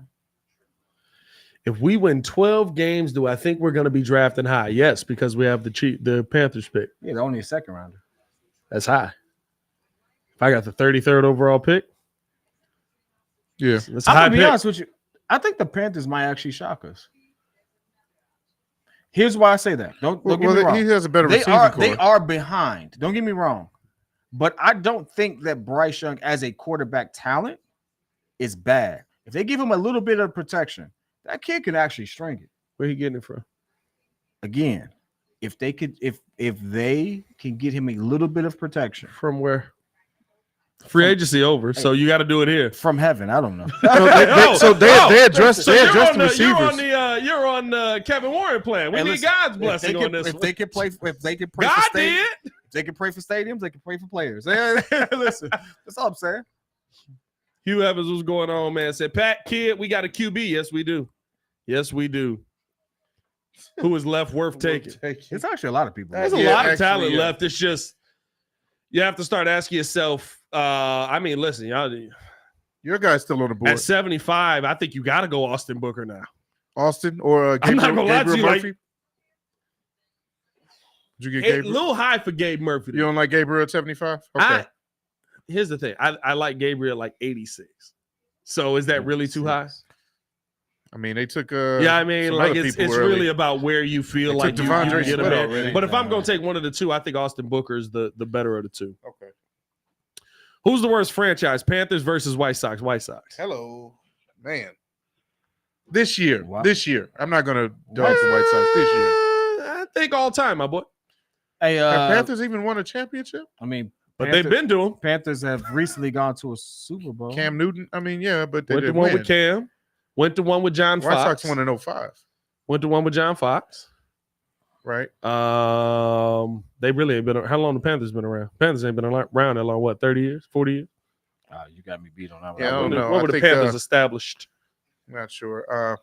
If we win 12 games, do I think we're going to be drafting high? Yes, because we have the Panthers pick. Yeah, they're only a 2nd rounder. That's high. If I got the 33rd overall pick, Yeah. that's a I'm high going to be pick. honest with you. I think the Panthers might actually shock us. Here's why I say that. Don't get me wrong. He has a better They receiving are, core. they are behind. Don't get me wrong. But I don't think that Bryce Young as a quarterback talent is bad. If they give him a little bit of protection, that kid can actually string it. Where he getting it from? Again, if they can get him a little bit of protection From where? Free agency over, so you got to do it here. from heaven, I don't know. They addressed you're the on receivers. you're on the Kevin Warren plan. We Hey, need listen, God's blessing on this. If one. they can pray God for stadiums, did. if they can pray for stadiums, they can pray for players. Listen, that's all I'm saying. Hugh Evans, what's going on, man? Said, Pat, kid, we got a QB. Yes, we do. Yes, we do. Who is left worth taking? It's actually a lot of people. There's a Yeah, lot of actually, talent yeah. left. It's just you have to start asking yourself. Listen, y'all. Your guy's still on the board. At 75, I think you got to go Austin Booker now. Austin or I'm not Gabriel, gonna lie to Gabriel you, like- Murphy? Did you get A Gabriel? little high for Gabe Murphy. You don't like Gabriel at 75? Okay. Here's the thing. I like Gabriel like 86. So is that really too high? I mean, they took Yeah, I mean, some like other it's people early. really about where you feel They like took you Devondre can get a Swift man. already. But if I'm going to take one of the two, I think Austin Booker is the better of the two. Okay. Who's the worst franchise? Panthers versus White Sox. White Sox. Hello, man. This year. Wow. I'm not going to dog the White Sox this year. I think all time, my boy. Hey, Have Panthers even won a championship? I mean, But they've been to him. Panthers have recently gone to a Super Bowl. Cam Newton? I mean, yeah, but they Went to didn't one win. with Cam. Went to one with John White Fox. Sox won in 05. Went to one with John Fox. right? They really ain't been. How long the Panthers been around? Panthers ain't been around that long. What, 30 years, 40 years? You got me beat on that one. Yeah, I don't know. What I were the think, Panthers established? Not sure. I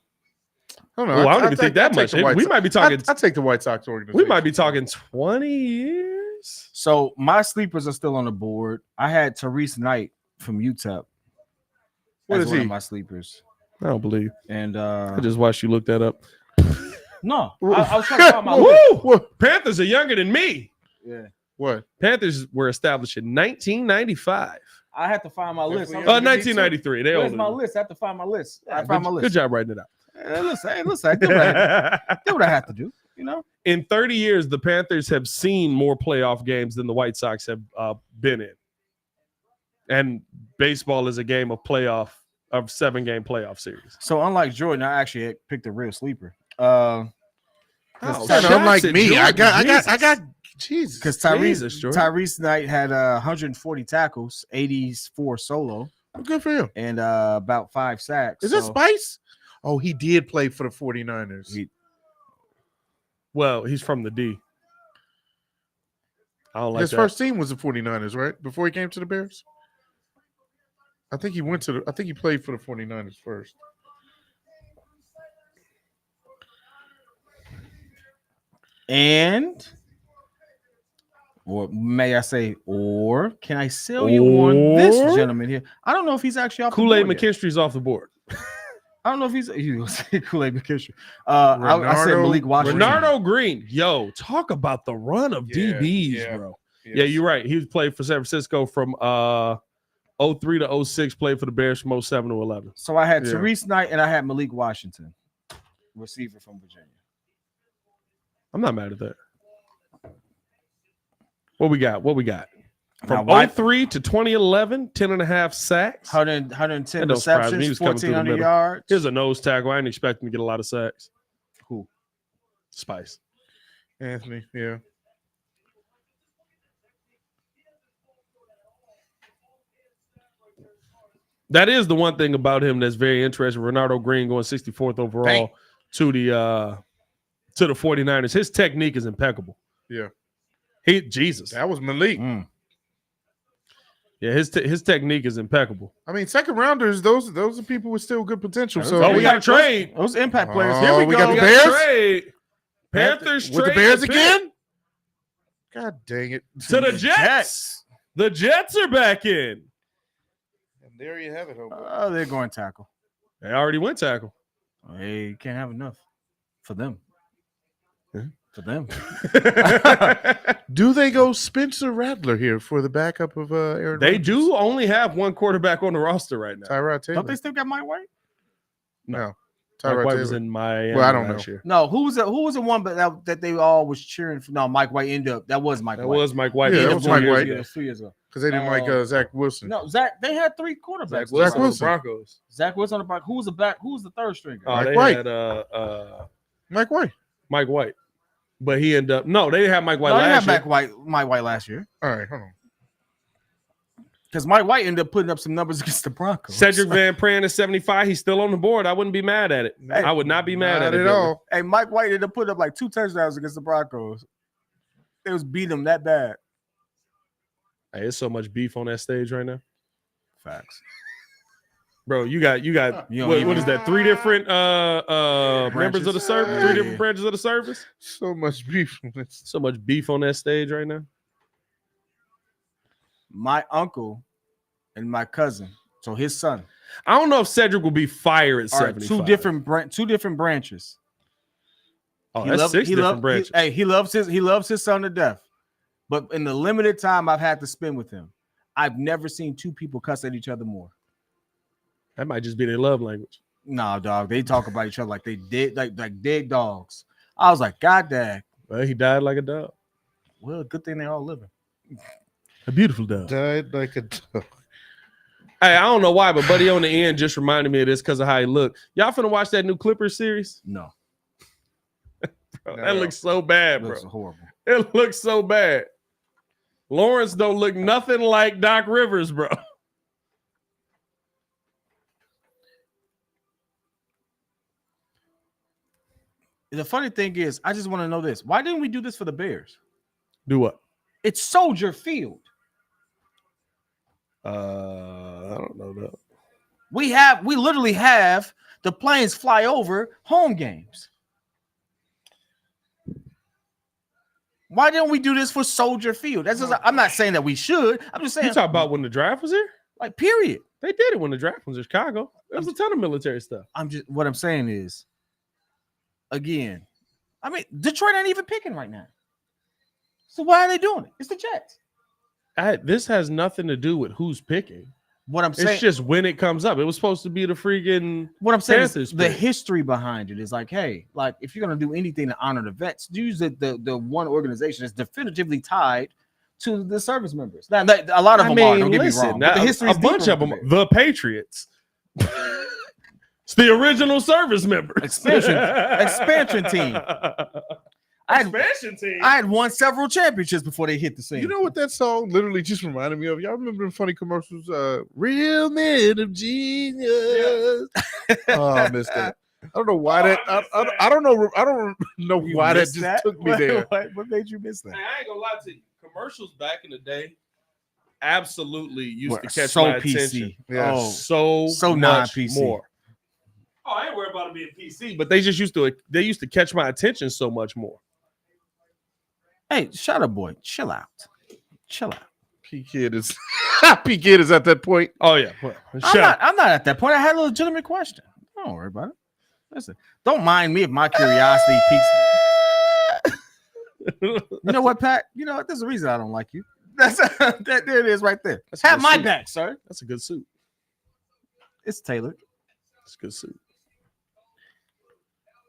don't know. Oh, I don't even think that much. We might be talking. I take the White Sox organization. We might be talking 20 years. So my sleepers are still on the board. I had Therese Knight from UTEP. What as is one he? of my sleepers. I don't believe. And I just watched you look that up. no, I was trying to find my list. Woo! Panthers are younger than me. Yeah, What? Panthers were established in 1995. I had to find my list. Definitely 1993. They Where's older my than me. list? I have to find my list. I Good- found my list. Good job writing it out. Hey, listen, I did what I had to do. You know, In 30 years, the Panthers have seen more playoff games than the White Sox have been in. And baseball is a game of 7-game playoff series. so unlike Jordan, I actually had picked a real sleeper. Oh, Unlike Jackson, me, I Jordan, got. Jesus. Because Jesus, Jordan. Tyrese Knight had 140 tackles, 84 solo, Good for him. and about 5 sacks. Is that So- Spice? Oh, he did play for the 49ers. Well, he's from the D. I don't like His that. first team was the 49ers, right? Before he came to the Bears? I think he played for the 49ers first. And, or may I say, or can I sell you on this Or- gentleman here? I don't know if he's actually off Kool-Aid the board yet. McKinstry's off the board. I don't know if he's Kool-Aid McKinstry. I said Renardo- Malik Washington. Renardo Green. Yo, talk about the run of Yeah, DBs, yeah. bro. Yes. Yeah, you're right. He played for San Francisco from 03 to 06, played for the Bears from 07 to 11. So I had Yeah. Therese Knight and I had Malik Washington, receiver from Virginia. I'm not mad at that. What we got? From Now, 03 to 2011, 10.5 sacks. 110 That don't surprise me. He receptions, was coming through the 1,400 middle. yards. Here's a nose tackle. I didn't expect him to get a lot of sacks. Who? Spice. Anthony, yeah. That is the one thing about him that's very interesting. Renardo Green going 64th overall Bang. to the 49ers. His technique is impeccable. Yeah. Jesus. That was Malik. Mm. Yeah, his technique is impeccable. I mean, second rounders, those are people with still good potential. So Oh, we got a trade. Those impact players. Oh, Here we we go. got the We got Bears? a trade. Panthers with the trade Bears the pick again? God dang it. to the Jets. The Jets are back in. And there you have it, Hobo. Oh, they're going tackle. They already went tackle. They can't have enough for them. Yeah. For them. Do they go Spencer Rattler here for the backup of Aaron They Rodgers? do only have one quarterback on the roster right now. Tyrod Taylor. Don't they still got Mike White? No. Mike Tyrod White Taylor. was in Miami Well, I don't last know. year. No, who was the one that they all was cheering for? No, Mike White ended up. That was Mike That White. was Mike White. Yeah, He that ended was up Mike 2 years White. ago. It was 2 years ago. Because they didn't like Zach Wilson. No, Zach. They had 3 quarterbacks. Zach Wilson. Wilson, Wilson. Broncos. Zach Wilson on the back. Who was the back? Who was the third stringer? Oh, they White. had Mike White. Mike White, but he ended up. No, they didn't have Mike White No, they last had year. Mike White last year All right, hold on. because Mike White ended up putting up some numbers against the Broncos. Cedric Van Pran is 75. He's still on the board. I wouldn't be mad at it. Hey, I would not be mad Not at it at all. Hey, Mike White ended up putting up like 2 touchdowns against the Broncos. They was beating them that bad. Hey, there's so much beef on that stage right now, Facts. bro. You got You don't what even- is that? 3 different members of the service. 3 Yeah. different branches of the service. So much beef. So much beef on that stage right now. My uncle and my cousin, so his son, I don't know if Cedric will be fired at are 75. two different branches. Oh, He that's loved- 6 he different loved- branches. he loves his son to death. But in the limited time I've had to spend with him, I've never seen 2 people cuss at each other more. That might just be their love language. Nah, dog. They talk about each other like they did, like dead dogs. I was like, God dang. Well, he died like a dog. Well, good thing they all living. A beautiful dog. Died like a dog. Hey, I don't know why, but Buddy on the end just reminded me of this because of how he looked. Y'all finna watch that new Clippers series? No, Bro, No. that looks so bad, it bro. looks horrible. It looks so bad. Lawrence don't look nothing like Doc Rivers, bro. The funny thing is, I just want to know this. Why didn't we do this for the Bears? Do what? It's Soldier Field. I don't know that. We literally have the planes fly over home games. Why didn't we do this for Soldier Field? That's just, I'm not saying that we should. I'm just saying. You talk about when the draft was here? Like, period. They did it when the draft was in Chicago. There was a ton of military stuff. What I'm saying is, again, I mean, Detroit ain't even picking right now. So why are they doing it? It's the Jets. This has nothing to do with who's picking. What I'm saying, it's just when it comes up. It was supposed to be the freaking. What I'm saying Panthers is the pick. history behind it is like, hey, like if you're gonna do anything to honor the vets, use the one organization that's definitively tied to the service members. Now, a lot of them are. Don't get me wrong. But the history a bunch of them, the Patriots. It's the original service members. Expansion team. I had won several championships before they hit the scene. You know what that song literally just reminded me of? Y'all remember the funny commercials? Real men of genius. Oh, I missed that. I don't know why that. I don't know. I don't know why that just took me there. What made you miss that? I ain't gonna lie to you. Commercials back in the day absolutely used to catch so my PC. attention. Yeah. So much non-PC. more. Oh, I ain't worried about it being PC, but they just used to catch my attention so much more. Hey, shut up, boy. Chill out. P Kid is at that point. Oh yeah. Well, I'm not at that point. I had a legitimate question. Don't worry about it. Listen, don't mind me if my curiosity piques. You know what, Pat? You know what? There's a reason I don't like you. There it is right there. Have my back, sir. That's a good suit. It's tailored. It's a good suit.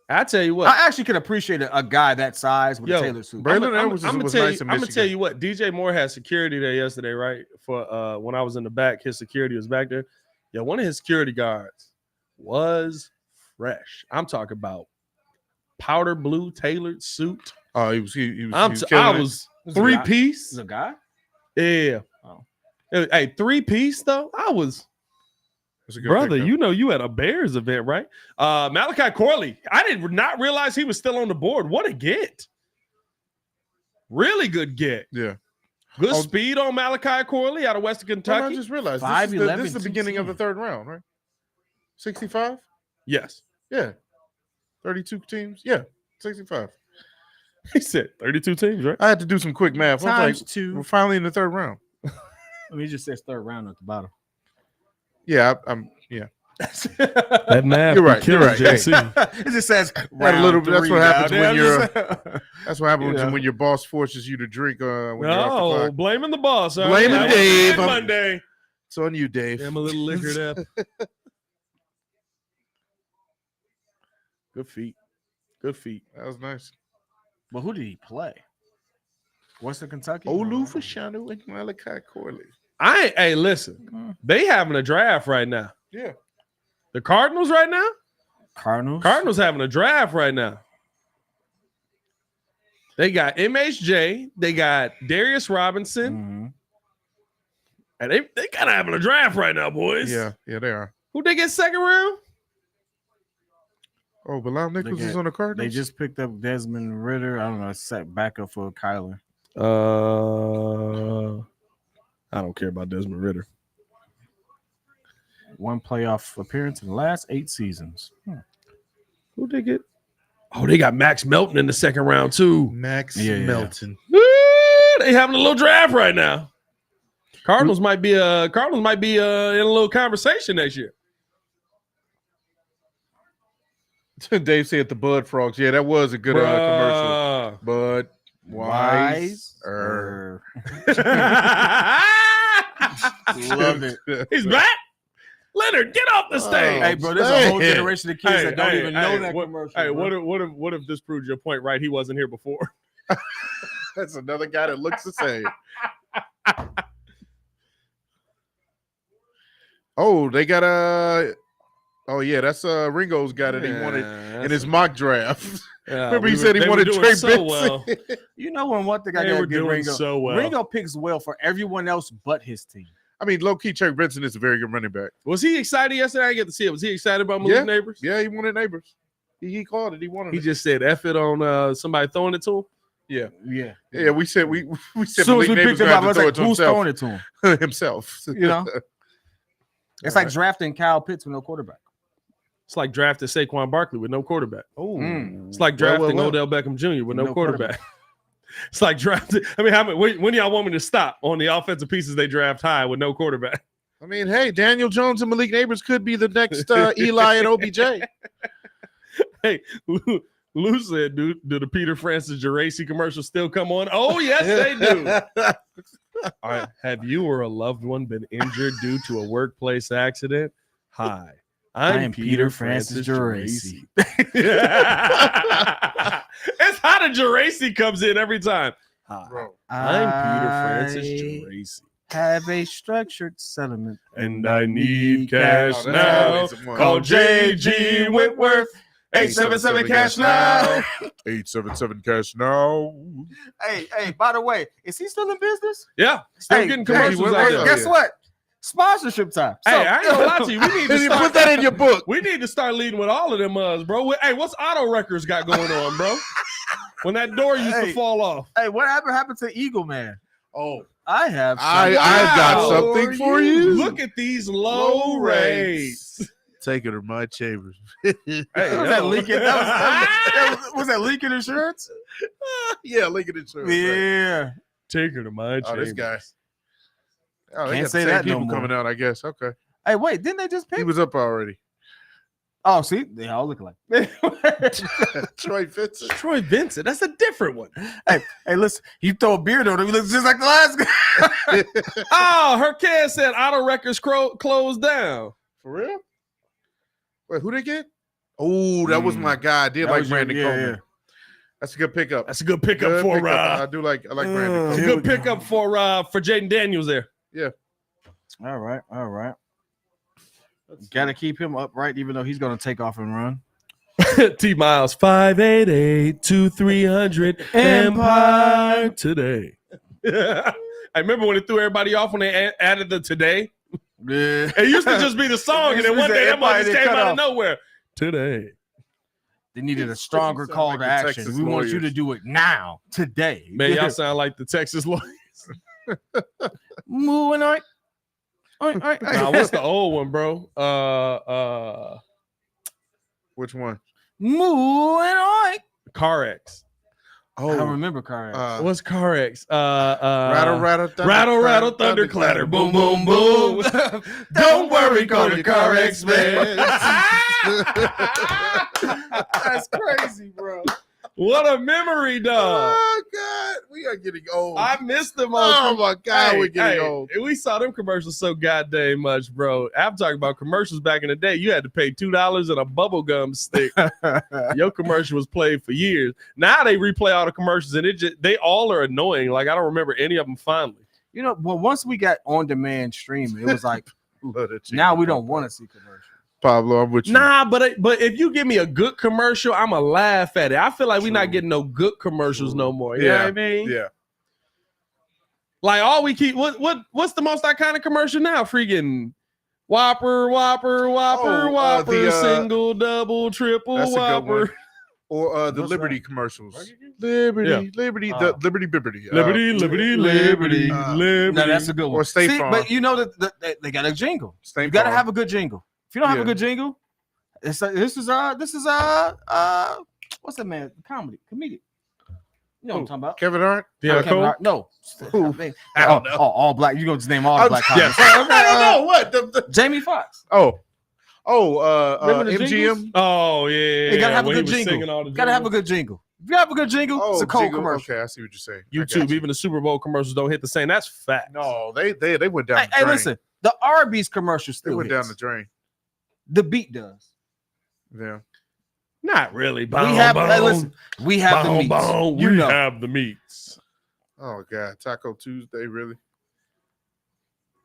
I tell you what, I actually can appreciate a guy that size with a tailored suit. I'm gonna tell you what. DJ Moore had security there yesterday, right? For when I was in the back, his security was back there. Yeah, one of his security guards was fresh. I'm talking about powder blue tailored suit. Oh, he was. I was 3-piece. Is a guy? Yeah. Oh. Hey, 3-piece though. I was. Brother, you know you at a Bears event, right? Malachi Corley. I did not realize he was still on the board. What a get. Really good get. Yeah. Good speed on Malachi Corley out of Western Kentucky. I just realized 5'11", this is the beginning of the third round, right? 65? Yes. Yeah. 32 teams? Yeah. 65. He said 32 teams, right? I had to do some quick math. I was like, two. we're finally in the third round. I mean, it just says third round at the bottom. Yeah, I'm yeah. That math. You're right. You're right. JC. It just says That a little bit. That's what happens when you're. you're. That's what happens when your boss forces you to drink. When you're off the clock. Blaming the boss. Huh? Blaming That was Dave. Monday. It's on you, Dave. I'm a little liquored up. Good feet. Good feet. That was nice. But who did he play? Western Kentucky? Olu Fashanu and Malachi Corley. Hey, listen. They having a draft right now. Yeah. The Cardinals right now? Cardinals having a draft right now. They got MHJ. They got Darius Robinson. Mm-hmm. And they kind of having a draft right now, boys. Yeah, they are. Who they get second round? Oh, Bilal Nichols is on the Cardinals? They just picked up Desmond Ridder. I don't know. Set backup for Kyler. I don't care about Desmond Ridder. One playoff appearance in the last 8 seasons. Who they get? Oh, they got Max Melton in the second round too. Max Yeah. Melton. Woo, they having a little draft right now. Cardinals might be in a little conversation next year. Dave said the Bud Frogs. Yeah, that was a good commercial. Bud Wise. Love it. He's back. Leonard, get off the stage. Hey, bro, there's a whole generation of kids that don't even know that what, commercial. Hey, bro. what if this proves your point right? He wasn't here before. That's another guy that looks the same. Oh, they got oh yeah, that's Ringo's got it. He wanted in his mock draft. Remember he said he wanted Trey Benson. Well. You know when one thing I They got were to give doing Ringo. so well. Ringo picks well for everyone else but his team. I mean, low-key, Trey Benson is a very good running back. Was he excited yesterday? I didn't get to see it. Was he excited about Malik Nabers? Yeah, he wanted Neighbors. He called it. He wanted He it. just said F it on somebody throwing it to him. Yeah. Yeah, we said we As said soon as Malik we Nabers picked him gonna up, I have was to like, throw it who's to throwing it to him? himself. You know? It's like drafting Kyle Pitts with no quarterback. It's like drafting Saquon Barkley with no quarterback. Oh, It's like drafting Odell Beckham Jr. with no quarterback. It's like drafting. I mean, when y'all want me to stop on the offensive pieces they draft high with no quarterback? I mean, hey, Daniel Jones and Malik Nabers could be the next Eli and OBJ. Hey, Lou said, do the Peter Francis Geraci commercials still come on? Oh, yes, they do. All right. Have you or a loved one been injured due to a workplace accident? Hi, I'm Peter Francis Geraci. It's how the Geraci comes in every time. Hi, Bro. I'm Peter Francis Geraci. Have a structured settlement. And I need cash Oh, that's now. always the one. Call JG Whitworth. 877 cash now. 877 cash now. Hey, by the way, is he still in business? Yeah, still getting commercials out there. Guess what? Sponsorship time. Hey, I ain't gonna lie to you. We need to You start put that in your book. We need to start leading with all of them bro. Hey, what's Auto Records got going on, bro? When that door used to fall off. Hey, what happened to Eagle Man? Oh, I've I've got something for you. Look at these low rates. Take it to my chambers. Hey, Was that Lincoln? Was that Lincoln Insurance? Yeah, Lincoln Insurance. Right. Yeah. Take her to my Oh, this guy. Oh, they Can't got say the same that no people more. coming out, I guess. Okay. Hey, wait, didn't they just pick? He was up already. Oh, see, they all look alike. Troy Vincent. Troy Vincent. That's a different one. Hey, listen, you throw a beard on him, he looks just like the last guy. Oh, her kid said Auto Records closed down. For real? Wait, who they get? Oh, that was my guy. I did like Brandon Coleman. That's a good pickup. That's a good pickup Good for pickup. I do like Brandon it's a Coleman. good pickup for Jaden Daniels there. Yeah. All right. Got to keep him upright, even though he's going to take off and run. T Miles 588-2300 Empire today. I remember when it threw everybody off when they added the today. Yeah. It used to just be the song, and then one day that mother just came out of nowhere. Today. They needed a stronger call like to the action. Texas We want you lawyers. to do it now, today. Man, y'all sound like the Texas lawyers. Moving on. Nah, what's the old one, bro? Which one? Moving on. CarX. I don't remember Car. What's CarX? Rattle, Rattle, thunder, clatter, boom, boom, boom. Don't worry, call the CarX, man. That's crazy, bro. What a memory, dog. Oh, God. We are getting old. I missed them. Oh, my God. We're getting old. We saw them commercials so goddamn much, bro. I'm talking about commercials back in the day. You had to pay $2 and a bubblegum stick. Your commercial was played for years. Now they replay all the commercials, and they all are annoying. Like, I don't remember any of them finally. You know, well, once we got on-demand streaming, it was like, now we don't want to see commercials. Pablo, I'm with you. Nah, but if you give me a good commercial, I'ma laugh at it. I feel like we're not getting no good commercials no more. You know what I mean? Yeah. Like all we keep what's the most iconic commercial now? Freaking Whopper, the, single, double, triple, That's a good one. Whopper. Or the What's Liberty that? commercials. Yeah. Liberty, the Liberty Bibbity. Liberty. No, that's a good one. Or State See, Farm. but you know that they got a jingle. State You got to Farm. have a good jingle. If you don't have Yeah. a good jingle, it's like, this is what's that man? Comedian. You know what I'm talking about? Kevin Hart? Yeah, Kevin Cole? Hart. No. Who? I don't know. All black. You gonna just name all the black yes. comics. I don't know. What? Jamie Foxx. Remember the MGM? jingles? Oh yeah. You gotta have a When he good was singing jingle. all the Gotta have a jingles. good jingle. If you have a good jingle, it's a cold jingle. commercial. Okay, I see what you're saying. I got YouTube, you. even the Super Bowl commercials don't hit the same. That's fact. No, they went down Hey, the drain. listen, the Arby's commercial They still went hits. down the drain. The beat does. Yeah. Not really. We have. Hey, listen, we have the meats. You we know. have the meats. Oh God, Taco Tuesday, really?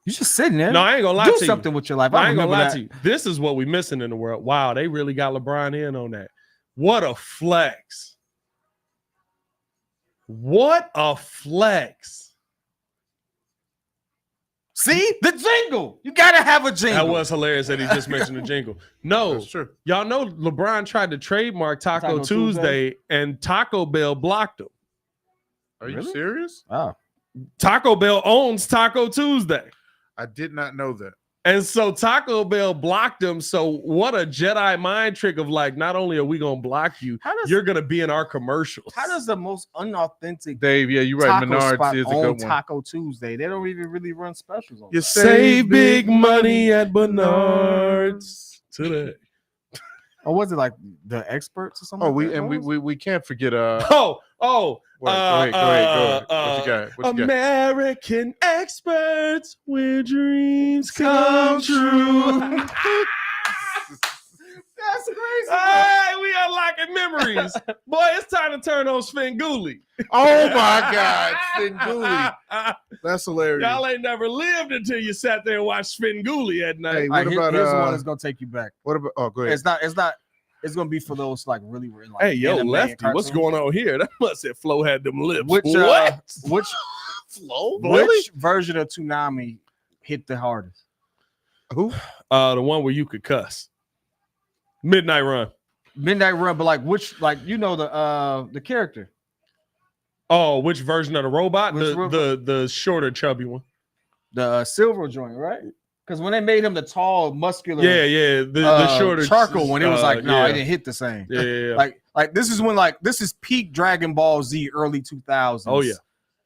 You just sitting there. No, I ain't gonna lie Do to something you. with your life. I ain't gonna lie that. to you. This is what we missing in the world. Wow, they really got LeBron in on that. What a flex. What a flex. See the jingle. You gotta have a jingle. That was hilarious that he just mentioned the jingle. No, That's true. y'all know LeBron tried to trademark Taco Tuesday and Taco Bell blocked him. Are you Really? serious? Oh. Taco Bell owns Taco Tuesday. I did not know that. And so Taco Bell blocked him. So what a Jedi mind trick of like, not only are we going to block you, you're going to be in our commercials. How does the most unauthentic Dave, yeah, you're right. taco spot Menards is a own good one. Taco Tuesday? They don't even really run specials on You that. Save big money at Menards today. Or was it like the experts or something? Oh, like that? What was it? we can't forget. Oh, Wait, go ahead. What you got? What you got? American experts where dreams come true. That's crazy. Hey, we unlocking memories. Boy, it's time to turn on Svengoolie. Oh my God, Svengoolie. That's hilarious. Y'all ain't never lived until you sat there and watched Svengoolie at night. Hey, All what right, about here's the one that's gonna take you back. what about? Oh, go ahead. It's not. It's gonna be for those like really like. Hey, yo, anime Lefty, cartoons. what's going on here? That must have Flo had them lips. Which what? which Flo? which version of Toonami hit the hardest? Who? The one where you could cuss. Midnight Run. Midnight Run, but like which, like you know the character. Oh, which version of the robot? Which The shorter, chubby one. The silver joint, right? Because when they made him the tall, muscular, Yeah. The shorter charcoal one, it was like, no, yeah. it didn't hit the same. Yeah. Like this is when this is peak Dragon Ball Z, early 2000s. Oh, yeah.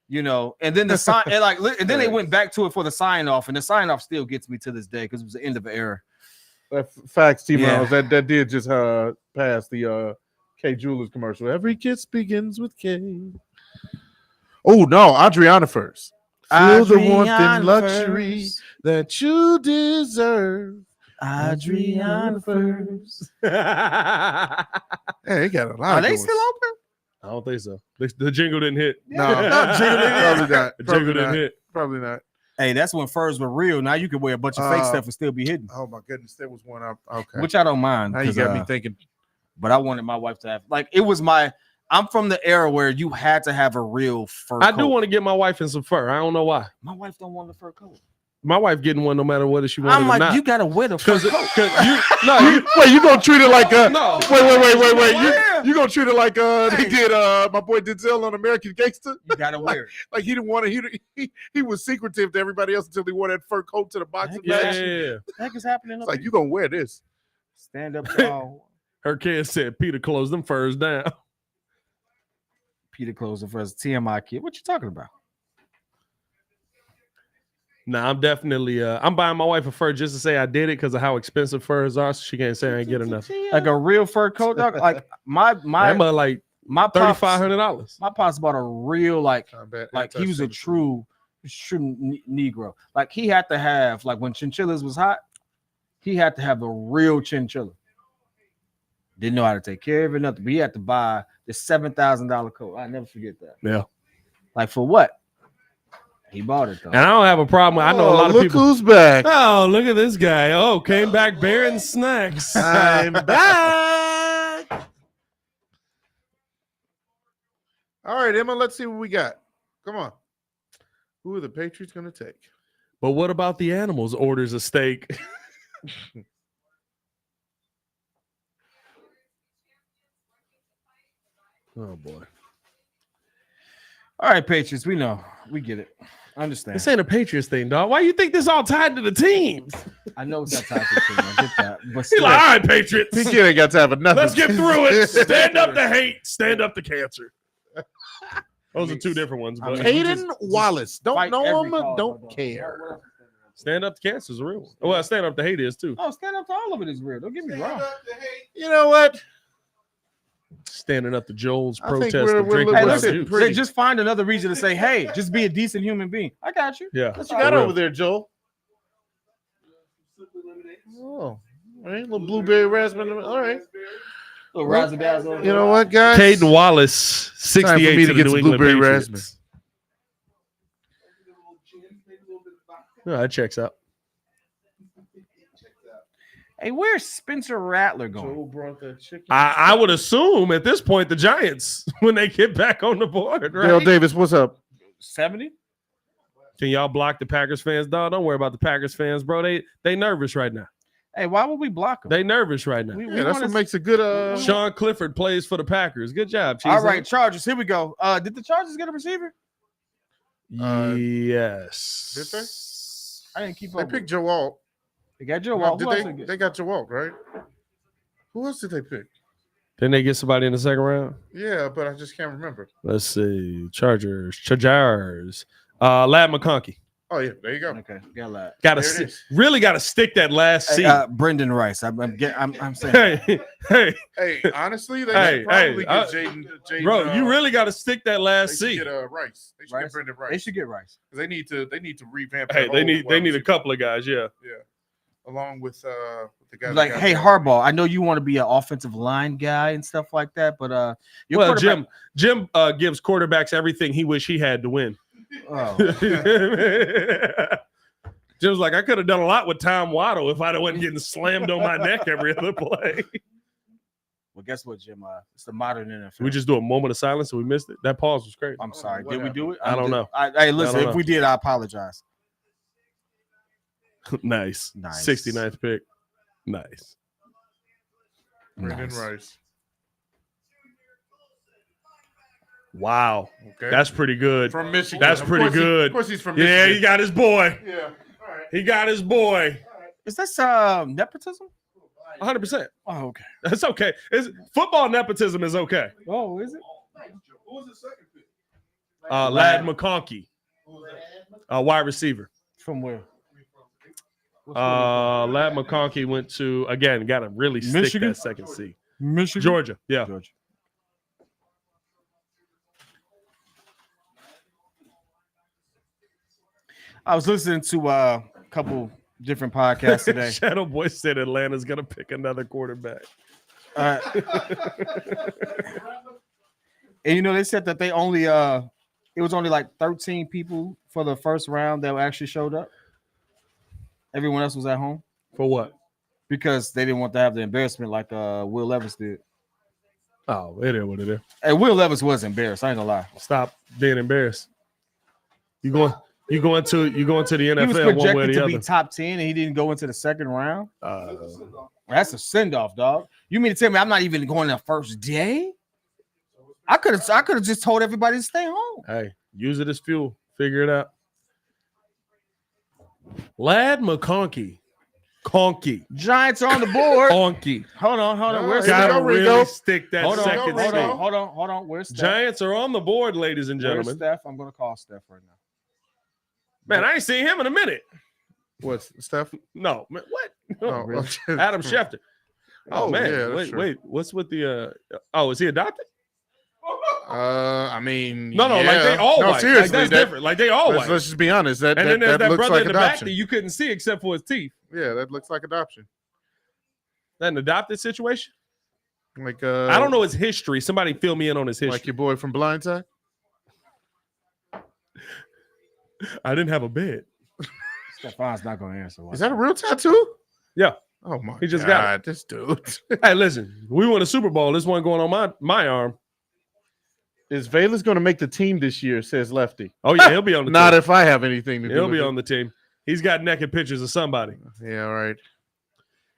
You know, and then the sign, and then they went back to it for the sign off, and the sign off still gets me to this day because it was the end of an era. Facts, T. Yeah. Miles. That did just pass the K Jewelers commercial. Every kiss begins with K. Oh no, Adriana first. Feel the warmth and luxury that you deserve. Adriana first. Hey, they got a lot. Are of they good still ones. open? I don't think so. The jingle didn't hit. No, jingle probably not. The jingle Probably didn't not. hit. Probably not. Hey, that's when furs were real. Now you can wear a bunch of fake stuff and still be hidden, Oh my goodness, there was one up. Okay, which I don't mind. now you 'cause, got me thinking. But I wanted my wife to have it was my. I'm from the era where you had to have a real fur I coat. do want to get my wife in some fur. I don't know why. My wife don't want the fur coat. My wife getting one no matter whether she wants I'm it or like, not. you gotta wear the fur Because coat. Wait, you gonna treat it like No. Wait. Yeah. You gonna treat it like they did my boy Denzel on American Gangster? You gotta wear it. Like he didn't want to. He was secretive to everybody else until he wore that fur coat to the boxing Yeah. match. What the heck is happening? It's Up like here? you gonna wear this. Stand up tall. Her kid said, Peter, close them furs down. Peter closed the first TMI kid. What you talking about? Nah, I'm definitely I'm buying my wife a fur just to say I did it because of how expensive furs are, so she can't say I ain't get enough. Like a real fur coat, dog. Like my like my pops, $3,500. my pops bought a real like Combat he was a anti-Semitism. true Negro. Like he had to have like when chinchillas was hot, he had to have a real chinchilla. Didn't know how to take care of it, nothing. But he had to buy the $7,000 coat. I never forget that. Yeah. Like for what? He bought it though. And I don't have a problem. I know a lot of look people. who's back. Oh, look at this guy. Oh, came back bearing snacks. I'm back. All right, Emma, let's see what we got. Come on. Who are the Patriots going to take? But what about the animals? Orders a steak. Oh, boy. All right, Patriots, we know. We get it. I understand. This ain't a Patriots thing, dog. Why you think this all tied to the teams? I know it's that type of thing. I get that. But He's still, like, all right, Patriots. PK ain't got time for nothing. Let's get through it. Stand up to hate. Stand up to cancer. Those are two different ones. But Hayden Wallace. Don't fight know every him, cause, don't dog. care. stand up to cancer is a real one. Well, stand up to hate is too. Oh, stand up to all of it is real. Don't get me wrong. You know what? Standing up to Joel's I think protest we're- of we're drinking Hey, Well, brown listen, juice. pretty. just find another reason to say, hey, just be a decent human being. I got you. Yeah. What you got For real. over there, Joel? Oh, all right, little blueberry raspberry. All right. Little razzle dazzle. You know what, guys? Caden Wallace, Time for 68 me to to the get New some England blueberry Patriots. Yeah, that checks out. Hey, where's Spencer Rattler going? Joel brought that chicken. I would assume at this point the Giants when they get back on the board, right? Dale Davis, what's up? 70? Can y'all block the Packers fans? Dog, don't worry about the Packers fans, bro. They nervous right now. Hey, why would we block them? They nervous right now. Yeah, that's what makes a good. Sean Clifford plays for the Packers. Good job, Cheese. All right, Chargers. Here we go. Did the Chargers get a receiver? Yes. Did they? I didn't keep They up. picked Joe Alt. They got Joe Walt. They got Joe Alt, right? Who else did they pick? Didn't they get somebody in the second round? Yeah, but I just can't remember. Let's see. Chargers. Lad McConkey. Oh yeah, there you go. Okay, got that. Really got to stick that last seat. Brendan Rice. I'm saying. Hey, honestly, they should probably get Jaden. Bro, you really got to stick that last They seat. should get Rice. They should get Brendan Rice. They should get Rice. They need to revamp. Hey, they need a couple of guys. Yeah. Along with the guys. Like, hey, Harbaugh, I know you want to be an offensive line guy and stuff like that, but Jim gives quarterbacks everything he wish he had to win. Oh. Jim's like, I could have done a lot with Tom Waddle if I wasn't getting slammed on my neck every other play. Well, guess what, Jim? It's the modern NFL. We just do a moment of silence and we missed it. That pause was crazy. I'm sorry. Did we do it? I don't know. Hey, listen, if we did, I apologize. Nice. 69th pick. Nice. Brendan Rice. Wow. Okay. That's pretty good. From Michigan. That's pretty good. Of course he's from Michigan. Yeah, he got his boy. Yeah. All right. He got his boy. Is this nepotism? 100%. Oh, okay. That's okay. Football nepotism is okay. Oh, is it? Who was the second pick? Lad McConkey. Wide receiver. From where? Lad McConkey went to, again, got to really stick Michigan? that second seat. Michigan? Georgia. Yeah. Georgia. I was listening to a couple different podcasts today. Shadow Boy said Atlanta's going to pick another quarterback. And they said that they only it was only like 13 people for the first round that actually showed up. Everyone else was at home. For what? Because they didn't want to have the embarrassment like Will Levis did. Oh, it is what it is. Hey, Will Levis was embarrassed. I ain't gonna lie. Stop being embarrassed. You going to the NFL He was one way or projected the to other. be top 10 and he didn't go into the second round. That's a send-off, dog. You mean to tell me I'm not even going the first day? I could have just told everybody to stay home. Hey, use it as fuel. Figure it out. Lad McConkey. Conky. Giants are on the board. Conky. Hold on. Where's Gotta really stick that hold second seat. on. Hold on. Where's Steph? Giants are on the board, ladies and Where's gentlemen. Steph? I'm gonna call Steph right now. Man, I ain't seen him in a minute. What's Steph? No, man, what? Oh, Really? Adam Schefter. Oh, man. yeah, that's true. wait. What's with the is he adopted? I mean, No, like they all no, white. seriously, like, that's different. Like they all white. Let's just be honest. That And then there's that looks brother like in the back adoption. that you couldn't see except for his teeth. Yeah, that looks like adoption. That an adopted situation? Like I don't know his history. Somebody fill me in on his history. Like your boy from Blindside. I didn't have a bed. Stefan's not gonna answer. Is that a real tattoo? Yeah. Oh my! He just God, got it. This dude. Hey, listen, we won a Super Bowl. This one going on my arm. Is Vala's going to make the team this year? Says Lefty. Oh yeah, he'll be on the Not team. if I have anything to do. He'll with be it. on the team. He's got naked pictures of somebody. Yeah, all right.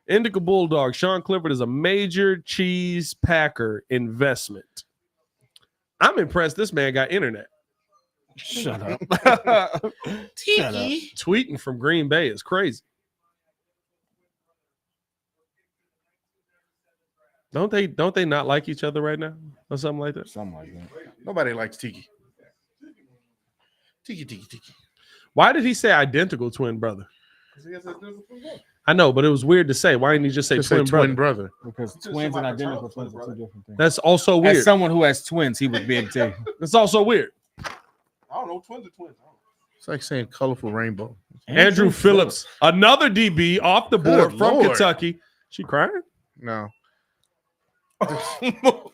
Indica Bulldog. Sean Clifford is a major cheese packer investment. I'm impressed. This man got internet. Shut up. Tiki. Tweeting from Green Bay is crazy. Don't they not like each other right now or something like that? Something like that. Nobody likes Tiki. Tiki. Why did he say identical twin brother? I know, but it was weird to say. Why didn't he just say twin brother? Because twins and identical twins are two different things. That's also weird. As someone who has twins, he would be able to tell you. That's also weird. I don't know. Twins are twins. It's like saying colorful rainbow. Andrew Phillips, another DB off the board Good from Lord. Kentucky. She crying? No.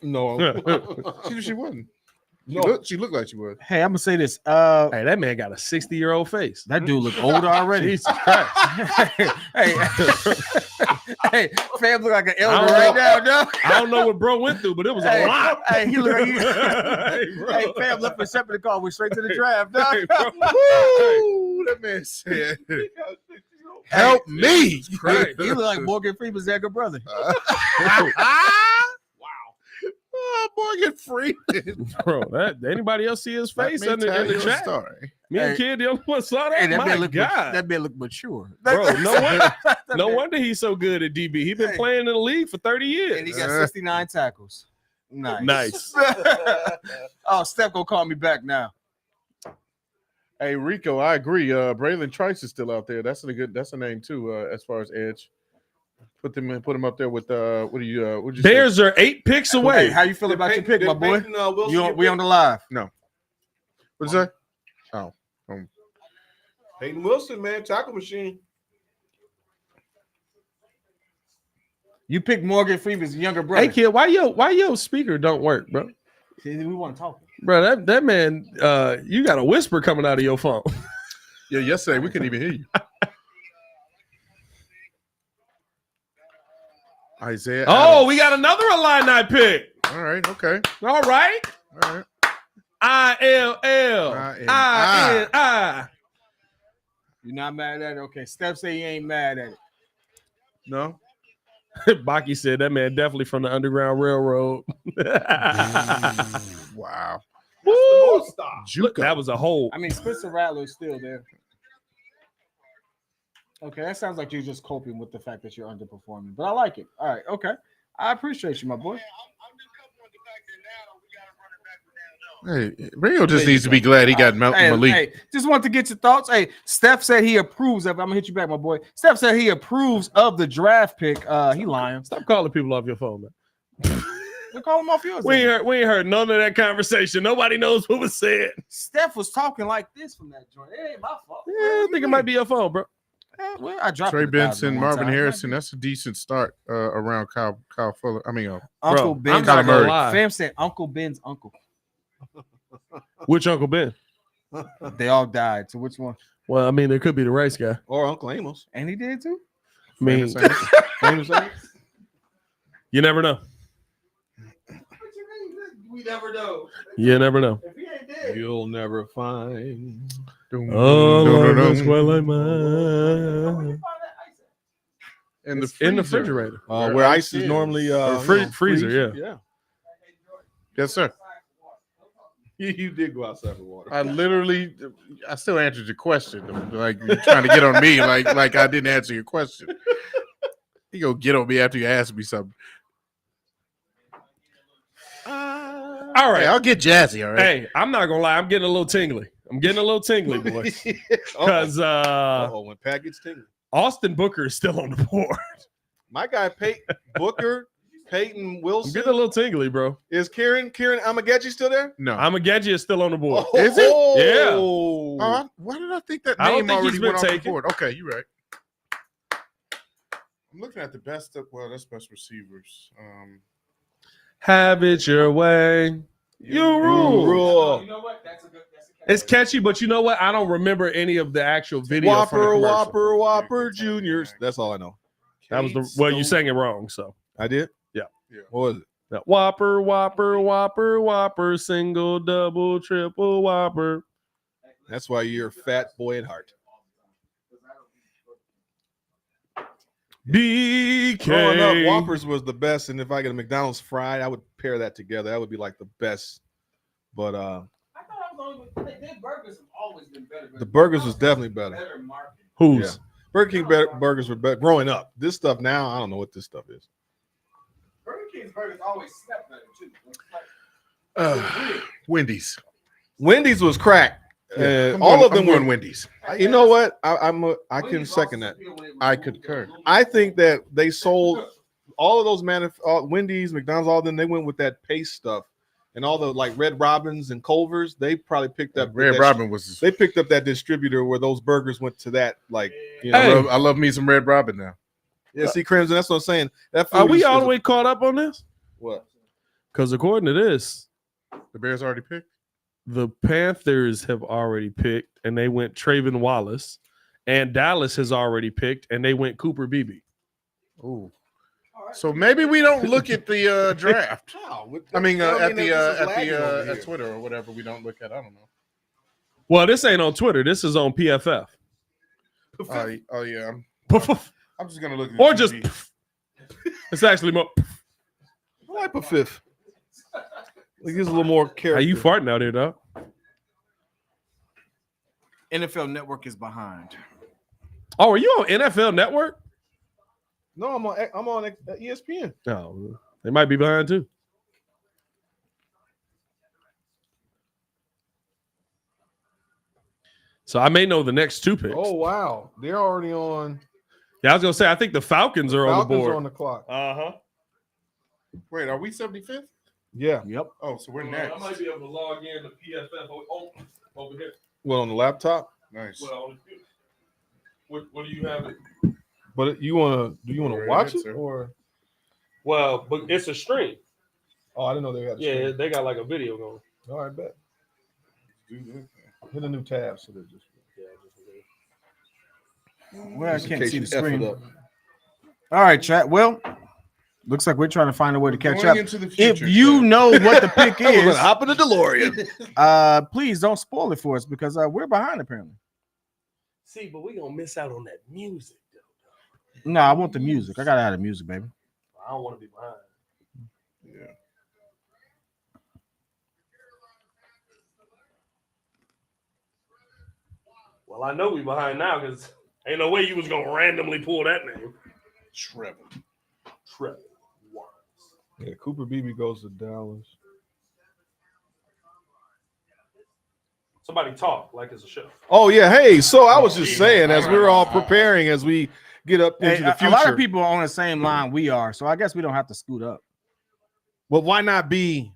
No. She wouldn't. No. She looked like she would. Hey, I'm gonna say this. Hey, that man got a 60-year-old face. That dude look older already. Jesus Christ. hey, Hey, fam look like an elder right now, dog. I don't know what bro went through, but it was a lot. Hey, he look like Hey, hey, fam left the separate call, went straight to the draft, dog. Hey, bro. Woo! That man said, "Help me!" Right. He look like Morgan Freeman's younger brother. Oh, Morgan Freeman. Bro, anybody else see his face in the chat? Story. Me and Kid, the only one saw that. Hey, My man look God, that man look mature. bro, no wonder he's so good at DB. He's been playing in the league for 30 years. And he got 69 tackles. Nice. Oh, Steph gonna call me back now. Hey, Rico, I agree. Braylon Trice is still out there. That's a name too. As far as edge, put him up there with what'd you say? Bears are 8 picks away. Hey, how you feel about your pick, my boy? We on the live. What's that? Oh, Peyton Wilson, man, tackle machine. You picked Morgan Freeman's younger brother. Hey, Kid, why your speaker don't work, bro? See, we want to talk. Bro, that man, you got a whisper coming out of your phone. yeah. Yesterday we couldn't even hear you. Isaiah. Oh, Adams. we got another Illini pick. All right. Okay. All right. All right. ILLINI. You're not mad at it? Okay. Steph say he ain't mad at it. No. Baki said that man definitely from the Underground Railroad. Wow. Woo! Look, that was a hole. I mean, Spencer Rattler's still there. Okay, that sounds like you're just coping with the fact that you're underperforming, but I like it. All right, okay. I appreciate you, my boy. Hey, Rio just needs to be glad he got Malik. Hey, just want to get your thoughts. Hey, Steph said he approves of. I'm gonna hit you back, my boy. Steph said he approves of the draft pick. He lying. Stop calling people off your phone, man. We'll call him off yours. We ain't heard none of that conversation. Nobody knows what was said. Steph was talking like this from that joint. It ain't my fault. Yeah, I think it might be your phone, bro. Well, I dropped Trey it Benson, one Marvin time. Harrison. That's a decent start around Kyle Fuller. I mean, Uncle Bro, Ben. I'm not gonna lie. Fam said Uncle Ben's uncle. Which Uncle Ben? They all died. So which one? Well, I mean, there could be the race guy. Or Uncle Amos. And he did too. I mean, famous Amos. you never know. We never know. You never know. If he ain't dead. You'll never find. Oh, that's well I might. In the In the refrigerator. Where ice is normally Freezer, yeah. Yes, sir. You did go outside for water. I still answered your question. Like you're trying to get on me, like I didn't answer your question. You go get on me after you ask me something. All right. Hey, I'll get jazzy. All right. Hey, I'm not gonna lie. I'm getting a little tingly. Boys. Because when Pat gets tingly. Austin Booker is still on the board. My guy Booker, Peyton I'm Wilson. getting a little tingly, bro. Is Kiran Amagaji still there? No. Amegadjie is still on the board. Is it? Yeah. Oh, why did I think that I don't name think already he's been went off the taken. board? Okay, you're right. I'm looking at the best. That's best receivers. Have it your way. You rule. You know what? That's a It's catchy, but you know what? I don't remember any of the actual video. from the commercial. Whopper Juniors. That's all I know. That was you sang it wrong. So I did? Yeah. What was it? that Whopper, single, double, triple, Whopper. That's why you're fat boy at heart. BK. Growing up, Whoppers was the best, and if I get a McDonald's fried, I would pair that together. That would be like the best. But I thought I was only their burgers have always been better. the burgers was definitely better. Better market. Who's? Yeah. Burger King burgers were better growing up. This stuff now, I don't know what this stuff is. Burger King's burgers always slept better too. Wendy's. Wendy's was crack. All of them were Wendy's. You know what? I can second that. I concur. I think that they sold all of those Wendy's, McDonald's, all of them. They went with that paste stuff, and all the like Red Robins and Culver's. They probably picked up Red Robin was. They picked up that distributor where those burgers went to that. Like, you know, Hey. I love me some Red Robin now. yeah. See, Crimson. That's what I'm saying. That food Are we is- all the way caught up on this? What? Because according to this, The Bears already picked. the Panthers have already picked, and they went Trayvon Wallace, and Dallas has already picked, and they went Cooper Beebe. Ooh. So maybe we don't look at the draft. I mean, at Twitter or whatever. We don't look at. I don't know. Well, this ain't on Twitter. This is on PFF. Oh yeah. I'm just gonna look at Or the just TV. it's actually more. I like a fifth. It gives a little more character. Are you farting out here, dog? NFL Network is behind. Oh, are you on NFL Network? No, I'm on ESPN. No, they might be behind too. So I may know the next two picks. Oh wow, they're already on. Yeah, I was gonna say I think the Falcons are on the board. On the clock. Wait, are we 75th? Yeah. Yep. Oh, so we're next. I might be able to log in to PFF over here. Well, on the laptop. Nice. Well, what do you have it? But do you want to watch it or? Well, but it's a stream. Oh, I didn't know they had. Yeah, they got like a video going. All right, bet. Hit a new tab so they just. Well, I can't see the screen. All right, chat. Well, looks like we're trying to find a way to catch up. If you know what the pick We're gonna is, hop in the DeLorean. please don't spoil it for us because we're behind apparently. See, but we're gonna miss out on that music, though. No, I want the music. I gotta have the music, baby. I don't want to be behind. Yeah. Well, I know we behind now because ain't no way you was gonna randomly pull that name. Trevor. Yeah, Cooper BB goes to Dallas. Somebody talk like it's a show. Oh yeah, hey. So I was just saying, as we were all preparing, as we get up into the future, a lot of people are on the same line we are, so I guess we don't have to scoot up. Well, why not be?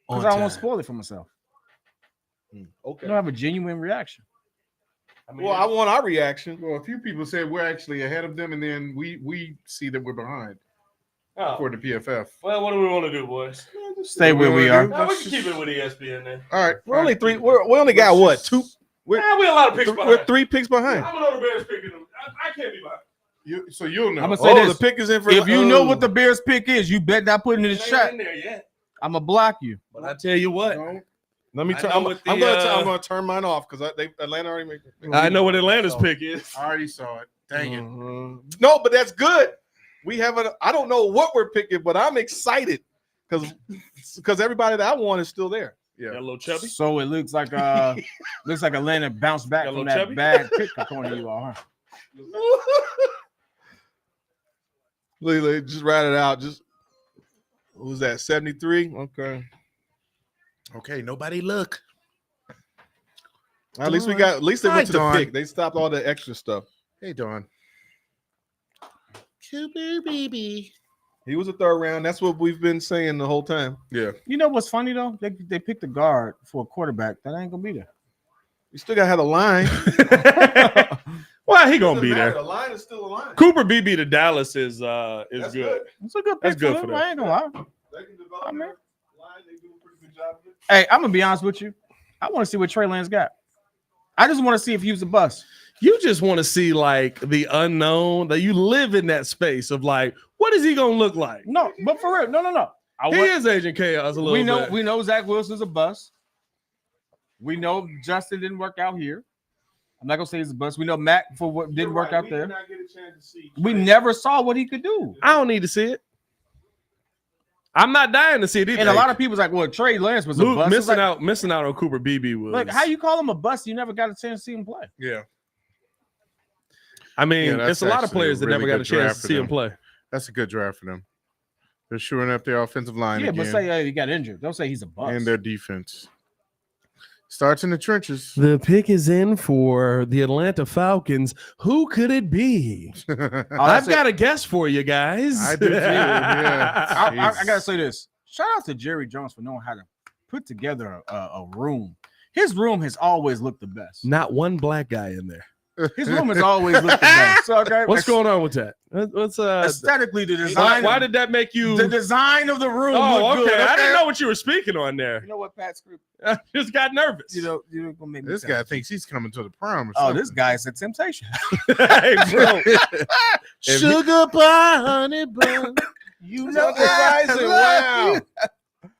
Because I don't want to spoil it for myself. Okay. I don't have a genuine reaction. I mean, Well, I want our reaction. Well, a few people said we're actually ahead of them, and then we see that we're behind for the PFF. Well, what do we want to do, boys? Stay where we are. Now, we can keep it with ESPN then. All right. We're only three. We only got what? Two. We a lot of picks behind. We're 3 picks behind. I'm gonna know the Bears picking them. I can't be behind. So you'll know. I'm gonna say this. The pick is in for. If you know what the Bears pick is, you bet not put it in the chat. In there yet. I'm gonna block you. But I tell you what. Let me turn. I'm gonna turn mine off because Atlanta already made. I know what Atlanta's pick is. I already saw it. Dang it. No, but that's good. We have I don't know what we're picking, but I'm excited because everybody that I want is still there. Yeah. Got a little chubby. So it looks like Atlanta bounced back from that chubby? bad pick according to you all, huh? Look, just write it out. Just what was that? 73. Okay. Nobody look. At least they went to the Dawn. pick. They stopped all the extra stuff. Hey, Dawn. Cooper baby. He was a third round. That's what we've been saying the whole time. Yeah. You know what's funny though? They picked a guard for a quarterback that ain't gonna be there. You still gotta have a line. Well, he gonna be there. The line is still a line. Cooper BB to Dallas is good. It's a good pick. That's good for them. them. I ain't gonna lie. They can develop I mean- their line. They do a pretty good job of it. Hey, I'm gonna be honest with you. I want to see what Trey Lance got. I just want to see if he was a bust. You just want to see like the unknown, that you live in that space of like, what is he gonna look like? No, but for real, no. He is Agent Chaos a little bit. We know Zach Wilson's a bust. We know Justin didn't work out here. I'm not gonna say he's a bust. We know Matt for what didn't work out there. Did not get a chance to see We never saw what he could do. I don't need to see it. I'm not dying to see it either. And a lot of people's like, well, Trey Lance was a Luke bust. It's missing out on Cooper BB was like, how you call him a bust? You never got a chance to see him play. Yeah. I mean, Yeah, it's a lot of actually players that really never got a good chance draft to for see him them. play. That's a good draft for them. They're shoring up their offensive line Yeah, again. but say he got injured. Don't say he's a bust. And their defense. Starts in the trenches. The pick is in for the Atlanta Falcons. Who could it be? I've got a guess for you guys. I do too. Yeah. I gotta say this. Shout out to Jerry Jones for knowing how to put together a room. His room has always looked the best. Not one black guy in there. His room is always looking nice. Okay. What's going on with that? What's Aesthetically, the design. why did that make you? The design of the room. Oh, looked okay. good, I didn't know what you were speaking on there. You know what, Pat Script? I just got nervous. You're gonna make me This sound- guy thinks he's coming to the prom. Or Oh, something. this guy's a temptation. Hey, bro. Sugar pie, honey bun. You know I love wow. you.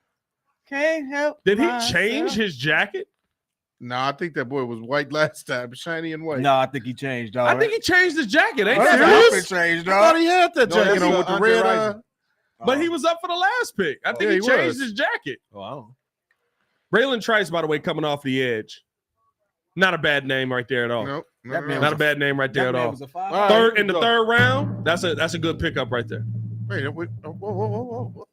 Can't help. Did he myself. change his jacket? No, I think that boy was white last time, shiny and white. No, I think he changed. I think he changed his jacket. Ain't Well, that his serious? outfit changed, I thought dog. he had that No, jacket that's on with the Andre red. Rison. But he was up for the last pick. I think Yeah, he he changed was. his jacket. Wow. Braylon Trice, by the way, coming off the edge. Not a bad name right there at all. Nope. That man Not a bad name right there That at man all. was a five. All right. Third in the third round. That's a good pickup right there. Wait, whoa.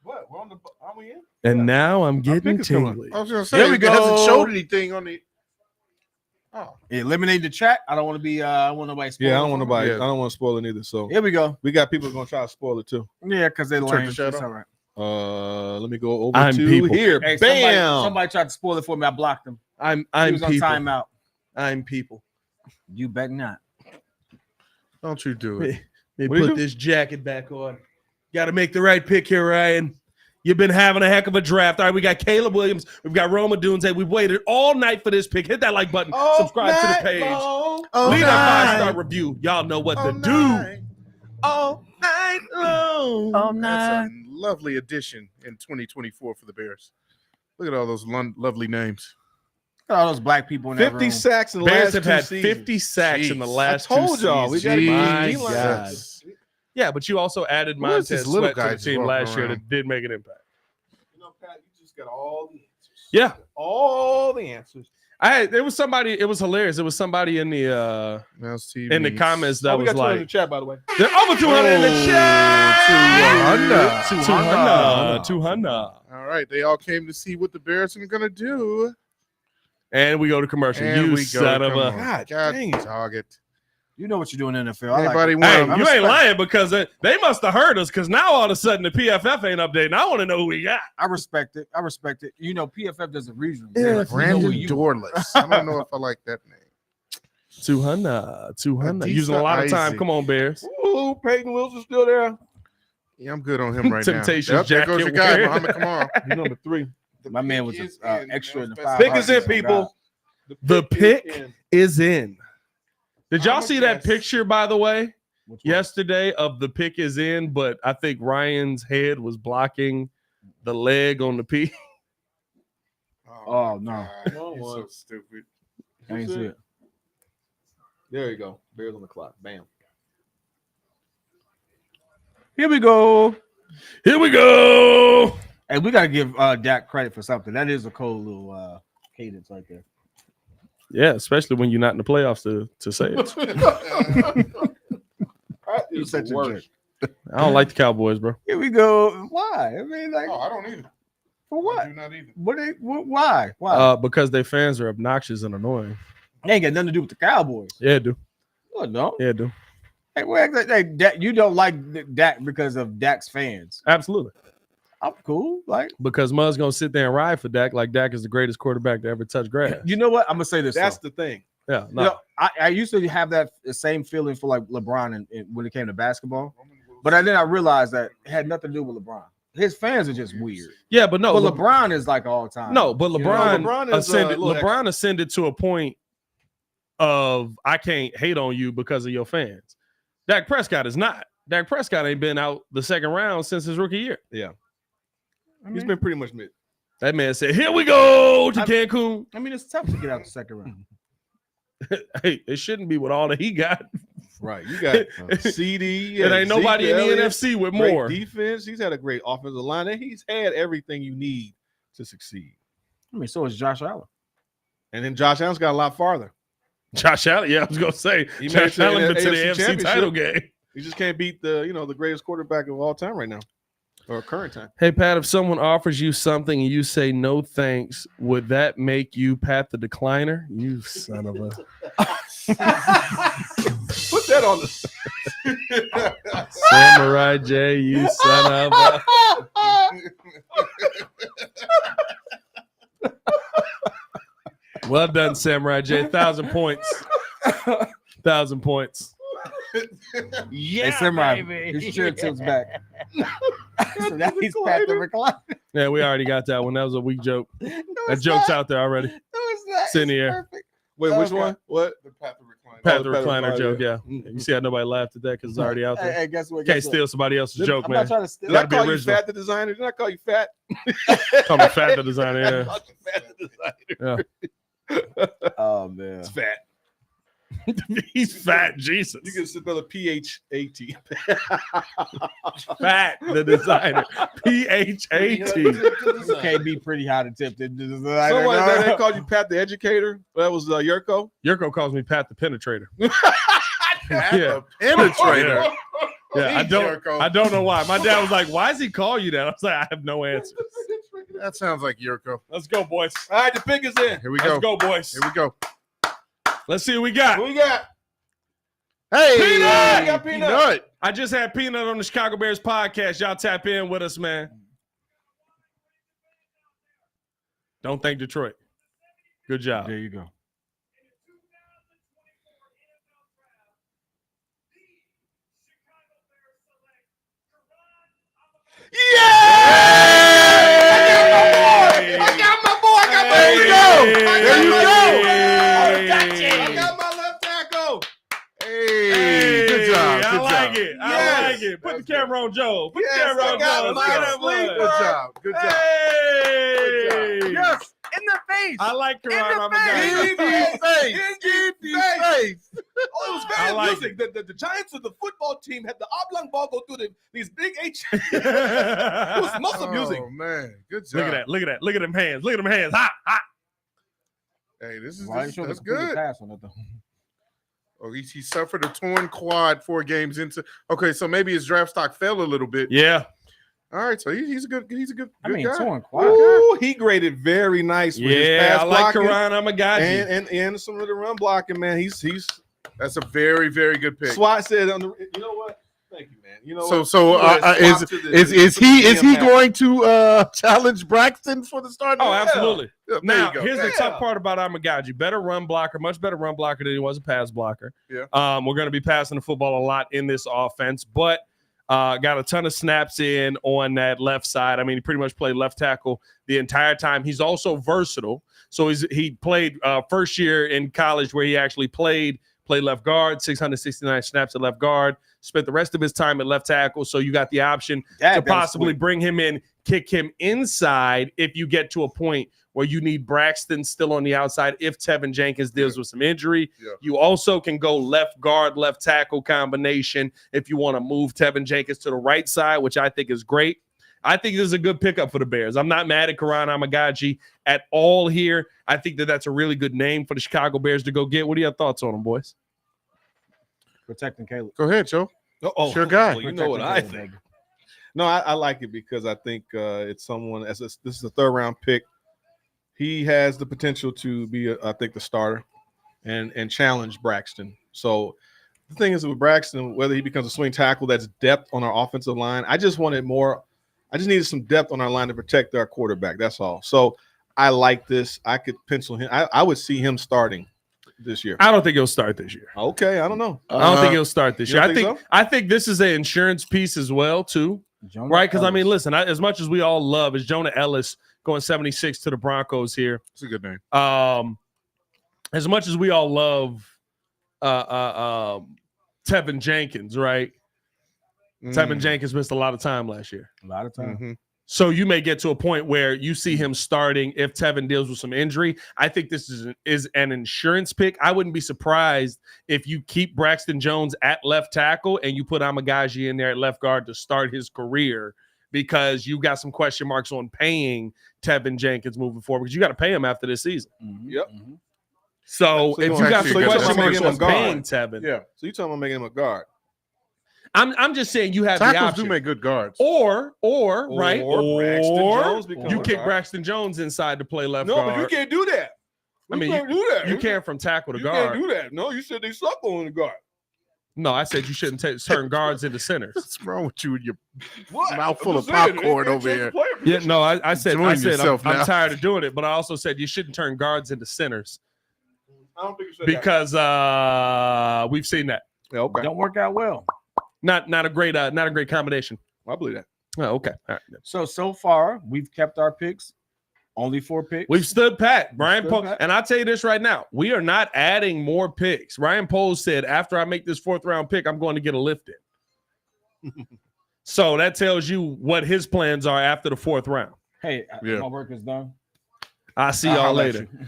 What? We're on the. Are we in? And now I'm getting pick is coming. tingly. I was gonna say Here we he hasn't go. showed anything on the. Oh, Eliminate the chat. I don't want to be. I don't want nobody. Yeah, I spoiling don't want for me. nobody. Yeah. I don't want to spoil it either. So Here we go. we got people gonna try to spoil it too. Yeah, because they Turn lame. the shadow. It's all right. Let me go over I'm to people. here. Hey, Bam. somebody tried to spoil it for me. I blocked him. He I'm was on people. timeout. I'm people. You bet not. don't you do it? They What do you put do? this jacket back on. Got to make the right pick here, Ryan. You've been having a heck of a draft. All right, we got Caleb Williams. We've got Roma Dunze. We've waited all night for this pick. Hit that like button. Subscribe to the page. Leave that 5-star review. Y'all know what to do. All night long. All That's a lovely addition in 2024 for the Bears. Look at all those lovely names. Look at all those black people in that 50 room. sacks in the Bears last have had 2 50 sacks in the Jeez. last I told 2 y'all, we seasons. gotta My get D-line. God. Yeah, but you also added Who is this Montez little Sweat to guy the just team walking last year around? that did make an impact. You know, Pat, you just got all the answers. Yeah. All the answers. There was somebody, it was hilarious. It was somebody in the Mouse TV. comments that we was got 200 in the like, chat, by the way. they're over 200 in the chat. 200. 200. All right, they all came to see what the Bears are going to do. And we go to commercial. And you we go. son of Come a. on. God God dang it. dog it. You know what you're doing in the NFL. I like Anybody it. want Hey, them? you ain't lying because they must have heard us because now all of a sudden the PFF ain't updating. I want to know who we got. I respect it. I respect it. You know, PFF does a regional. Yeah, They're like, we know Brandon who you- Dorless. I don't know if I like that name. 200. Adisa Using a lot of time. Isaac. Come on, Bears. Ooh, Peyton Wilson's still there. Yeah, I'm good on him right Temptations now. Yep, there goes your jacket guy, wearing. Muhammad. Come on. He's number 3. My man was Is an in, extra in the man. 5. Pick is in, Oh, people. The pick in. is in. Did y'all I'ma see that guess. picture, by the way, God. Which one? yesterday of the pick is in, but I think Ryan's head was blocking the leg on the P. Oh, no. God, No you're so one. stupid. I ain't see it. There you go. Bears on the clock. Bam. Here we go. Here we go. Hey, we gotta give Dak credit for something. That is a cold little cadence right there. Yeah, especially when you're not in the playoffs to say it. You're such a jerk. I don't like the Cowboys, bro. Here we go. Why? I mean, like, Oh, I don't either. for I what? do not either. Why? Why? Because their fans are obnoxious and annoying. They ain't got nothing to do with the Cowboys. Yeah, it do. Oh, no. Yeah, it do. Hey, Dak, you don't like Dak because of Dak's fans. Absolutely. I'm cool. Like, Because Muzz gonna sit there and ride for Dak like Dak is the greatest quarterback to ever touch grass. you know what? I'm gonna say this. That's though. the thing. Yeah, You no. know, I used to have that same feeling for like LeBron when it came to basketball, but then I realized that it had nothing to do with LeBron. His fans are just weird. Yeah, but no. But LeBron is like all time. No, but You know, LeBron, LeBron is, ascended. a little LeBron ascended to a point of I can't hate on you because of your fans. Dak Prescott is not. Dak Prescott ain't been out the second round since his rookie year. He's been pretty much mid. That man said, "Here we go to Cancun." I mean, it's tough to get out the second round. Hey, it shouldn't be with all that he got. Right. You got CD. It ain't nobody in the Elliott, NFC with great more. defense. He's had a great offensive line, and he's had everything you need to succeed. I mean, so is Josh Allen. And then Josh Allen's got a lot farther. Josh Allen, yeah, I was gonna say He made Josh it to Allen the been to the AFC AFC title game. You just can't beat the greatest quarterback of all time right now, or current time. Hey Pat, if someone offers you something and you say no thanks, would that make you Pat the decliner? You son of a. Put that on the. Samurai J, you son of a. Well done, Samurai J. 1,000 points. 1,000 points. Hey, Samurai, his chair tilts back. So that he's Pat the recliner. Yeah, we already got that one. That was a weak joke. That joke's out there already. Who is that? It's in the air. Perfect. Wait, which Okay. one? What? The Pat the recliner. Pat the Pat the recliner recliner, joke, yeah. You see how nobody laughed at that because it's already out there. Hey, guess what? Can't Guess what? steal somebody else's joke, I'm man. not trying to steal. Did I Gotta be call you original. Fat the designer? Did I call you Fat? Call me Fat the designer, I yeah. called you Fat the designer. Oh man. It's fat. He's fat, Jesus. You can sit there the PHAT. Fat the designer. PHAT. You can't be pretty hot and tipped. Someone said they called you Pat the educator. That was Yurko. Yurko calls me Pat the penetrator. Pat Yeah. the penetrator. Yeah, I Please, don't Yurko. I don't know why. My dad was like, why does he call you that? I was like, I have no answer. That sounds like Yurko. Let's go, boys. All right, the pick is in. Here we Let's go. go, boys. Here we go. Let's see what we got. Who we got? Hey, Peanut! I got Peanut. I just had Peanut on the Chicago Bears podcast. Y'all tap in with us, man. Don't thank Detroit. Good job. There you go. I got my boy. There you go. There you go. Hey. I got my left tackle. Hey, good job. I Good like job. it. I Yes. like it. Put the camera on Joe. Put Yes, the camera I on got Joe. my Look at that sleeper. blood. Good job. Good job. Hey. Yes, in the face. I like Kiran the Amagazi. Oh, it was I very like amusing. The Giants of the football team had the oblong ball go through these big H. Look It was most amusing. Oh man, good job. at that. Look at that. Look at them hands. Look at them hands. Hot, hot. Hey, this is Why you show that's the completed good. pass on it though? Oh, he suffered a torn quad 4 games into. Okay, so maybe his draft stock fell a little bit. Yeah. All right, so he's a good I mean, guy. torn quad. Ooh, he graded very nice with his Yeah, pass I like blocking Kiran Amagazi. and some of the run blocking, man. He's That's a very good pick. Swat said on the. You know what? Thank you, man. You know what? Is he going to challenge Braxton for the start? Oh, absolutely. Yeah, there Now, you go. here's the Yeah. tough part about Amegadjie. Better run blocker, much better run blocker than he was a pass blocker. Yeah. We're going to be passing the football a lot in this offense, but got a ton of snaps in on that left side. I mean, he pretty much played left tackle the entire time. He's also versatile. So he played first year in college where he actually played left guard, 669 snaps at left guard, spent the rest of his time at left tackle. So you got the option to possibly bring him in, kick him inside if you get to a point where you need Braxton still on the outside if Tevin Jenkins deals with some injury. Yeah. You also can go left guard, left tackle combination if you want to move Tevin Jenkins to the right side, which I think is great. I think this is a good pickup for the Bears. I'm not mad at Kiran Amagaji at all here. I think that's a really good name for the Chicago Bears to go get. What are your thoughts on them, boys? Protecting Caleb. Go ahead, Joe. Oh, Your guy. well, you know what I think. No, I like it because I think it's someone. This is a 3rd round pick. He has the potential to be, I think, the starter and challenge Braxton. So the thing is with Braxton, whether he becomes a swing tackle, that's depth on our offensive line. I just wanted more. I just needed some depth on our line to protect our quarterback. That's all. So I like this. I could pencil him. I would see him starting this year. I don't think he'll start this year. Okay, I don't know. I don't think he'll start this you year. don't think so? I think this is an insurance piece as well, too. Right? Because I mean, listen, as much as we all love is Jonah Ellis going 76 to the Broncos here. It's a good name. As much as we all love Tevin Jenkins, right? Tevin Jenkins missed a lot of time last year. A lot of time. Mm-hmm. So you may get to a point where you see him starting if Tevin deals with some injury. I think this is an insurance pick. I wouldn't be surprised if you keep Braxton Jones at left tackle and you put Amegadjie in there at left guard to start his career because you got some question marks on paying Tevin Jenkins moving forward because you got to pay him after this season. Mm-hmm. Yep. Mm-hmm. So if you got some actually question good. marks That's on a guard. paying Tevin, Yeah. So you talking about making him a guard? I'm just saying you have the Tackles option. do make good guards. Or right, Braxton or Jones becomes you a kick guard. Braxton Jones inside to play left No, guard. but you can't do that. I mean, can't do that. You can't from tackle to You guard. can't do that. No, you said they suck on the guard. No, I said you shouldn't turn guards into centers. What's wrong with you and your What? mouthful I'm of just saying, popcorn they over change here? the player Yeah, position. no, I said Enjoying I'm yourself now. tired of doing it, but I also said you shouldn't turn guards into centers. I don't think it should because we've seen that. Yeah, okay. Don't work out well. Not a great combination. I believe that. Oh, okay. All right. So far, we've kept our picks. Only 4 picks. We've stood pat. Brian Stood Poe, pat. and I'll tell you this right now: we are not adding more picks. Ryan Poe said, "After I make this 4th round pick, I'm going to get a lift in." So that tells you what his plans are after the 4th round. Hey, Yeah. my work is done. I'll see I'll y'all holler at later. you.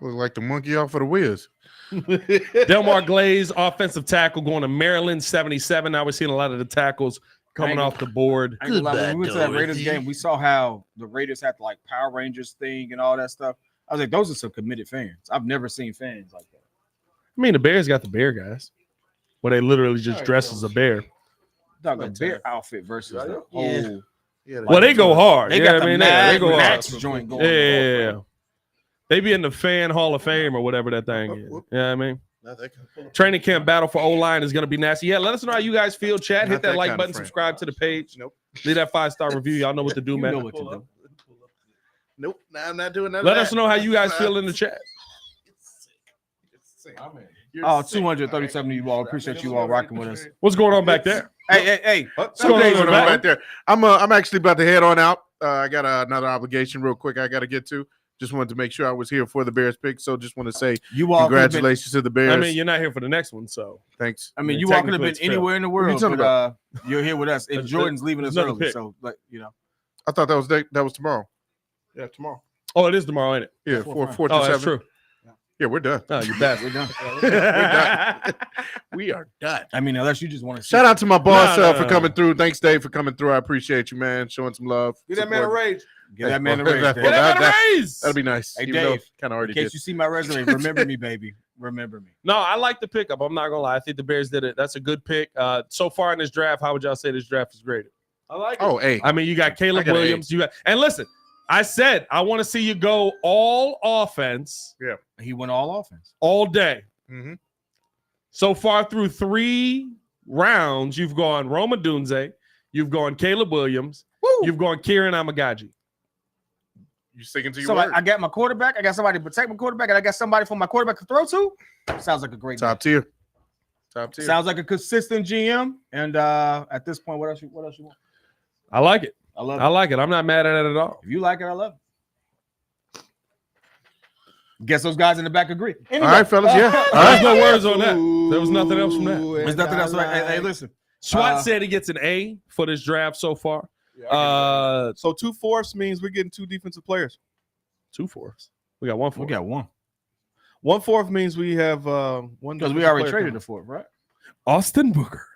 Look like the monkey off of the Wiz. Delmar Glaze, offensive tackle, going to Maryland, 77. Now we're seeing a lot of the tackles coming off the board. I ain't gonna lie, when we went to that Raiders game, we saw how the Raiders had the, like, Power Rangers thing and all that stuff. I was like, those are some committed fans. I've never seen fans like that. I mean, the Bears got the bear guys, where they literally just dress as a bear. Dog, a bear outfit versus the whole. Yeah, Well, they go hard. They Yeah, got I mean, the they Mad go hard. Max joint going. Yeah. They be in the Fan Hall of Fame or whatever that thing is. Yeah, I mean, training camp battle for O-line is going to be nasty. Yeah, let us know how you guys feel. Chat, hit Not that that like kind of button, friend. subscribe to the page. Nope. Leave that 5-star review. Y'all know what to do, You man. know what to do. Nope. Nah, I'm not doing that. Let us know how you guys feel in the chat. Oh, 237 of you all. Appreciate you all rocking with us. What's going on back there? Hey. What's going on in the back? right there. I'm actually about to head on out. I got another obligation real quick I got to get to. Just wanted to make sure I was here for the Bears pick. So just want to say You all congratulations to the Bears. I mean, you're not here for the next one, so. Thanks. I mean, you Yeah, all could have technically been it's fair. anywhere in the world, talking but you're here with us. And There's- Jordan's leaving us there's another early, pick. so like you know. I thought that was tomorrow. Yeah, tomorrow. Oh, it is tomorrow, ain't it? Yeah, 4 to Oh, 7. that's true. Yeah, we're done. Oh, you bad. We're done. We are done. I mean, unless you just want to Shout out to my boss No. for coming through. Thanks, Dave, for coming through. I appreciate you, man. Showing some love. Get that man a Support. raise. Get that man a Well, raise. that- Dave. Get that- him a raise. That'd be nice. Hey, even though Dave, kind of in already case did. you see my resume, remember me, baby. Remember me. No, I like the pickup. I'm not gonna lie. I think the Bears did it. That's a good pick. So far in this draft, how would y'all say this draft is graded? I like Oh, hey. I mean, you got Caleb I got an A. Williams. You got, and listen, I said I want to see you go all offense He went all offense. all day. Mhm. So far through 3 rounds, you've gone Roma Dunze, you've gone Caleb Williams, you've gone Kiran Amagaji. You sticking to your So word. I got my quarterback. I got somebody to protect my quarterback, and I got somebody for my quarterback to throw to. Sounds like a great Top tier. Top tier. Sounds like a consistent GM. And at this point, what else you want? I like it. I love I it. like it. I'm not mad at it at all. If you like it, I love it. Guess those guys in the back agree. Anyway, All right, fellas. Yeah. All There's right. no words on that. There was nothing else from that. there's nothing else. Hey, listen. Swat said he gets an A for this draft so far. So 2/4 means we're getting 2 defensive players. 2 fourths. We got 1 We fourth. got one 1/4 means we have one because we defensive already player traded coming. the fourth, right? Austin Booker.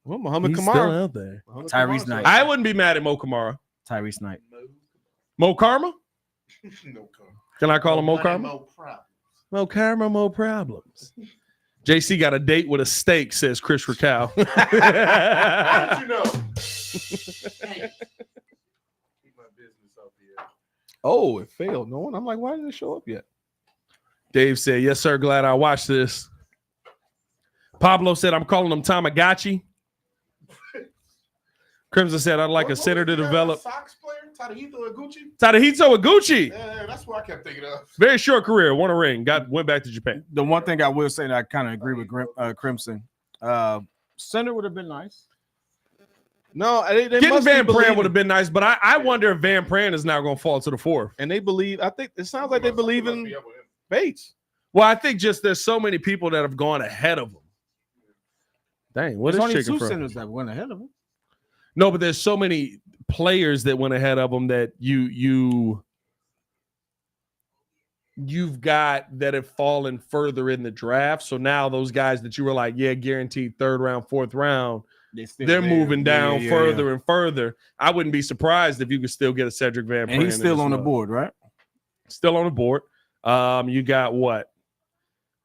Well, Muhammad He's Kamara. still out there. Muhammad Tyrese Kamara's Knight. I wouldn't be mad at Mo Kamara. Tyrese Knight. Mo Karma? No Can I call him Mo Karma? Mo Karma, Mo problems. JC got a date with a steak, says Chris Rakow. How did you know? Oh, it failed. No one. I'm like, why didn't it show up yet? Dave said, yes, sir. Glad I watched this. Pablo said, I'm calling him Tamagotchi. Crimson said, I'd like a center to develop. Sox player, Tadahito Aguchi. Tadahito Aguchi. Yeah, that's what I kept thinking of. Very short career. Won a ring. Went back to Japan. The one thing I will say that I kind of agree with Crimson. Center would have been nice. No, they Getting must Van be Pran believing- would have been nice, but I wonder if Van Pran is now going to fall to the 4th. And they believe. I think it sounds like they believe in Bates. Well, I think just there's so many people that have gone ahead of him. Dang, what There's is only chicken 2 from? centers that went ahead of him. No, but there's so many players that went ahead of them that you've got that have fallen further in the draft. So now those guys that you were like, yeah, guaranteed 3rd round, 4th round, they're moving down further and further. I wouldn't be surprised if you could still get a Cedric Van Pran. And he's still in on the this board, right? Still on the board. You got what?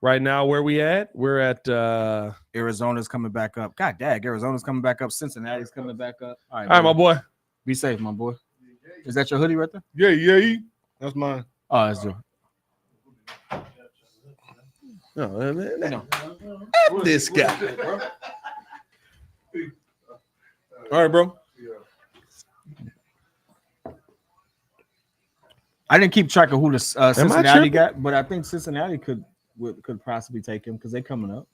Right now, where we at? We're at Arizona's coming back up. God dang, Arizona's coming back up. Cincinnati's coming back up. All all right, my boy. Be safe, my boy. Is that your hoodie right there? Yeah. That's mine. Oh, that's your. No, this guy. All right, bro. I didn't keep track of who the I Cincinnati tripping? got, but I think Cincinnati could possibly take him because they're coming up.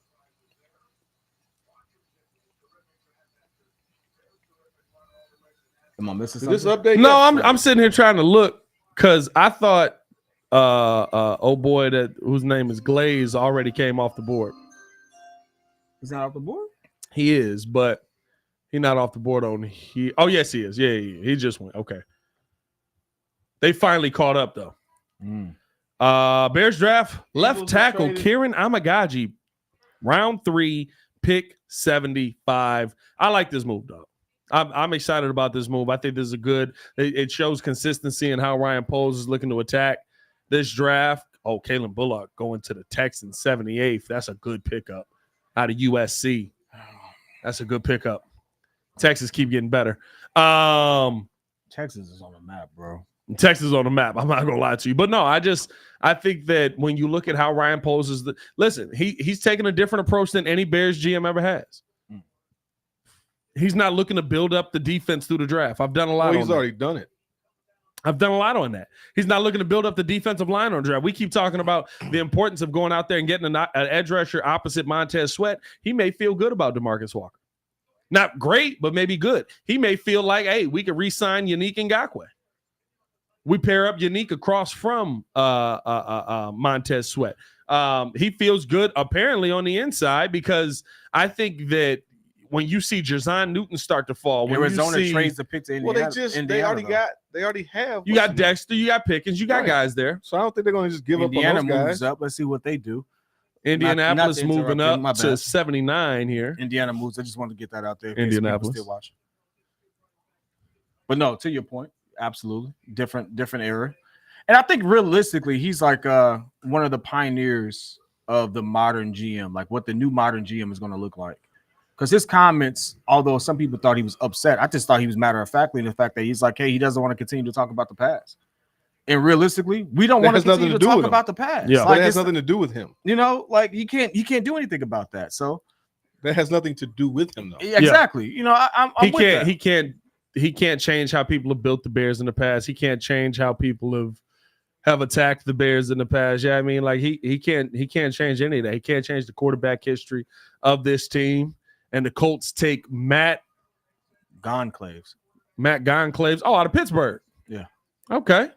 Am I missing Did this something? update? No, yet? I'm sitting here trying to look because I thought oh boy whose name is Glaze already came off the board. He's not off the board. He is, but he's not off the board on he. Oh yes, he is. Yeah, he just went. Okay. They finally caught up though. Bears draft left Eagles tackle traded. Kiran Amagaji, round 3, pick 75. I like this move, dog. I'm excited about this move. I think this is a good. It shows consistency in how Ryan Poles is looking to attack this draft. Oh, Kalen Bullock going to the Texans 78th. That's a good pickup out of USC. That's a good pickup. Texas keep getting better. Texas is on the map, bro. Texas on the map. I'm not gonna lie to you, but no, I think that when you look at how Ryan Poles is, listen, he's taking a different approach than any Bears GM ever has. He's not looking to build up the defense through the draft. I've done a lot. Well, he's on already that. done it. I've done a lot on that. He's not looking to build up the defensive line on draft. We keep talking about the importance of going out there and getting an edge rusher opposite Montez Sweat. He may feel good about DeMarcus Walker. Not great, but maybe good. He may feel like, hey, we could re-sign Yannick Ngakoue. We pair up Yannick across from Montez Sweat. He feels good apparently on the inside because I think that when you see Jazon Newton start to fall, when Arizona you see, trades the pick to Indiana. They already have. you got Dexter, you got Pickens, you got Right. guys there. So I don't think they're going to just give Indiana up on those moves guys. up. Let's see what they do. Indianapolis not to moving interrupt you, my up to bad. 79 here. Indiana moves. I just wanted to get that out there. in case people Indianapolis. still watching. But no, to your point, absolutely different era. And I think realistically, he's like one of the pioneers of the modern GM, like what the new modern GM is going to look like. Because his comments, although some people thought he was upset, I just thought he was matter of factly in the fact that he's like, hey, he doesn't want to continue to talk about the past. And realistically, we don't That want to has nothing continue to to do talk with him. about the past. Yeah. But Like it has it's- nothing to do with him. you know, like he can't do anything about that. So That has nothing to do with him, though. yeah, exactly. You know, I'm He with can't. that. He can't change how people have built the Bears in the past. He can't change how people have attacked the Bears in the past. Yeah, I mean, like he can't change any of that. He can't change the quarterback history of this team. And the Colts take Matt Gonclaves. Gonclaves. Oh, out of Pittsburgh. Yeah. Okay.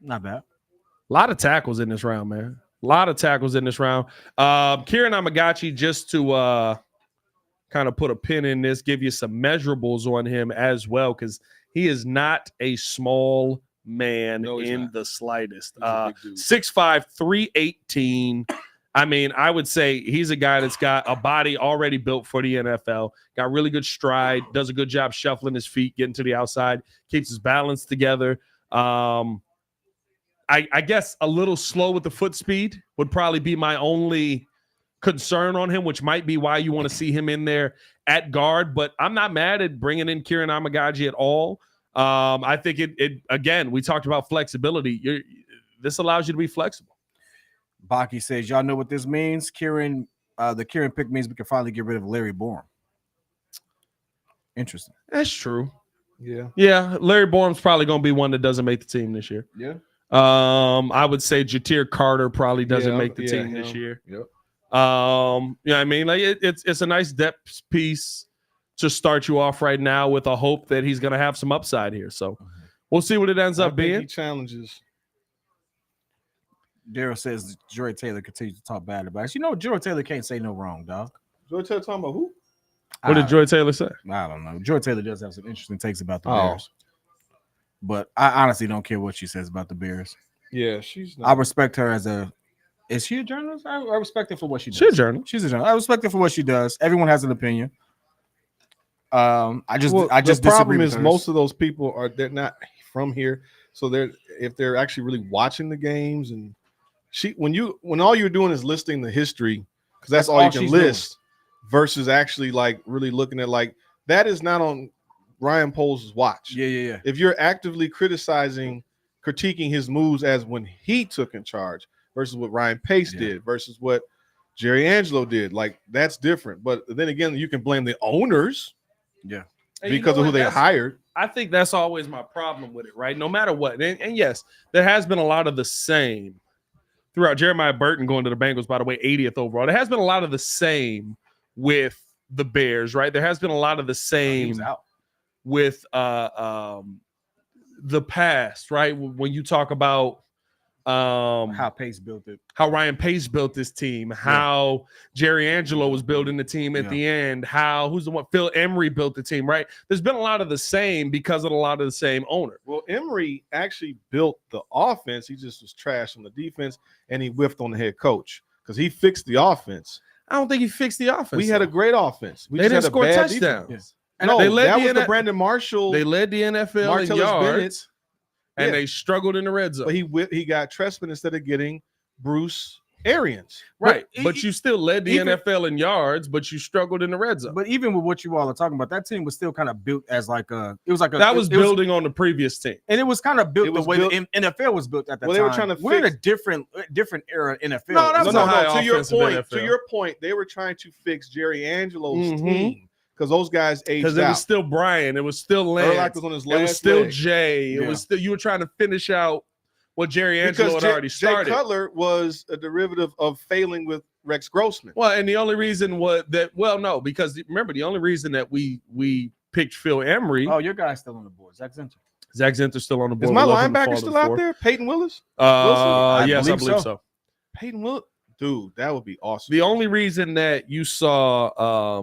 Not bad. A lot of tackles in this round, man. A lot of tackles in this round. Kiran Amagazi, just to kind of put a pin in this, give you some measurables on him as well, because he is not a small man No, he's in not. the slightest. He's a big dude. 6'5", 318. I mean, I would say he's a guy that's got a body already built for the NFL, got really good stride, does a good job shuffling his feet, getting to the outside, keeps his balance together. I guess a little slow with the foot speed would probably be my only concern on him, which might be why you want to see him in there at guard. But I'm not mad at bringing in Kieran Amagaji at all. I think it again, we talked about flexibility. This allows you to be flexible. Baki says, y'all know what this means? The Kieran pick means we can finally get rid of Larry Borum. Interesting. That's true. Yeah. Yeah, Larry Borum's probably going to be one that doesn't make the team this year. Yeah. I would say Jatir Carter probably doesn't make the team this year. Yep. Yeah, I mean, like it's a nice depth piece to start you off right now with a hope that he's going to have some upside here. So we'll see what it ends up I think being. he challenges. Daryl says Joy Taylor continues to talk bad about us. You know, Joy Taylor can't say no wrong, dog. Joy Taylor talking about who? What did Joy Taylor say? I don't know. Joy Taylor does have some interesting takes about the Oh. Bears. But I honestly don't care what she says about the Bears. Yeah, she's I not. respect her as a. Is she a journalist? I respect her for what she does. She's a journalist. She's a journalist. I respect her for what she does. Everyone has an opinion. I just the disagree problem with is hers. most of those people they're not from here, so if they're actually really watching the games and when all you're doing is listing the history because that's all you can she's list versus actually like really looking at like that is not on Ryan Poles' watch. Yeah. If you're actively critiquing his moves as when he took in charge versus what Ryan Pace did versus what Jerry Angelo did, like that's different. But then again, you can blame the owners Yeah. because of who they hired. I think that's always my problem with it, right? No matter what. And yes, there has been a lot of the same throughout. Jeremiah Burton going to the Bengals, by the way, 80th overall. There has been a lot of the same with the Bears, right? There has been a lot of the same with the past, right? When you talk about how Pace built it, how Ryan Pace built this team, how Jerry Angelo was building the team at the end, how Phil Emery built the team, right? There's been a lot of the same because of a lot of the same owner. Well, Emery actually built the offense. He just was trash on the defense, and he whiffed on the head coach because he fixed the offense. I don't think he fixed the offense. We had a great offense. We they just didn't had score a bad touchdowns. Defense. No, they led that was the the Brandon Marshall. They led the NFL in yards, and they struggled in the red zone. But he got Trestman instead of getting Bruce Arians. Right. But you still led the NFL in yards, but you struggled in the red zone. But even with what you all are talking about, that team was still kind of built as like a building on the previous team. And it was kind of built the way the NFL was built at that time. They were trying to We're in a different era in NFL. No, that's To your point, they were trying to fix Jerry Angelo's team. Because those guys aged out. Because it was still Brian. It was still Lance. Urlacher was on his last it was still leg. Jay. It was still, you were trying to finish out what Jerry Angelo had already started. Jay Cutler was a derivative of failing with Rex Grossman. Well, and the only reason because remember, the only reason that we picked Phil Emery. Oh, your guy's still on the board. Zach Zenter's still on the board. Is my linebacker still out there? Peyton Willis? Yes, I believe so. Peyton Willis? Dude, that would be awesome. The only reason that you saw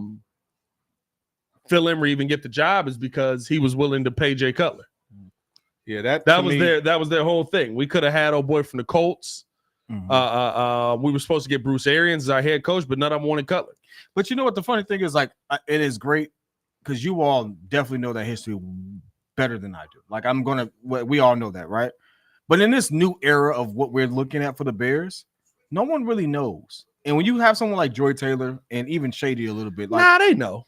Phil Emery even get the job is because he was willing to pay Jay Cutler. Yeah, that was their whole thing. We could have had old boy from the Colts. Mm-hmm. We were supposed to get Bruce Arians as our head coach, but none of them wanted Cutler. But you know what the funny thing is, like, it is great because you all definitely know that history better than I do. Like, we all know that, right? But in this new era of what we're looking at for the Bears, no one really knows. And when you have someone like Joy Taylor and even Shady a little bit, like, they know.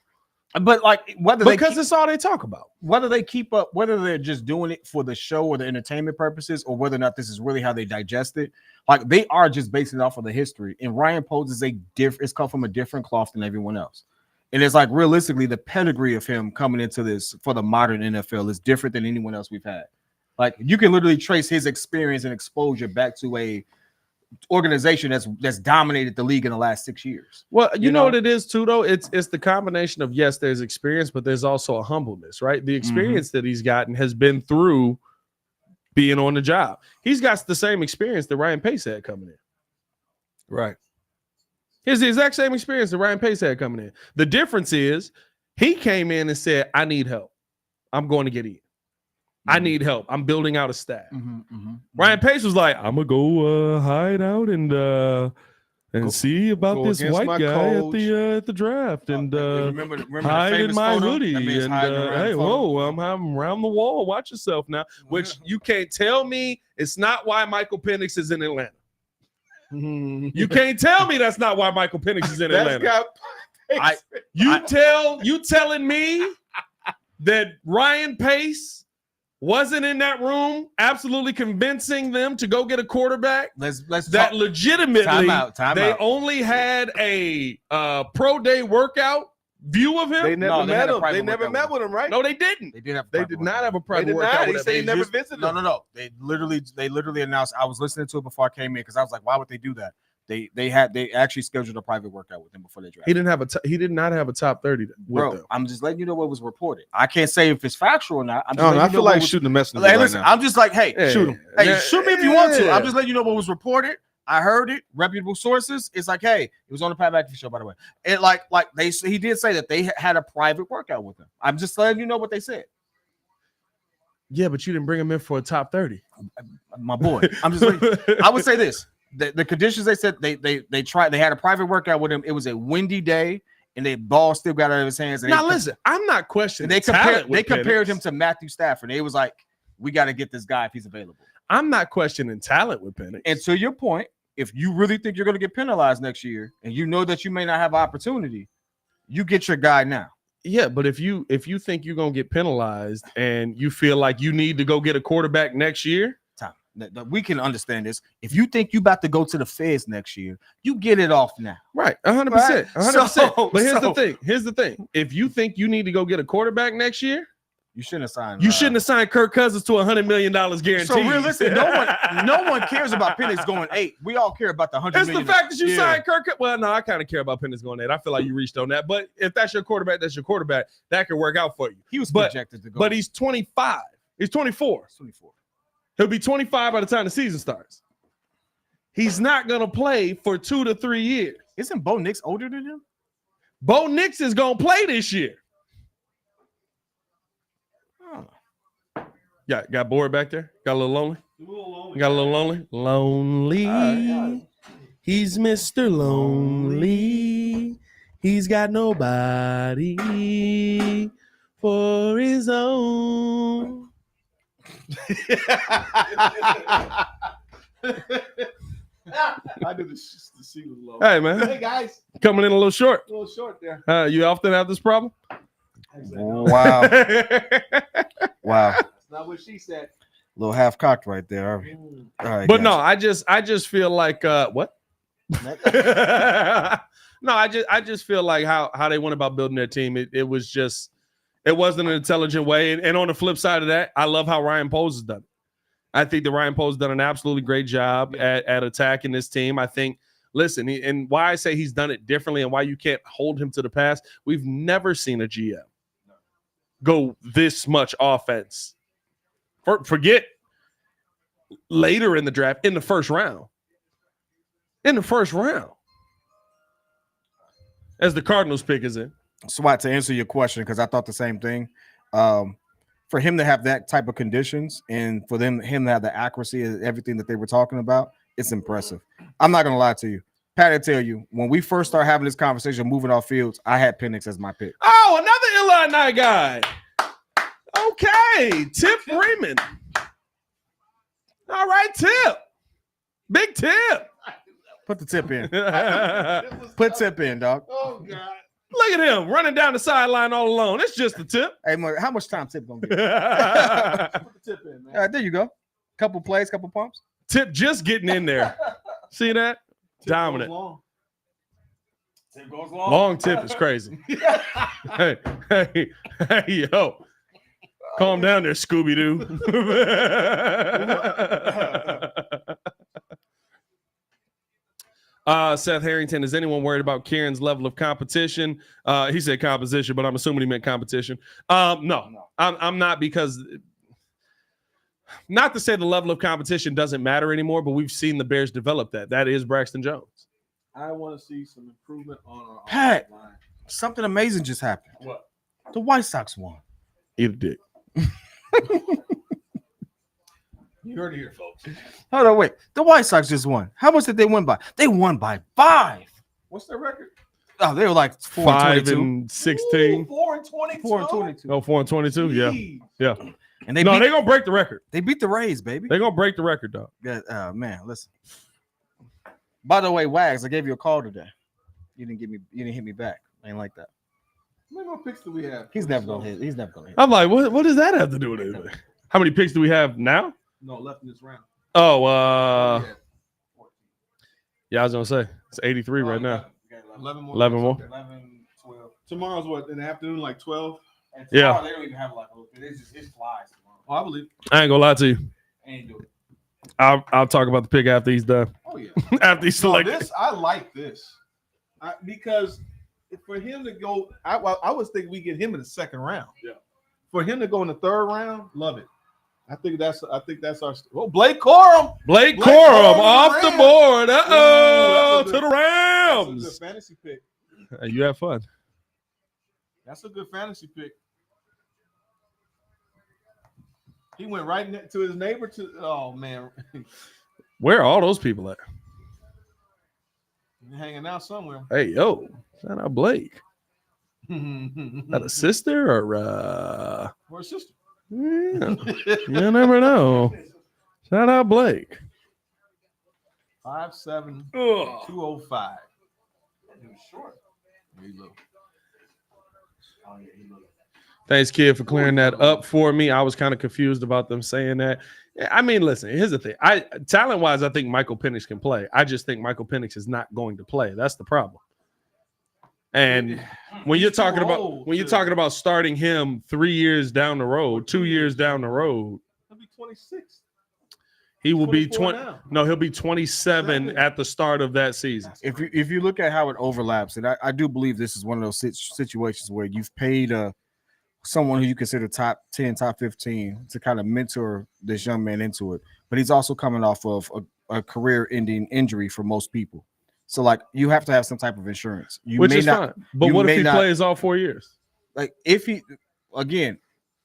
But like because it's all they talk about. Whether they keep up, whether they're just doing it for the show or the entertainment purposes, or whether or not this is really how they digest it, like they are just basing it off of the history. And Ryan Poles is it's come from a different cloth than everyone else. And it's like realistically, the pedigree of him coming into this for the modern NFL is different than anyone else we've had. Like you can literally trace his experience and exposure back to a organization that's dominated the league in the last 6 years. Well, you know what it is too, though. It's the combination of, yes, there's experience, but there's also a humbleness, right? The experience that he's gotten has been through being on the job. He's got the same experience that Ryan Pace had coming in. Right. It's the exact same experience that Ryan Pace had coming in. The difference is he came in and said, I need help. I'm going to get in. I need help. I'm building out a staff. Ryan Pace was like, I'm gonna go hide out and see about this white guy at the draft and remember hide in my photo? hoodie and hey, whoa, I'm around the wall. Watch yourself now. Which you can't tell me it's not why Michael Penix is in Atlanta. You can't tell me that's not why Michael Penix is in Atlanta. You telling me that Ryan Pace wasn't in that room, absolutely convincing them to go get a quarterback. Let's that legitimately time out. Only had a pro day workout view of him. They never met him. They never met with him, right? No, they didn't. They did not have a private workout. They say they never visited him. No. They literally announced. I was listening to it before I came in because I was like, why would they do that? They actually scheduled a private workout with him before they drafted. He did not have a top 30 with them. I'm just letting you know what was reported. I can't say if it's factual or not. I feel like shooting the messenger right now. I'm just like, hey, shoot him. Hey, shoot me if you want to. I'm just letting you know what was reported. I heard it. Reputable sources. It's like, hey, it was on the Pat McAfee show, by the way. It he did say that they had a private workout with him. I'm just letting you know what they said. Yeah, but you didn't bring him in for a top 30. My boy. I'm just I would say this. The conditions they said they had a private workout with him. It was a windy day, and the ball still got out of his hands. And listen, I'm not questioning. They compared him to Matthew Stafford. They was like, we got to get this guy if he's available. I'm not questioning talent with Penix. And to your point, if you really think you're going to get penalized next year, and you know that you may not have opportunity, you get your guy now. Yeah, but if you think you're going to get penalized and you feel like you need to go get a quarterback next year. We can understand this. If you think you about to go to the Feds next year, you get it off now. Right, 100%. 100%. But here's the thing. If you think you need to go get a quarterback next year, You shouldn't have signed. You shouldn't have signed Kirk Cousins to $100 million guarantee. So realistic, no one cares about Penix going 8. We all care about the $100 It's million. the fact that you signed Kirk. Well, no, I kind of care about Penix going 8. I feel like you reached on that. But if that's your quarterback, that's your quarterback. That could work out for you. He was projected to go. But he's 25. He's 24. 24. He'll be 25 by the time the season starts. He's not going to play for 2 to 3 years. Isn't Bo Nix older than him? Bo Nix is going to play this year. Yeah, got bored back there? Got a little lonely? Got a little lonely? Lonely. He's Mr. Lonely. He's got nobody for his own. I did the C was low. Hey, man. Hey, guys. Coming in a little short. A little short there. You often have this problem? Wow. Wow. That's not what she said. Little half cocked right there. All right, But guys. no, I just feel like what? No, I just feel like how they went about building their team. It wasn't an intelligent way. And on the flip side of that, I love how Ryan Poles has done it. I think that Ryan Poles has done an absolutely great job at attacking this team. I think, listen, and why I say he's done it differently and why you can't hold him to the past, we've never seen a GM go this much offense. Forget later in the draft, in the first round. In the first round. As the Cardinals pick is in. Swat, to answer your question, because I thought the same thing. For him to have that type of conditions and for him to have the accuracy and everything that they were talking about, it's impressive. I'm not going to lie to you. Pat, I tell you, when we first started having this conversation, moving off fields, I had Penix as my pick. Oh, another Illini guy. Okay, Tip Freeman. All right, Tip. Big Tip. Put the tip in. Put tip in, dog. Oh, God. Look at him running down the sideline all alone. It's just the tip. Hey, how much time Tip gonna get? Put the tip in, man. All right, there you go. Couple plays, couple pumps. Tip just getting in there. See that? Tip Dominant. goes long. Tip goes long. Long tip is crazy. hey, yo. Calm down there, Scooby-Doo. Seth Harrington, is anyone worried about Kieran's level of competition? He said composition, but I'm assuming he meant competition. No. I'm not, because not to say the level of competition doesn't matter anymore, but we've seen the Bears develop that. That is Braxton Jones. I want to see some improvement on our Pat. offensive line. Something amazing just happened. What? The White Sox won. Eat a dick. You heard it here, folks. Hold on, wait. The White Sox just won. How much did they win by? They won by 5. What's their record? Oh, they were like 4 5 and 22. and 16. 4 and 22. 4 and 22. Oh, 4 and 22. Yeah. Yeah. And they No, beat, they're going to break the record. they beat the Rays, baby. They're going to break the record, dog. Yeah, man, listen. By the way, Wags, I gave you a call today. You didn't hit me back. I ain't like that. How many more picks do we have? He's never gonna hit. He's never gonna hit. I'm like, what does that have to do with anything? How many picks do we have now? No, left in this round. Oh, Yeah. I was going to say, it's 83 right now. 11 more. 11 more. 11, 12. Tomorrow's what, in the afternoon, like 12? And Yeah. tomorrow, they don't even have like it's just it flies tomorrow. Oh, I believe. I ain't going to lie to you. Ain't do it. I'll talk about the pick after he's done. Oh, yeah. After he's No, selected. I like this. Because for him to go, I was thinking we get him in the second round. Yeah. For him to go in the third round, love it. I think that's our. Oh, Blake Corum. Blake Corum Corum to the off the Rams. board. Uh-oh, Ooh, to the That's a Rams. good fantasy pick. Hey, you have fun. That's a good fantasy pick. He went right to his neighbor. Oh man, Where are all those people at? hanging out somewhere. Hey, yo, shout out Blake. That a sister or Or a sister. yeah, you never know. Shout out Blake. 5'7", Ugh. 205. He was short. He looked. Thanks, kid, for clearing that up for me. I was kind of confused about them saying that. I mean, listen, here's the thing. Talent-wise, I think Michael Penix can play. I just think Michael Penix is not going to play. That's the problem. And when you're He's too talking old about starting him 3 years down the road, 2 years down the road, He'll be 26. he will be 24 20. now. No, he'll be 27 at the start of that season. If you look at how it overlaps, and I do believe this is one of those situations where you've paid someone who you consider top 10, top 15 to kind of mentor this young man into it, but he's also coming off of a career-ending injury for most people. So, like, you have to have some type of insurance. Which is fine. But what if he plays all 4 years? Like, if he, again,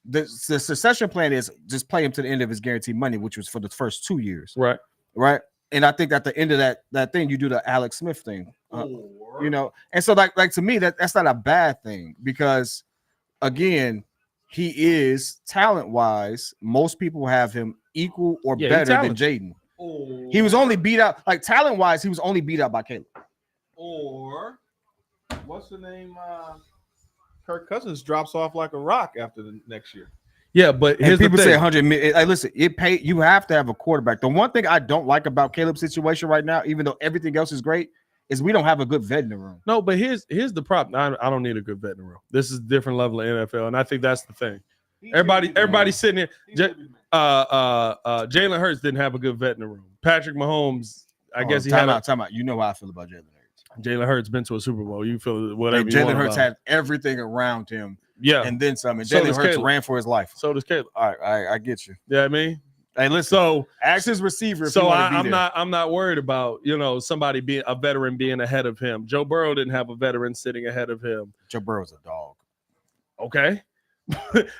the succession plan is just play him to the end of his guaranteed money, which was for the first 2 years. Right. Right. And I think at the end of that thing, you do the Alex Smith thing. You know, and so like to me, that's not a bad thing because, again, he is talent-wise. Most people have him equal or better than Jaden. He was only beat out, like talent-wise, he was only beat out by Caleb. Or what's the name? Kirk Cousins drops off like a rock after the next year. Yeah, but here's people say 100 million. Like, listen, you have to have a quarterback. The one thing I don't like about Caleb's situation right now, even though everything else is great, is we don't have a good vet in the room. No, but here's the problem. I don't need a good vet in the room. This is a different level of NFL, and I think that's the thing. Everybody sitting here. Jalen Hurts didn't have a good vet in the room. Patrick Mahomes, I guess he had time out. You know how I feel about Jalen Hurts. Jalen Hurts been to a Super Bowl. You feel whatever. Jalen Hurts had everything around him. Yeah, and then some. And so Jalen Hurts ran for his life. So does Caleb. All right, I get you. Yeah, I mean, hey, listen. So ask his receiver. So I'm not worried about somebody being a veteran being ahead of him. Joe Burrow didn't have a veteran sitting ahead of him. Joe Burrow's a dog. Okay.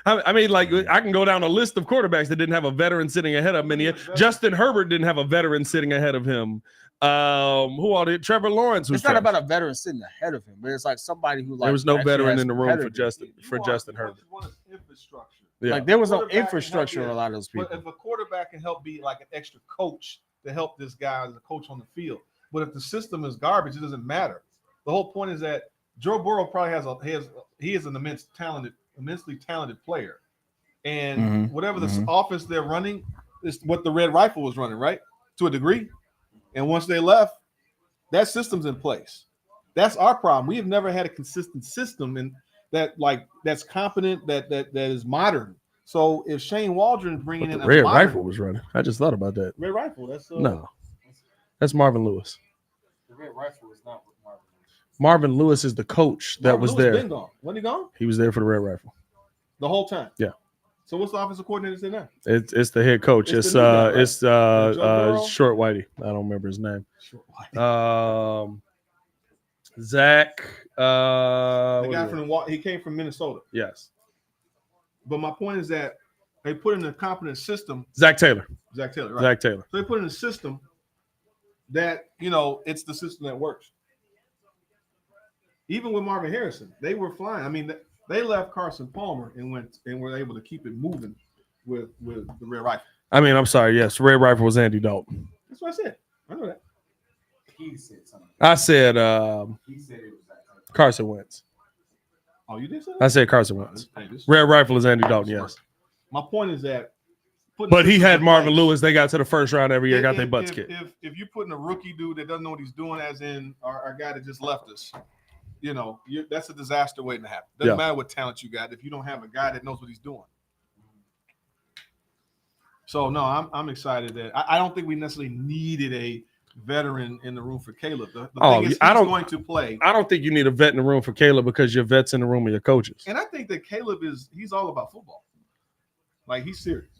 I mean, like, I can go down a list of quarterbacks that didn't have a veteran sitting ahead of him. Justin Herbert didn't have a veteran sitting ahead of him. Who all did? Trevor Lawrence. It's not about a veteran sitting ahead of him, but it's like somebody who there was no veteran in the room for Justin Herbert. Infrastructure. Yeah. Like there was no infrastructure in a lot of those people. But if a quarterback can help be like an extra coach to help this guy as a coach on the field, but if the system is garbage, it doesn't matter. The whole point is that Joe Burrow probably he is an immensely talented player, and whatever the offense they're running is what the Red Rifle was running, right, to a degree. And once they left, that system's in place. That's our problem. We have never had a consistent system and that's competent, that is modern. So if Shane Waldron's bringing in the Red Rifle was running, I just thought about that. Red Rifle, that's Marvin Lewis. The Red Rifle is not what Marvin Lewis. Marvin Lewis is the coach that was there. Been gone. Wasn't he gone? He was there for the Red Rifle the whole time. Yeah. So what's the offensive coordinator say now? It's the head coach. It's guy, right? Short Whitey. I don't remember his name. Short Whitey. Zach. The guy he came from Minnesota. Yes. But my point is that they put in a competent system. Zach Taylor. Right? Zach Taylor. So they put in a system that it's the system that works. Even with Marvin Harrison, they were flying. I mean, they left Carson Palmer and were able to keep it moving with the Red Rifle. I mean, I'm sorry. Yes, Red Rifle was Andy Dalton. That's what I said. I know that. He said something. I said He said it was that. Carson Wentz. Oh, you did say that? I said Carson Wentz. Red Rifle is Andy Dalton. Yes. My point is that. But he had Marvin Lewis. They got to the first round every year. Got their butts kicked. If you're putting a rookie dude that doesn't know what he's doing, as in our guy that just left us, that's a disaster waiting to happen. Doesn't matter what talent you got if you don't have a guy that knows what he's doing. So no, I'm excited that I don't think we necessarily needed a veteran in the room for Caleb. The thing is, he's going to play. I don't think you need a vet in the room for Caleb because your vet's in the room with your coaches. And I think that Caleb he's all about football. Like he's serious.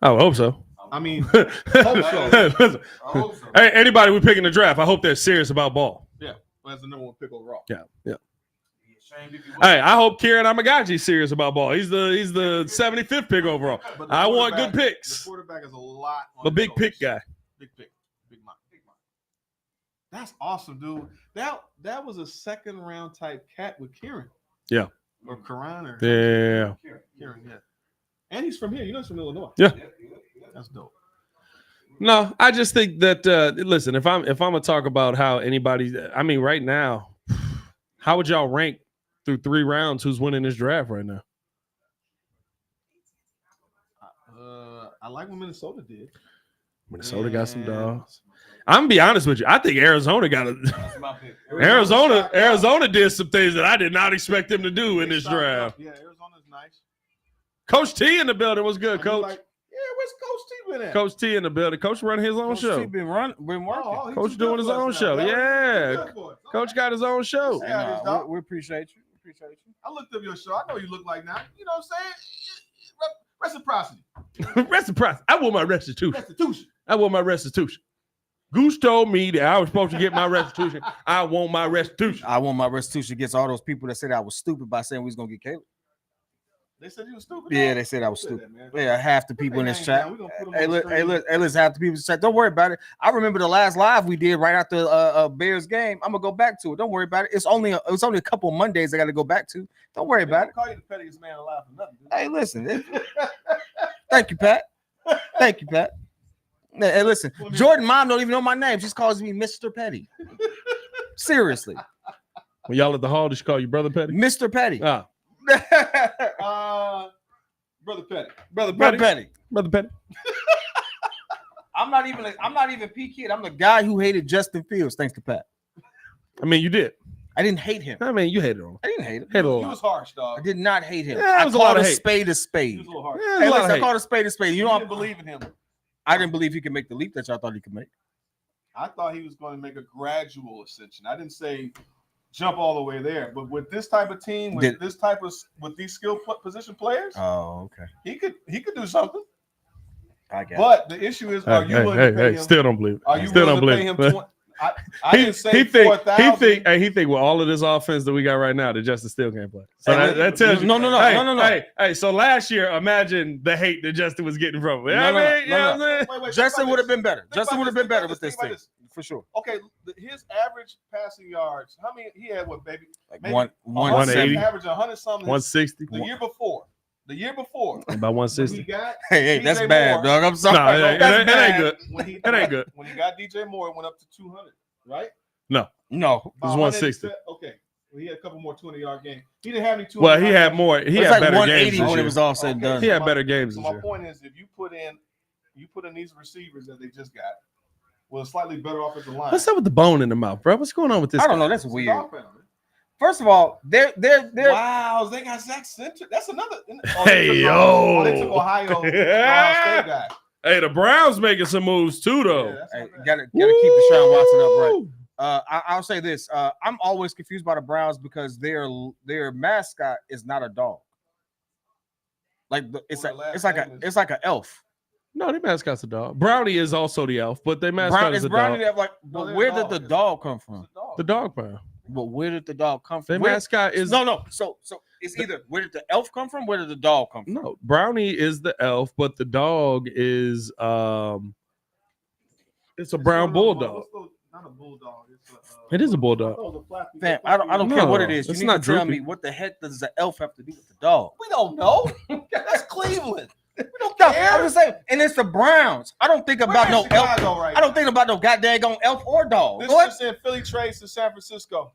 I would hope so. I mean, hope so. Hey, anybody we pick in the draft, I hope they're serious about ball. Yeah, that's the number one pick overall. Yeah. Hey, I hope Kiran Amagaji is serious about ball. He's the 75th pick overall. I want good picks. The quarterback is a lot. A big pick guy. Big pick. Big mind. That's awesome, dude. That was a second round type cat with Kiran. Yeah. Or Kiran or Kiran, yeah. And he's from here. He's from Illinois. Yeah. That's dope. No, I just think that listen, if I'm gonna talk about how anybody, I mean, right now, how would y'all rank through 3 rounds who's winning this draft right now? I like what Minnesota did. Minnesota got some dogs. I'm gonna be honest with you. I think Arizona got a Arizona did some things that I did not expect them to do in this draft. Yeah, Arizona's nice. Coach T in the building was good, Coach. Where's Coach T been at? Coach T in the building. Coach running his own show. He been working. Coach doing his own show. Yeah. Coach got his own show. We appreciate you. I looked up your show. I know you look like now. You know what I'm saying? Reciprocity. Reciprocity. I want my restitution. I want my restitution. Goose told me that I was supposed to get my restitution. I want my restitution. I want my restitution against all those people that said I was stupid by saying we was gonna get Caleb. They said you was stupid. Yeah, they said I was stupid. Yeah, half the people in this chat. Hey, listen, half the people in this chat. Don't worry about it. I remember the last live we did right after Bears game. I'm gonna go back to it. Don't worry about it. It's only a couple Mondays I got to go back to. Don't worry about it. Call you the pettiest man alive for nothing. Hey, listen. Thank you, Pat. Thank you, Pat. Hey, listen. Jordan mom don't even know my name. She's calls me Mr. Petty. Seriously. When y'all at the hall, did she call you Brother Petty? Mr. Petty. Ah. Brother Petty. Brother Petty. I'm not even P Kid. I'm the guy who hated Justin Fields, thanks to Pat. I mean, you did. I didn't hate him. I mean, you hated him. I didn't hate him. Hated a He lot. was harsh, dog. I did not hate him. Yeah, it I was a lot called of a hate. spade a He was spade. a little harsh. Yeah, Hey, a lot listen, of I hate. called a spade a spade. You know, I didn't believe in him. I didn't believe he could make the leap that y'all thought he could make. I thought he was going to make a gradual ascension. I didn't say jump all the way there, but with this type of team, with these skill position players, Oh, okay. he could do something. I got it. But the issue is, are you willing to pay him? Still don't believe it. Are you Still willing don't to pay believe him? it. I didn't say 4,000. He think with all of this offense that we got right now that Justin still can't play. So Hey, that tells you. no. Hey, so last year, imagine the hate that Justin was getting from him. You know what I'm saying? Wait, Justin would have been better. Justin would have been better with Think this about thing. For sure. Okay, his average passing yards. How many he had? What, baby? Like Maybe 180. Average 100 something. 160. The year before. About 160. He got Hey, that's DJ bad, Moore. dog. I'm sorry. No, it ain't good. When he, It ain't good. When he got DJ Moore, it went up to 200, right? No. It was 160. Okay. Well, he had a couple more 20-yard games. He didn't have any 200. Well, he had more. He It's had like better 180 games when this it year. was all said and done. He had better games So this my year. point is, if you put in these receivers that they just got with a slightly better offensive line. What's up with the bone in the mouth, bro? What's going on with this? I don't guy? know. That's It's a weird. dog pound, man. First of all, they're Wow, they got Zach Center. That's another. Hey, yo. They took Ohio State guy. Hey, the Browns making some moves too, though. Yeah, that's Hey, not bad. gotta keep Deshaun Watson upright. I'll say this. I'm always confused by the Browns because their mascot is not a dog. Like it's like an elf. No, their mascot's a dog. Brownie is also the elf, but their mascot is a Brownie dog. but where did the dog come from? The dog pound. But where did the dog come Their from? mascot is No. So it's either where did the elf come from? Where did the dog come from? no. Brownie is the elf, but the dog is it's a brown bulldog. Not a bulldog. It is a bulldog. Fam, I don't care what it is. You it's need not to tell droopy. me what the heck does the elf have to do with the dog? We don't know. That's Cleveland. We don't No, care. I'm just saying, and it's the Browns. I don't think about no elf. Right I don't think about no goddamn elf or dog. This What? is in Philly trades to San Francisco.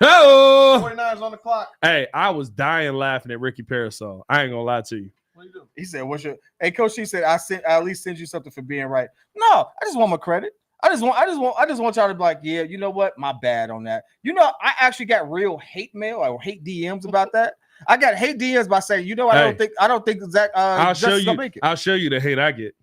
Oh, 49ers on the clock. hey, I was dying laughing at Ricky Parasol. I ain't gonna lie to you. What do you do? He said, "What's your?" Hey, Coach, he said, "I at least send you something for being right." No, I just want my credit. I just want y'all to be like, yeah, you know what? My bad on that. You know, I actually got real hate mail or hate DMs about that. I got hate DMs by saying, you know, I don't think Zach. I'll show Justin's you. gonna make it. I'll show you the hate I get.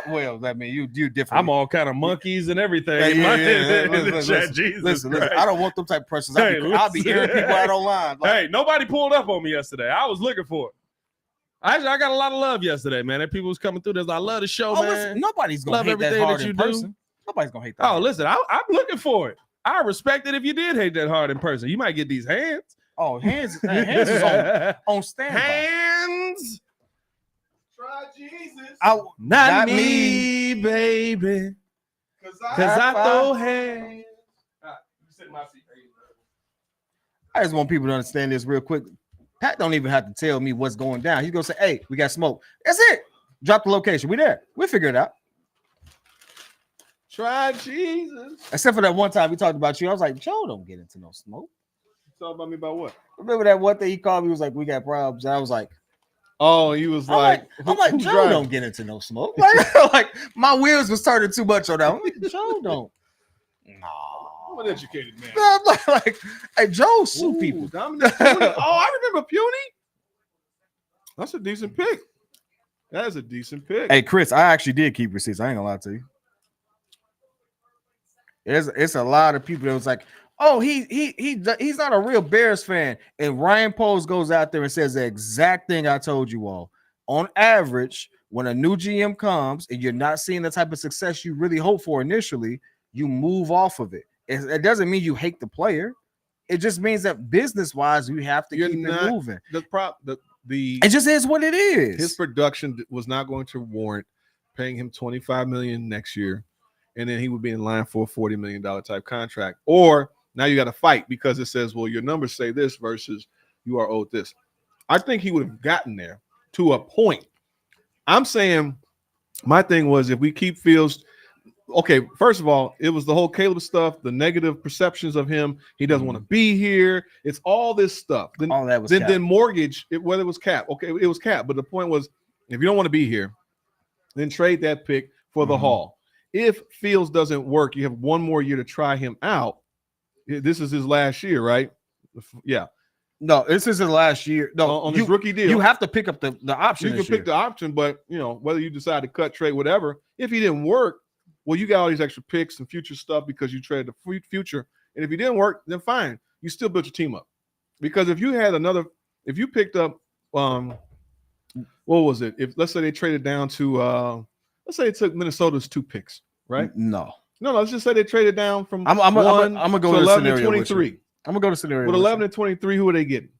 Well, I mean, you different. I'm all kind of monkeys and everything. Yeah, in the listen, chat. Jesus listen. Christ. I don't want them type of persons. I'll be listen. hearing people out online. Like, Hey, nobody pulled up on me yesterday. I was looking for it. I got a lot of love yesterday, man. And people was coming through this. I love the show, man. listen, nobody's gonna Love hate that everything hard that you in do. person. Nobody's gonna hate that. Oh, hard. listen, I'm looking for it. I respect it if you did hate that hard in person. You might get these hands. Oh, hands is on standby. Hands. Try Jesus. Not me, baby. Because I throw hands. You sit in my seat. I just want people to understand this real quick. Pat don't even have to tell me what's going down. He's gonna say, "Hey, we got smoke." That's it. Drop the location. We there. We'll figure it out. Try Jesus. Except for that one time we talked about you. I was like, Joe, don't get into no smoke. Talk about me about what? Remember that one thing he called me? He was like, we got problems. And I was like, Oh, he was like, I'm like, who's Joe driving? don't get into no smoke. Like my wheels was turning too much on that. I'm like, Joe don't. I'm an educated man. I'm like, hey, Joe sue people. Dominic Puny. Oh, I remember Puny. That's a decent pick. That is a decent pick. Hey, Chris, I actually did keep receipts. I ain't gonna lie to you. It's a lot of people that was like, oh, he's not a real Bears fan. And Ryan Poles goes out there and says the exact thing I told you all. On average, when a new GM comes and you're not seeing the type of success you really hope for initially, you move off of it. It doesn't mean you hate the player. It just means that business-wise, you have to keep it moving. It just is what it is. His production was not going to warrant paying him $25 million next year, and then he would be in line for a $40 million type contract. Or now you got to fight because it says, well, your numbers say this versus you are owed this. I think he would have gotten there to a point. I'm saying my thing was if we keep Fields. Okay, first of all, it was the whole Caleb stuff, the negative perceptions of him. He doesn't want to be here. It's all this stuff. Then, all that was then mortgage, whether it was cap. Okay, it was cap. But the point was, if you don't want to be here, then trade that pick for the haul. If Fields doesn't work, you have one more year to try him out. This is his last year, right? Yeah. No, this is his last year. No, on his rookie deal. You have to pick up the option. You can pick the option, but whether you decide to cut, trade, whatever. If he didn't work, well, you got all these extra picks and future stuff because you traded the future. And if it didn't work, then fine. You still built your team up. Because if you picked up, what was it? If let's say they traded down to, let's say they took Minnesota's 2 picks, right? No. Let's just say they traded down from I'm gonna go to 11 and 23. I'm gonna go to scenario. With 11 and 23, who are they getting?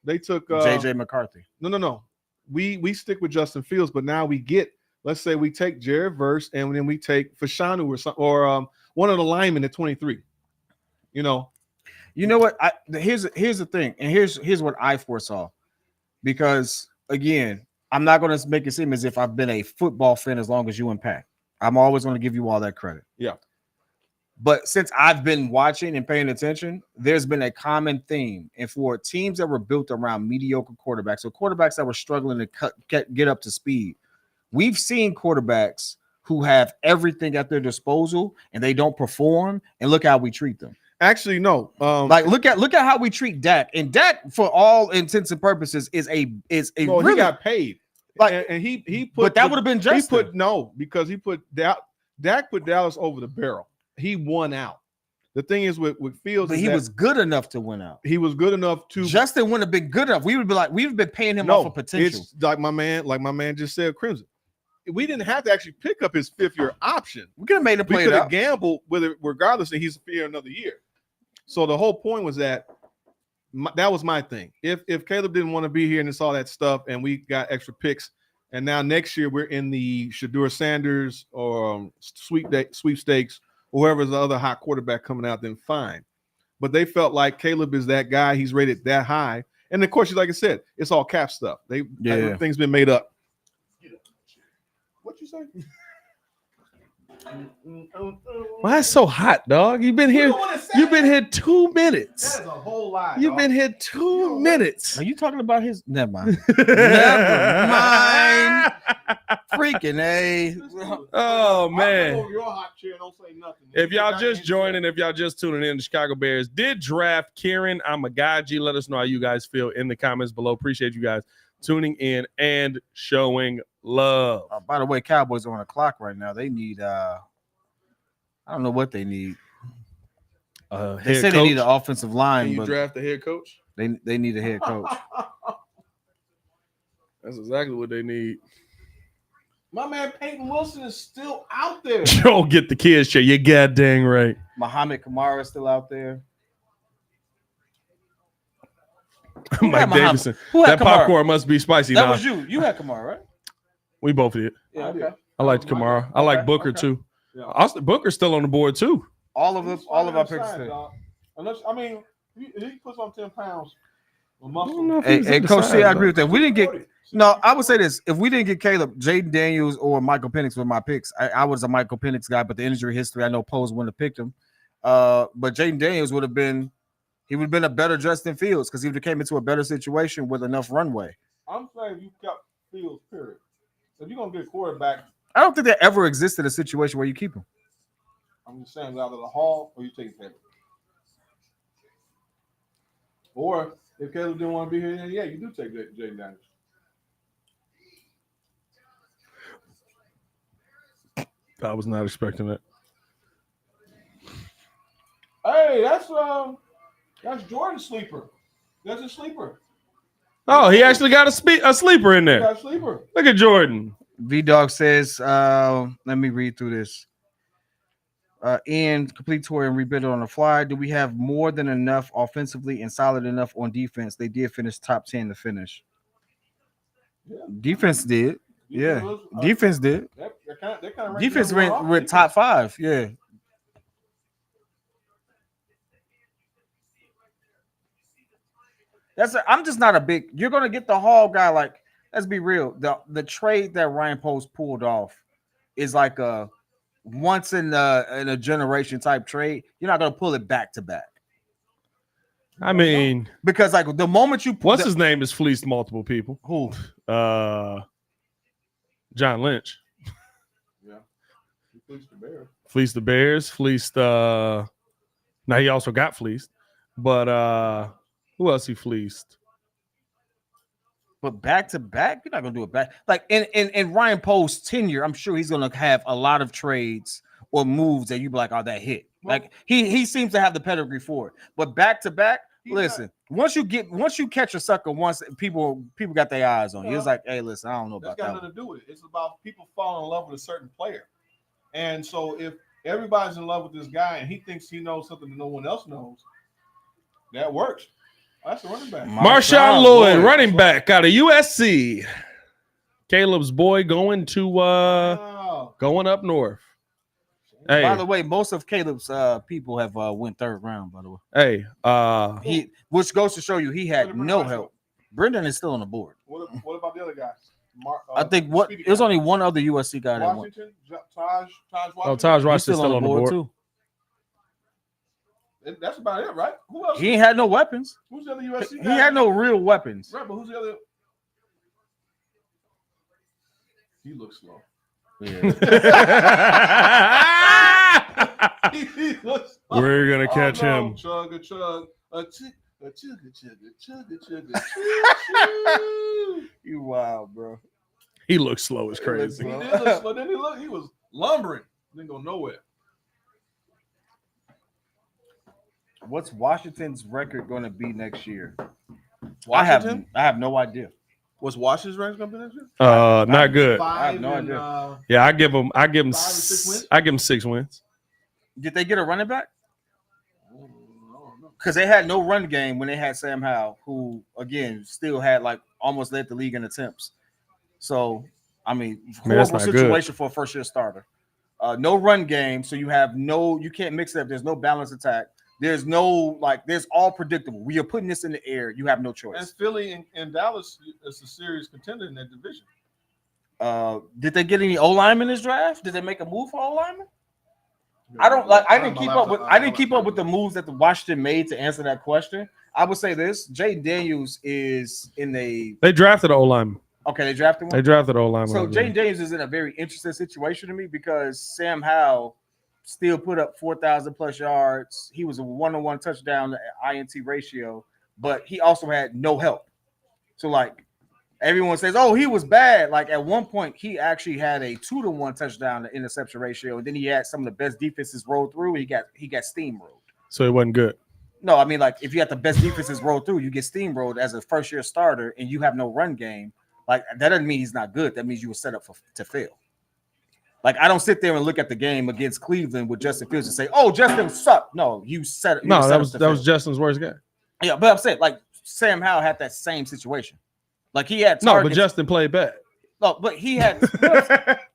They took JJ McCarthy. No. We stick with Justin Fields, but now we get. Let's say we take Jared Verse and then we take Fashanu or one of the linemen at 23. You know what? Here's the thing, and here's what I foresaw. Because again, I'm not going to make it seem as if I've been a football fan as long as you and Pat. I'm always going to give you all that credit. Yeah. But since I've been watching and paying attention, there's been a common theme. And for teams that were built around mediocre quarterbacks, or quarterbacks that were struggling to get up to speed, we've seen quarterbacks who have everything at their disposal and they don't perform, and look how we treat them. Actually, no. Look at how we treat Dak. And Dak, for all intents and purposes, is a he got paid. And he put, but that would have been just because Dak put Dallas over the barrel. He won out. The thing is with Fields, but he was good enough to win out. He was good enough to. Justin wouldn't have been good enough. We would be like, we've been paying him off of potential. It's like my man just said, Crimson. We didn't have to actually pick up his 5th-year option. We could have made him play. We could have gambled with it, regardless that he's here another year. So the whole point was that was my thing. If Caleb didn't want to be here and it's all that stuff, and we got extra picks, and now next year we're in the Shedeur Sanders or sweepstakes, or whoever's the other hot quarterback coming out, then fine. But they felt like Caleb is that guy. He's rated that high, and of course, like I said, it's all cap stuff. Everything's been made up. What you say? Why it's so hot, dog? You've been here 2 minutes. That is a whole lie. You've been here 2 minutes. Are you talking about his? Never mind. Never mind. Freaking A. Oh man. Your hot chair, don't say nothing. If y'all just joining, if y'all just tuning in, the Chicago Bears did draft Kiran Amagaji. Let us know how you guys feel in the comments below. Appreciate you guys tuning in and showing love. By the way, Cowboys are on the clock right now. They need I don't know what they need. They say they need an offensive line. Can you but draft the head coach? They need a head coach. That's exactly what they need. My man Peyton Wilson is still out there. Joe, get the kids chair. You goddamn right. Muhammad Kamara is still out there. Mike Davidson. That Kamara? popcorn must be spicy. That was you. You had Kamara, right? We both did. Yeah, okay. I liked Kamara. I like Booker too. Yeah. Austin Booker's still on the board too. All of our picks. Unless he puts on 10 pounds. Hey, Coach C, I agree with that. We didn't get. No, I would say this: if we didn't get Caleb, Jaden Daniels or Michael Penix with my picks, I was a Michael Penix guy, but the injury history, I know Pose wouldn't have picked him. But Jaden Daniels would have been a better Justin Fields because he would have came into a better situation with enough runway. I'm saying you kept Fields, period. If you're going to get a quarterback, I don't think there ever existed a situation where you keep him. I'm just saying, out of the Hall, or you take Caleb. Or if Caleb didn't want to be here, then yeah, you do take Jaden Daniels. I was not expecting that. Hey, that's Jordan's sleeper. That's a sleeper. Oh, he actually got a sleeper in there. Got a sleeper. Look at Jordan. V-Dog says, let me read through this. Ian, complete tour and rebuild on the fly. Do we have more than enough offensively and solid enough on defense? They did finish top 10 to finish. Yeah. Defense did. Yeah. Defense did. They're kind of Defense went with top 5. Yeah. I'm just not a big. You're gonna get the Hall guy. Like, let's be real. The trade that Ryan Post pulled off is like a once in a generation type trade. You're not gonna pull it back to back. I mean, because like the moment you what's his name has fleeced multiple people. Who? John Lynch. Yeah. He fleeced the Bears. Fleeced the Bears. Fleeced. Now he also got fleeced, but who else he fleeced? But back to back, you're not gonna do it back. Like in Ryan Post's tenure, I'm sure he's gonna have a lot of trades or moves that you be like, oh, that hit. Like he seems to have the pedigree for it. But back to back, listen, once you catch a sucker once, people got their eyes on you. It's like, hey, listen, I don't know about that. That's got nothing to do with it. It's about people falling in love with a certain player. And so if everybody's in love with this guy and he thinks he knows something that no one else knows, that works. That's a running back. Marshawn Lloyd, running back out of USC. Caleb's boy going up north. Hey. By the way, most of Caleb's people have went third round. By the way, hey, which goes to show you he had no help. Brendan is still on the board. What about the other guys? I think there's only one other USC guy that went. Taj Washington. Oh, Taj Washington's still on the board too. That's about it, right? Who else? He ain't had no weapons. Who's the other USC guy? He had no real weapons. Right, but who's the other? He looks slow. Yeah. He looks slow. We're gonna catch him. Chug a chug, a chug a chug. You wild, bro. He looks slow as crazy. He did look slow. Then he was lumbering. Didn't go nowhere. What's Washington's record going to be next year? Washington? I have no idea. What's Washington's record going to be next year? Not good. I have no idea. Yeah, I give him 6 wins. Did they get a running back? Because they had no run game when they had Sam Howell, who again still had like almost led the league in attempts. So I mean, horrible situation for a first year starter. No run game, so you can't mix it up. There's no balanced attack. There's there's all predictable. We are putting this in the air. You have no choice. And Philly and Dallas is a serious contender in that division. Did they get any O-linemen in this draft? Did they make a move for O-linemen? I didn't keep up with the moves that the Washington made to answer that question. I would say this: Jaden Daniels is in a. They drafted O-lineman. Okay, they drafted one. They drafted O-lineman. So Jaden Daniels is in a very interesting situation to me because Sam Howell still put up 4,000 plus yards. He was a 1-on-1 touchdown to INT ratio, but he also had no help. So like everyone says, oh, he was bad. Like at one point, he actually had a 2-to-1 touchdown to interception ratio, and then he had some of the best defenses roll through. And he got steamrolled. So it wasn't good. No, I mean like if you have the best defenses roll through, you get steamrolled as a first year starter, and you have no run game. Like that doesn't mean he's not good. That means you were set up to fail. Like I don't sit there and look at the game against Cleveland with Justin Fields and say, "Oh, Justin sucked." No, you set. No, that was Justin's worst game. Yeah, but I'm saying like Sam Howell had that same situation. Like he had targets. No, but Justin played bad. No, but he had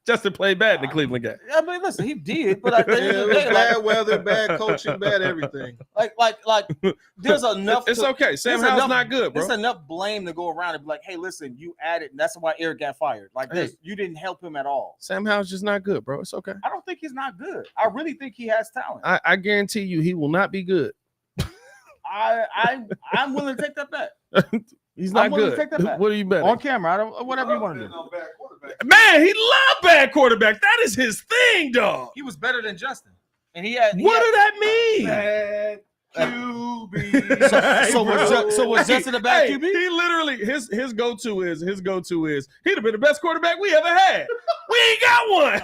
Justin played bad in the Cleveland game. I mean, listen, he did, but like, bad weather, bad coaching, bad everything. Like, there's enough. It's okay. Sam Howell's not good, bro. There's enough blame to go around and be like, hey, listen, you added. And that's why Eric got fired. Like this, you didn't help him at all. Sam Howell's just not good, bro. It's okay. I don't think he's not good. I really think he has talent. I guarantee you, he will not be good. I'm willing to take that bet. He's not willing to good. take that back. What are you betting? On camera, I don't. Whatever you want to do. On bad quarterback. Man, he loved bad quarterback. That is his thing, dog. He was better than Justin, and he had. What did that mean? Bad QB. So was Justin a bad QB? He literally his go-to is he'd have been the best quarterback we ever had. We ain't got one.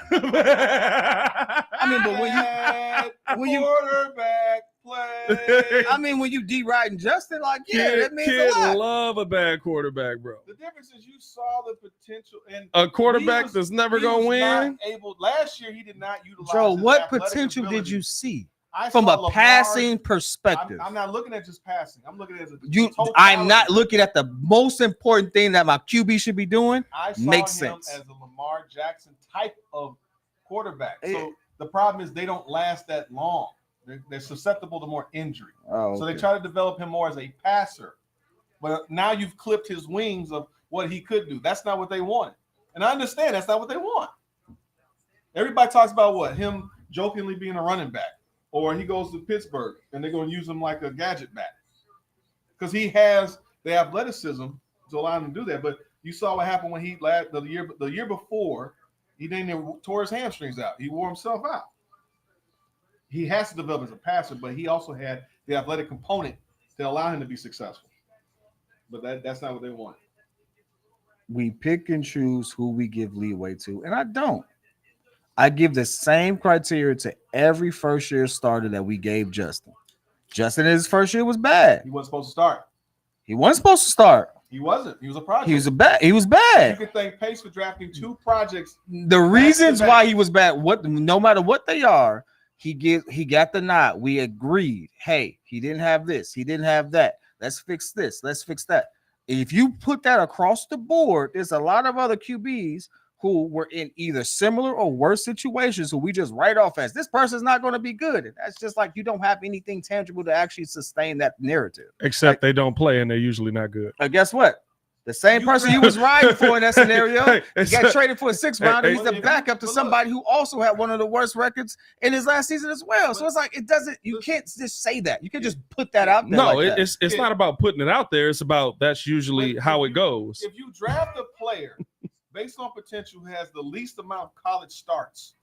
I mean, but when you quarterback play. I mean, when you riding Justin, like, yeah, Kid, that means a lot. love a bad quarterback, bro. The difference is you saw the potential, and A quarterback he was- that's never he gonna was win. not able last year. He did not utilize. Joe, his what athletic potential did ability. you see I from saw a Lamar- passing perspective? I'm not looking at just passing. I'm looking at it as a I'm totality. not looking at the most important thing that my QB should be doing. I saw Makes him sense. as a Lamar Jackson type of quarterback. So the problem is they don't last that long. They're susceptible to more injury. Oh, So they try to develop him more as a passer. But now you've clipped his wings of what he could do. That's not what they wanted. And I understand that's not what they want. Everybody talks about what? Him jokingly being a running back. Or he goes to Pittsburgh and they're going to use him like a gadget back. Because he has the athleticism to allow him to do that. But you saw what happened when the year before, he didn't tore his hamstrings out. He wore himself out. He has to develop as a passer, but he also had the athletic component to allow him to be successful. But that's not what they want. We pick and choose who we give leeway to, and I don't. I give the same criteria to every first-year starter that we gave Justin. Justin in his first year was bad. He wasn't supposed to start. He wasn't supposed to start. He wasn't. He was a project. He was bad. He was You bad. can thank Pace for drafting 2 projects. The reasons why he was bad, no matter what they are, he got the nod. We agreed. Hey, he didn't have this. He didn't have that. Let's fix this. Let's fix that. If you put that across the board, there's a lot of other QBs who were in either similar or worse situations who we just write off as this person's not going to be good. And that's just like you don't have anything tangible to actually sustain that narrative. Except they don't play and they're usually not good. Guess what? The same person you was riding for in that scenario Hey, got traded for a 6th rounder. hey, He's the hey, backup to look. somebody who also had one of the worst records in his last season as well. So it's like you can't just say that. You can't just put that out there. No, like that. it's not about putting it out there. It's about that's usually how it goes. If you draft a player based on potential who has the least amount of college starts,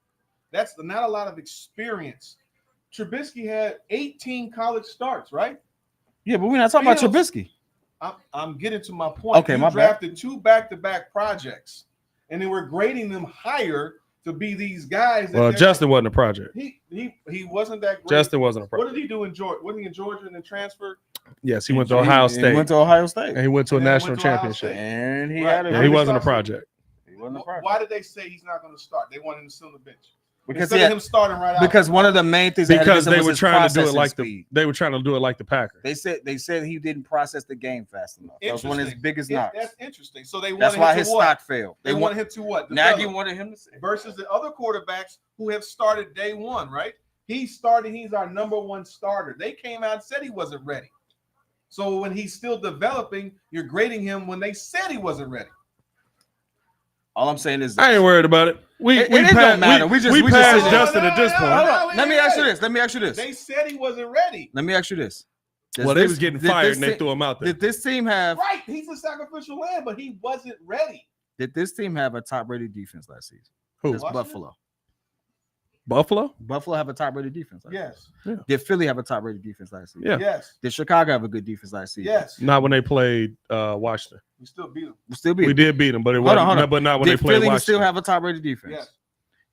that's not a lot of experience. Trubisky had 18 college starts, right? Yeah, but we're not talking about Fields- Trubisky. I'm getting to my point. Okay, you my bad. drafted 2 back-to-back projects, and then we're grading them higher to be these guys. Well, Justin wasn't a project. He wasn't that great. Justin wasn't a What project. did he do in Georgia? Wasn't he in Georgia and then transferred? Yes, he went to Ohio State. He went to Ohio State. And he went to a And then national went to Ohio championship. State. And he Right. had a Yeah, he wasn't a project. He wasn't a project. Why did they say he's not going to start? They wanted him to sit on the bench. Because Instead of him starting right out. because one of the main things Because they were his trying to do it processing like speed. they were trying to do it like the Packers. They said he didn't process the game fast enough. That was one of his Interesting. biggest Yeah, knocks. That's interesting. So they That's wanted why him his to what? stock failed. They wanted him to what? Nagy Develop. wanted him to say. Versus the other quarterbacks who have started day one, right? He started. He's our number 1 starter. They came out and said he wasn't ready. So when he's still developing, you're grading him when they said he wasn't ready. All I'm saying is I ain't worried about it. It don't matter. We just passed said- Justin at this No, point. Hold no, on. Let me ask you this. Let me ask you this. They said he wasn't ready. Let me ask you this. Well, they was getting fired and they threw him out there. Did this team have Right. He's a sacrificial lamb, but he wasn't ready. Did this team have a top-rated defense last season? Who? It's Washington? Buffalo. Buffalo? Buffalo have a top-rated defense last Yes. season. Did Philly have a top-rated defense last season? Yeah. Yes. Did Chicago have a good defense last season? Yes. Not when they played Washington. We still beat him. We still beat. We did beat them, but it Hold on, wasn't. hold on. But not when Did they played Philly Washington. still have a top-rated defense? Yes.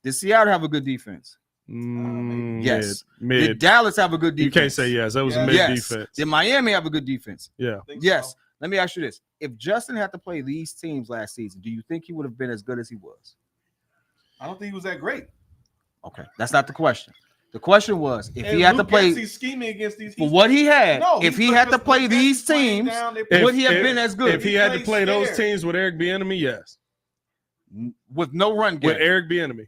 Did Seattle have a good defense? Yes. Mid. Did Dallas have a good You defense? can't say yes. That was a Yes. mid Yes. defense. Did Miami have a good defense? Yeah. Think Yes. so. Let me ask you this. If Justin had to play these teams last season, do you think he would have been as good as he was? I don't think he was that great. Okay. That's not the question. The question was if And he had to Luke play Getsy scheming against these. for what he had, No, if he's he had to because play Luke these Getsy's playing teams, down, they would he have been as good? If he He had to played play those scared. teams with Eric Bieniemy, yes. with no run game? With Eric Bieniemy.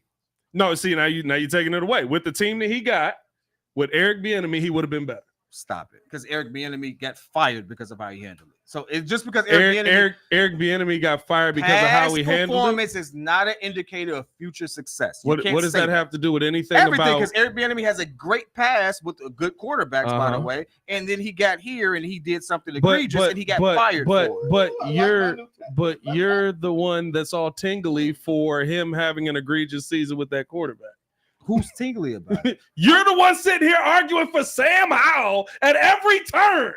No, see, now you're taking it away. With the team that he got, with Eric Bieniemy, he would have been better. stop it, because Eric Bieniemy got fired because of how he handled it. So it's just because Eric Bieniemy got fired because of how he handled it. Performance is not an indicator of future success. What does that have to do with anything? Everything, because Eric Bieniemy has a great pass with a good quarterbacks, by the way, and then he got here and he did something egregious and he got fired. But you're the one that's all tingly for him having an egregious season with that quarterback. Who's tingly about it? You're the one sitting here arguing for Sam Howell at every turn.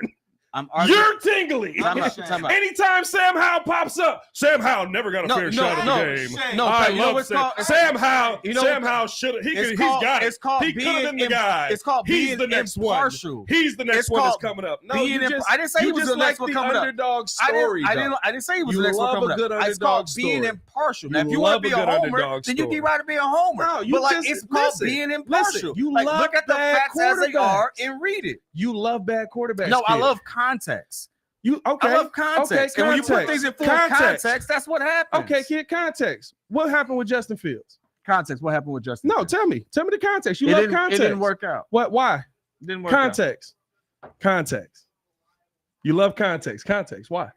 You're tingly. Time out. Anytime Sam Howell pops up, Sam Howell never got a fair shot at the game. I love Sam Howell. Sam Howell should have. He's got it. He could have been the guy. It's called He's the next one. He's the next one that's coming up. No, I didn't say he was the next one coming up. Underdog story. I didn't say he was the next one coming up. It's called being impartial. Now, if you want to be a homer, then you get right to be a homer. But it's called being impartial. You look at the facts as they are and read it. You love bad quarterbacks. No, I love context. I love context. And when you put things in full context, that's what happens. Okay, kid, context. What happened with Justin Fields? Context. What happened with Justin? No, tell me the context. You love context. It didn't work out. What? Why? It didn't work out. Context. You love context. Context. Why?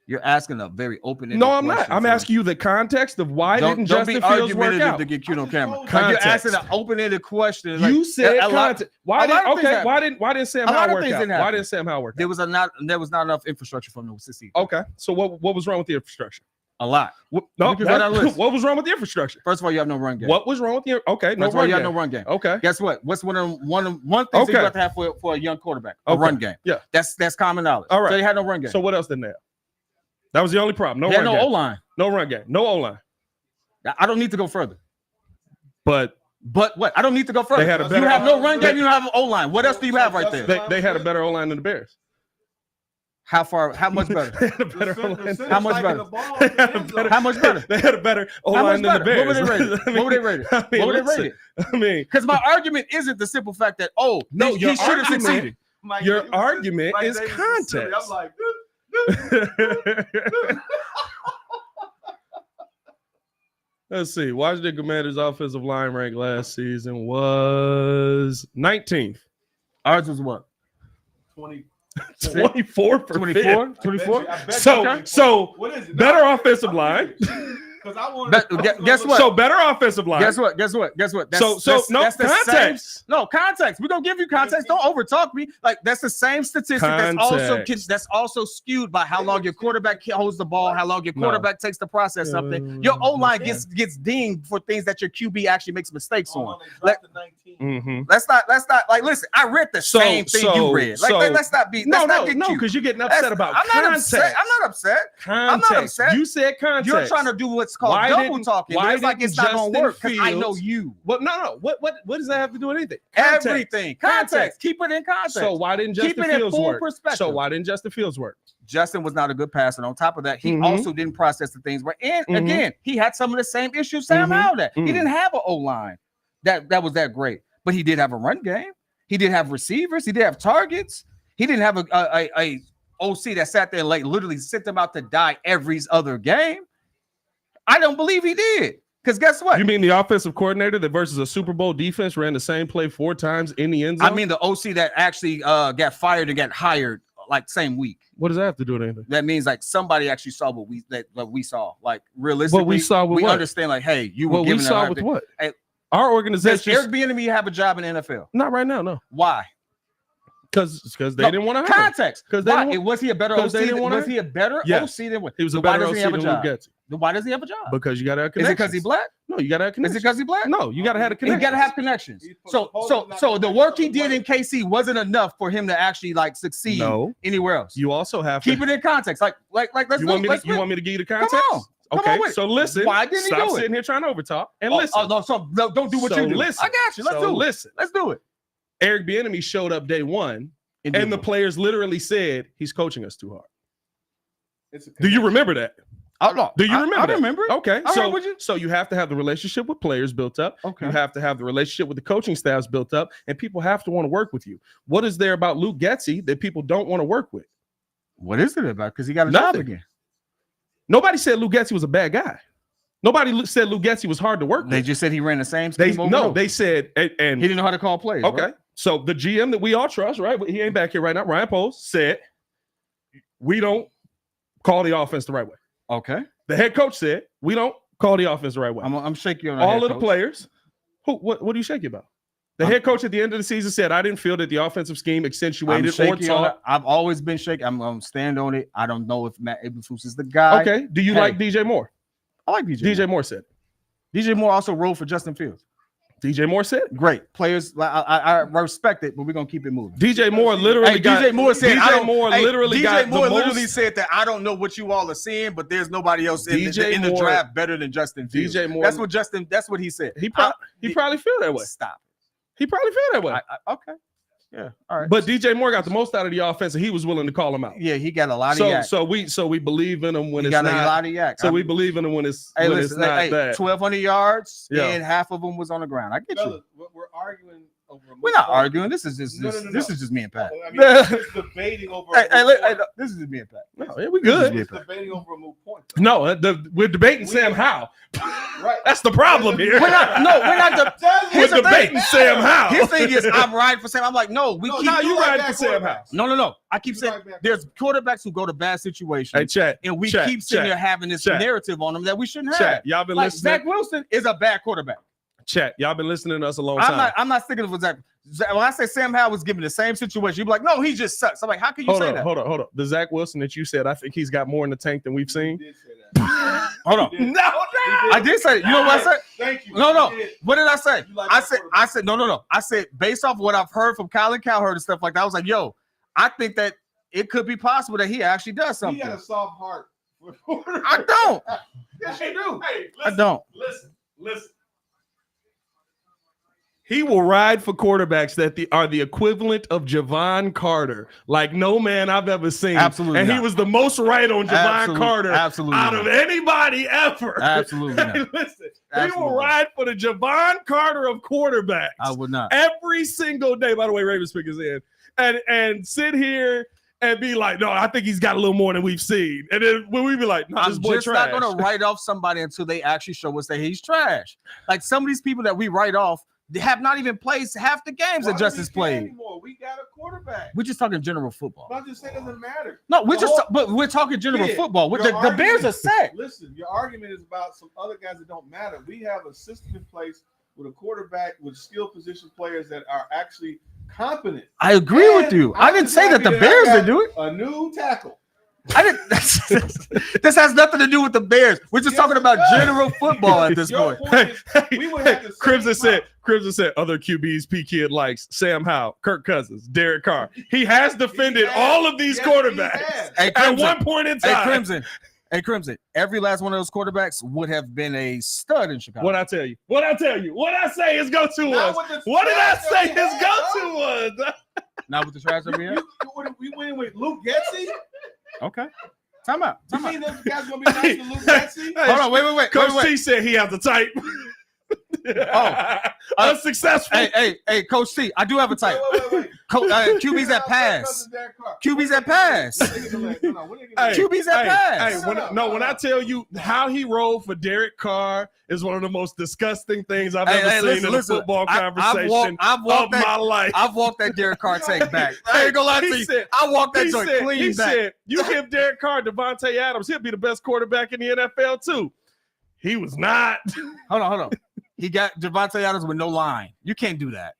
You're asking a very open-ended No, I'm not. I'm asking you the context of why didn't Justin Fields work out? To get cute on camera. You're asking an open-ended question. You said context. Why didn't Sam Howell work out? Why didn't Sam Howell work out? There was not enough infrastructure for him to succeed. Okay, so what was wrong with the infrastructure? A lot. What was wrong with the infrastructure? First of all, you have no run game. What was wrong with the you have no run game. Okay. Guess what? What's one thing that you have to have for a young quarterback? A run game. Yeah. That's common knowledge. All right. So they had no run game. So what else didn't they have? That was the only problem. No O-line. No run game. No O-line. I don't need to go further. But what? I don't need to go further. You have no run game. You don't have an O-line. What else do you have right there? They had a better O-line than the Bears. How much better? They had a better O-line. How much better? How much better? They had a better O-line than the Bears. What were they rated? What were they rated? I mean, because my argument isn't the simple fact that he should have succeeded. Your argument is context. I'm like, let's see. Washington Commanders' offensive line rank last season was 19th. Ours was what? 24 for 24? 24? So what is it? Better offensive line. Because I want. Guess what? So better offensive line. Guess what? That's context. Context. We're gonna give you context. Don't overtalk me. Like that's the same statistic. That's also skewed by how long your quarterback holds the ball, how long your quarterback takes to process something. Your O-line gets dinged for things that your QB actually makes mistakes on. Let's not like listen. I read the same thing you read. Let's not be because you're getting upset about context. I'm not upset. You said context. You're trying to do what's called double talking. It's like it's not gonna work because I know you. What does that have to do with anything? Everything. Context. Keep it in context. So why didn't Justin Fields work? So why didn't Justin Fields work? Justin was not a good passer. On top of that, he also didn't process the things right. And again, he had some of the same issues Sam Howell had. He didn't have an O-line that was that great, but he did have a run game. He did have receivers. He did have targets. He didn't have a OC that sat there and literally sent them out to die every other game. I don't believe he did. Because guess what? You mean the offensive coordinator that versus a Super Bowl defense ran the same play 4 times in the end zone? I mean the OC that actually got fired and got hired like same week. What does that have to do with anything? That means like somebody actually saw what we saw. Like realistically, what we saw with we what? Understand like, hey, you were what giving we saw with thing. What? Hey, our organization. Does Eric Bieniemy have a job in the NFL? Not right now, no. Why? Because they didn't want to hire context. Because was he a better OC? Was he a better OC than what? He was a better OC than Luke Getzey. Then why does he have a job? Because you got to have connections. Is it because he's black? No, you got to have connections. Is it because he's black? No, you got to have a connection. You got to have connections. So the work he did in KC wasn't enough for him to actually like succeed anywhere else. You also have keep it in context. Like let's you want me to give you the context? Come on. Okay, so listen. Why didn't he do it? Stop sitting here trying to overtalk and listen. No, don't do what you do. Listen. I got you. Let's do it. Eric Bieniemy showed up day one. And the players literally said he's coaching us too hard. Do you remember that? Do you remember that? I remember. Okay. So you have to have the relationship with players built up. Okay. You have to have the relationship with the coaching staffs built up, and people have to want to work with you. What is there about Luke Getzey that people don't want to work with? What is it about? Because he got a job again. Nobody said Luke Getzey was a bad guy. Nobody said Luke Getzey was hard to work with. They just said he ran the same scheme. They said, and he didn't know how to call plays. Okay. Right? So the GM that we all trust, right? He ain't back here right now. Ryan Poles said, we don't call the offense the right way. Okay. The head coach said, we don't call the offense the right way. I'm shaking on all of the players. What are you shaking about? The head coach at the end of the season said, I didn't feel that the offensive scheme accentuated or taught. I've always been shaking. I'm going to stand on it. I don't know if Matt Eberflus is the guy. Okay. Do you like DJ Moore? I like DJ. DJ Moore said. DJ Moore also rolled for Justin Fields. DJ Moore said, great players. I respect it, but we're gonna keep it moving. DJ Moore literally DJ Moore said literally said that I don't know what you all are seeing, but there's nobody else in the draft better than Justin Fields. DJ Moore. That's what he said. He probably feel that way. Stop. He probably feel that way. Okay. Yeah. All right. But DJ Moore got the most out of the offense, and he was willing to call him out. Yeah, he got a lot of yak. So we believe in him when he it's got not. A lot of yak. So we believe in him when it's not that. 1,200 yards, and half of them was on the ground. I get you. We're arguing over. We're not arguing. This is just this is just me and Pat. I mean, it's debating over. This is just me and Pat. No, yeah, we good. It's debating over a moot point. No, we're debating Sam Howell. Right. That's the problem here. We're not. We're debating Sam Howell. His thing is, I'm riding for Sam. I'm like, no, you riding for Sam Howell. No. I keep saying there's quarterbacks who go to bad situations. Hey, chat. And we keep sitting there having this narrative on them that we shouldn't have. Y'all been listening. Zach Wilson is a bad quarterback. Chat. Y'all been listening to us a long time. I'm not sticking with Zach. When I say Sam Howell was given the same situation, you'd be like, no, he just sucks. I'm like, how can you say that? Hold on. The Zach Wilson that you said, I think he's got more in the tank than we've seen. Hold on. No. I did say it. You know what I said? Thank you. No. What did I say? I said no. I said based off what I've heard from Colin Cowherd and stuff like that, I was like, yo, I think that it could be possible that he actually does something. He got a soft heart. I don't. Yes, you do. Hey, listen, I don't. Listen. He will ride for quarterbacks that are the equivalent of Javon Carter, like no man I've ever seen. Absolutely, and not. he was the most right on Javon Carter out of anybody ever. Absolutely, not. Listen, he will ride for the Javon Carter of quarterbacks. I would not every single day. By the way, Ravens pick is in, and sit here and be like, no, I think he's got a little more than we've seen. And then when we be like, no, this boy trash. I'm just not going to write off somebody until they actually show us that he's trash. Like some of these people that we write off, they have not even played half the games that Justice played. Anymore? We got a quarterback. We're just talking general football. But I'm just saying it doesn't matter. No, but we're talking general football. The Bears are set. Listen, your argument is about some other guys that don't matter. We have a system in place with a quarterback with skill position players that are actually competent. I agree with you. I didn't say that the Bears didn't do it. A new tackle. I didn't. This has nothing to do with the Bears. We're just talking about general football at this point. Crimson said other QBs P Kid likes Sam Howell, Kirk Cousins, Derek Carr. He has defended all of these quarterbacks at one point in time. Hey, Crimson. Every last one of those quarterbacks would have been a stud in Chicago. What I tell you? What I say his go-to was. What did I say his go-to was? Not with the trash that we have. We went with Luke Getsy. Okay. Time out. You mean those guys gonna be nice to Luke Getsy? Hold on, wait. Coach T said he has the type. Unsuccessful. Hey, Coach T, I do have a type. Wait. QBs that pass. QBs that pass. QBs that pass. When I tell you how he rolled for Derek Carr is one of the most disgusting things I've ever seen in a football conversation of my life. I've walked that Derek Carr take back. I ain't gonna lie to you. I walked that joint clean back. He said, you give Derek Carr Devontae Adams, he'll be the best quarterback in the NFL too. He was not. Hold on. He got Devontae Adams with no line. You can't do that.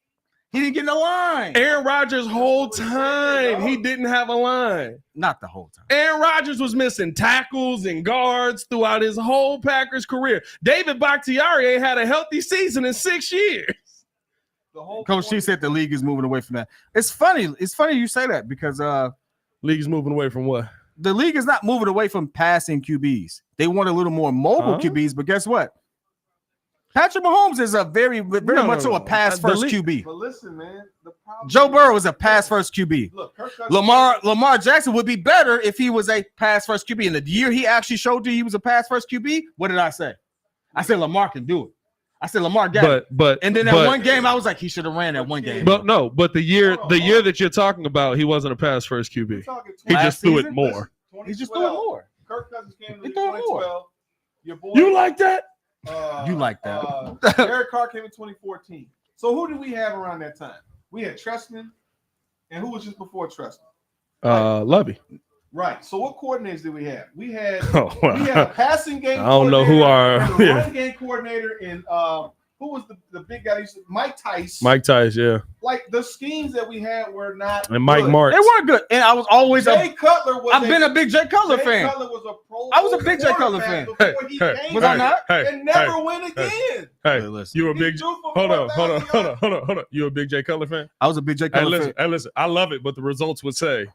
He didn't get no line. Aaron Rodgers' whole time, he didn't have a line. Not the whole time. Aaron Rodgers was missing tackles and guards throughout his whole Packers career. David Bakhtiari ain't had a healthy season in 6 years. Coach T said the league is moving away from that. It's funny you say that because league is moving away from what? The league is not moving away from passing QBs. They want a little more mobile QBs, but guess what? Patrick Mahomes is a very much so a pass-first QB. But listen, man, the problem Joe Burrow is a pass-first QB. Look, Lamar Jackson would be better if he was a pass-first QB. In the year he actually showed you he was a pass-first QB, what did I say? I said Lamar can do it. I said Lamar got it. And then that one game, I was like, he should have ran that one game. But the year that you're talking about, he wasn't a pass-first QB. He just threw it more. He just threw it more. Kirk Cousins came in 2012. Your boy, you like that? You like that? Derek Carr came in 2014. So who did we have around that time? We had Trestman, and who was just before Trestman? Lovey. Right. So what coordinators did we have? We had Oh, well. we had a passing game. I don't know who our run game coordinator and who was the big guy? Mike Tice. Mike Tice, yeah, Like the schemes that we had were not. and Mike good. Martz. They weren't good, and I was always Jay Cutler was. I've been a big Jay Cutler Jay fan. Cutler was a Pro I was a Bowl big Jay Cutler quarterback fan. before he Hey, came was I here not? and never win again. Hey, listen. you a He big? threw for Hold on. 4,000 yards. You a big Jay Cutler fan? I was a big Jay Hey, Cutler fan. listen. I love it, but the results would say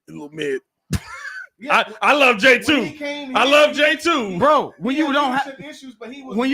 a little mid. Yeah, I love Jay when too. he came I here, love Jay too. Bro, when he you had don't have leadership issues, but he was when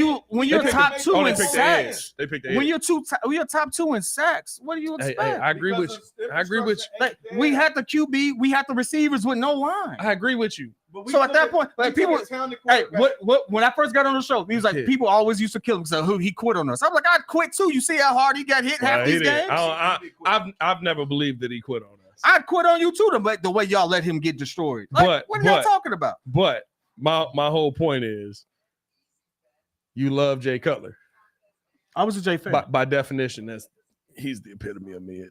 you're picked top the- two Oh, they in picked the sacks. edge. They picked the When edge. you're top two in sacks, what do you Hey, expect? I agree with you. I agree with you. Like, we had the QB, we had the receivers with no line. I agree with you. So at that point, like people, hey, what? When I first got on the show, he was like, Yeah. people always used to kill him. So who he quit on us? I'm like, I'd quit too. You see how hard he got hit half He these did. games? I've never believed that he quit on us. I'd quit on you too. The way y'all let him get destroyed. Like, what are y'all talking about? But my whole point is, you love Jay Cutler. I was a Jay fan. By definition, he's the epitome of mid.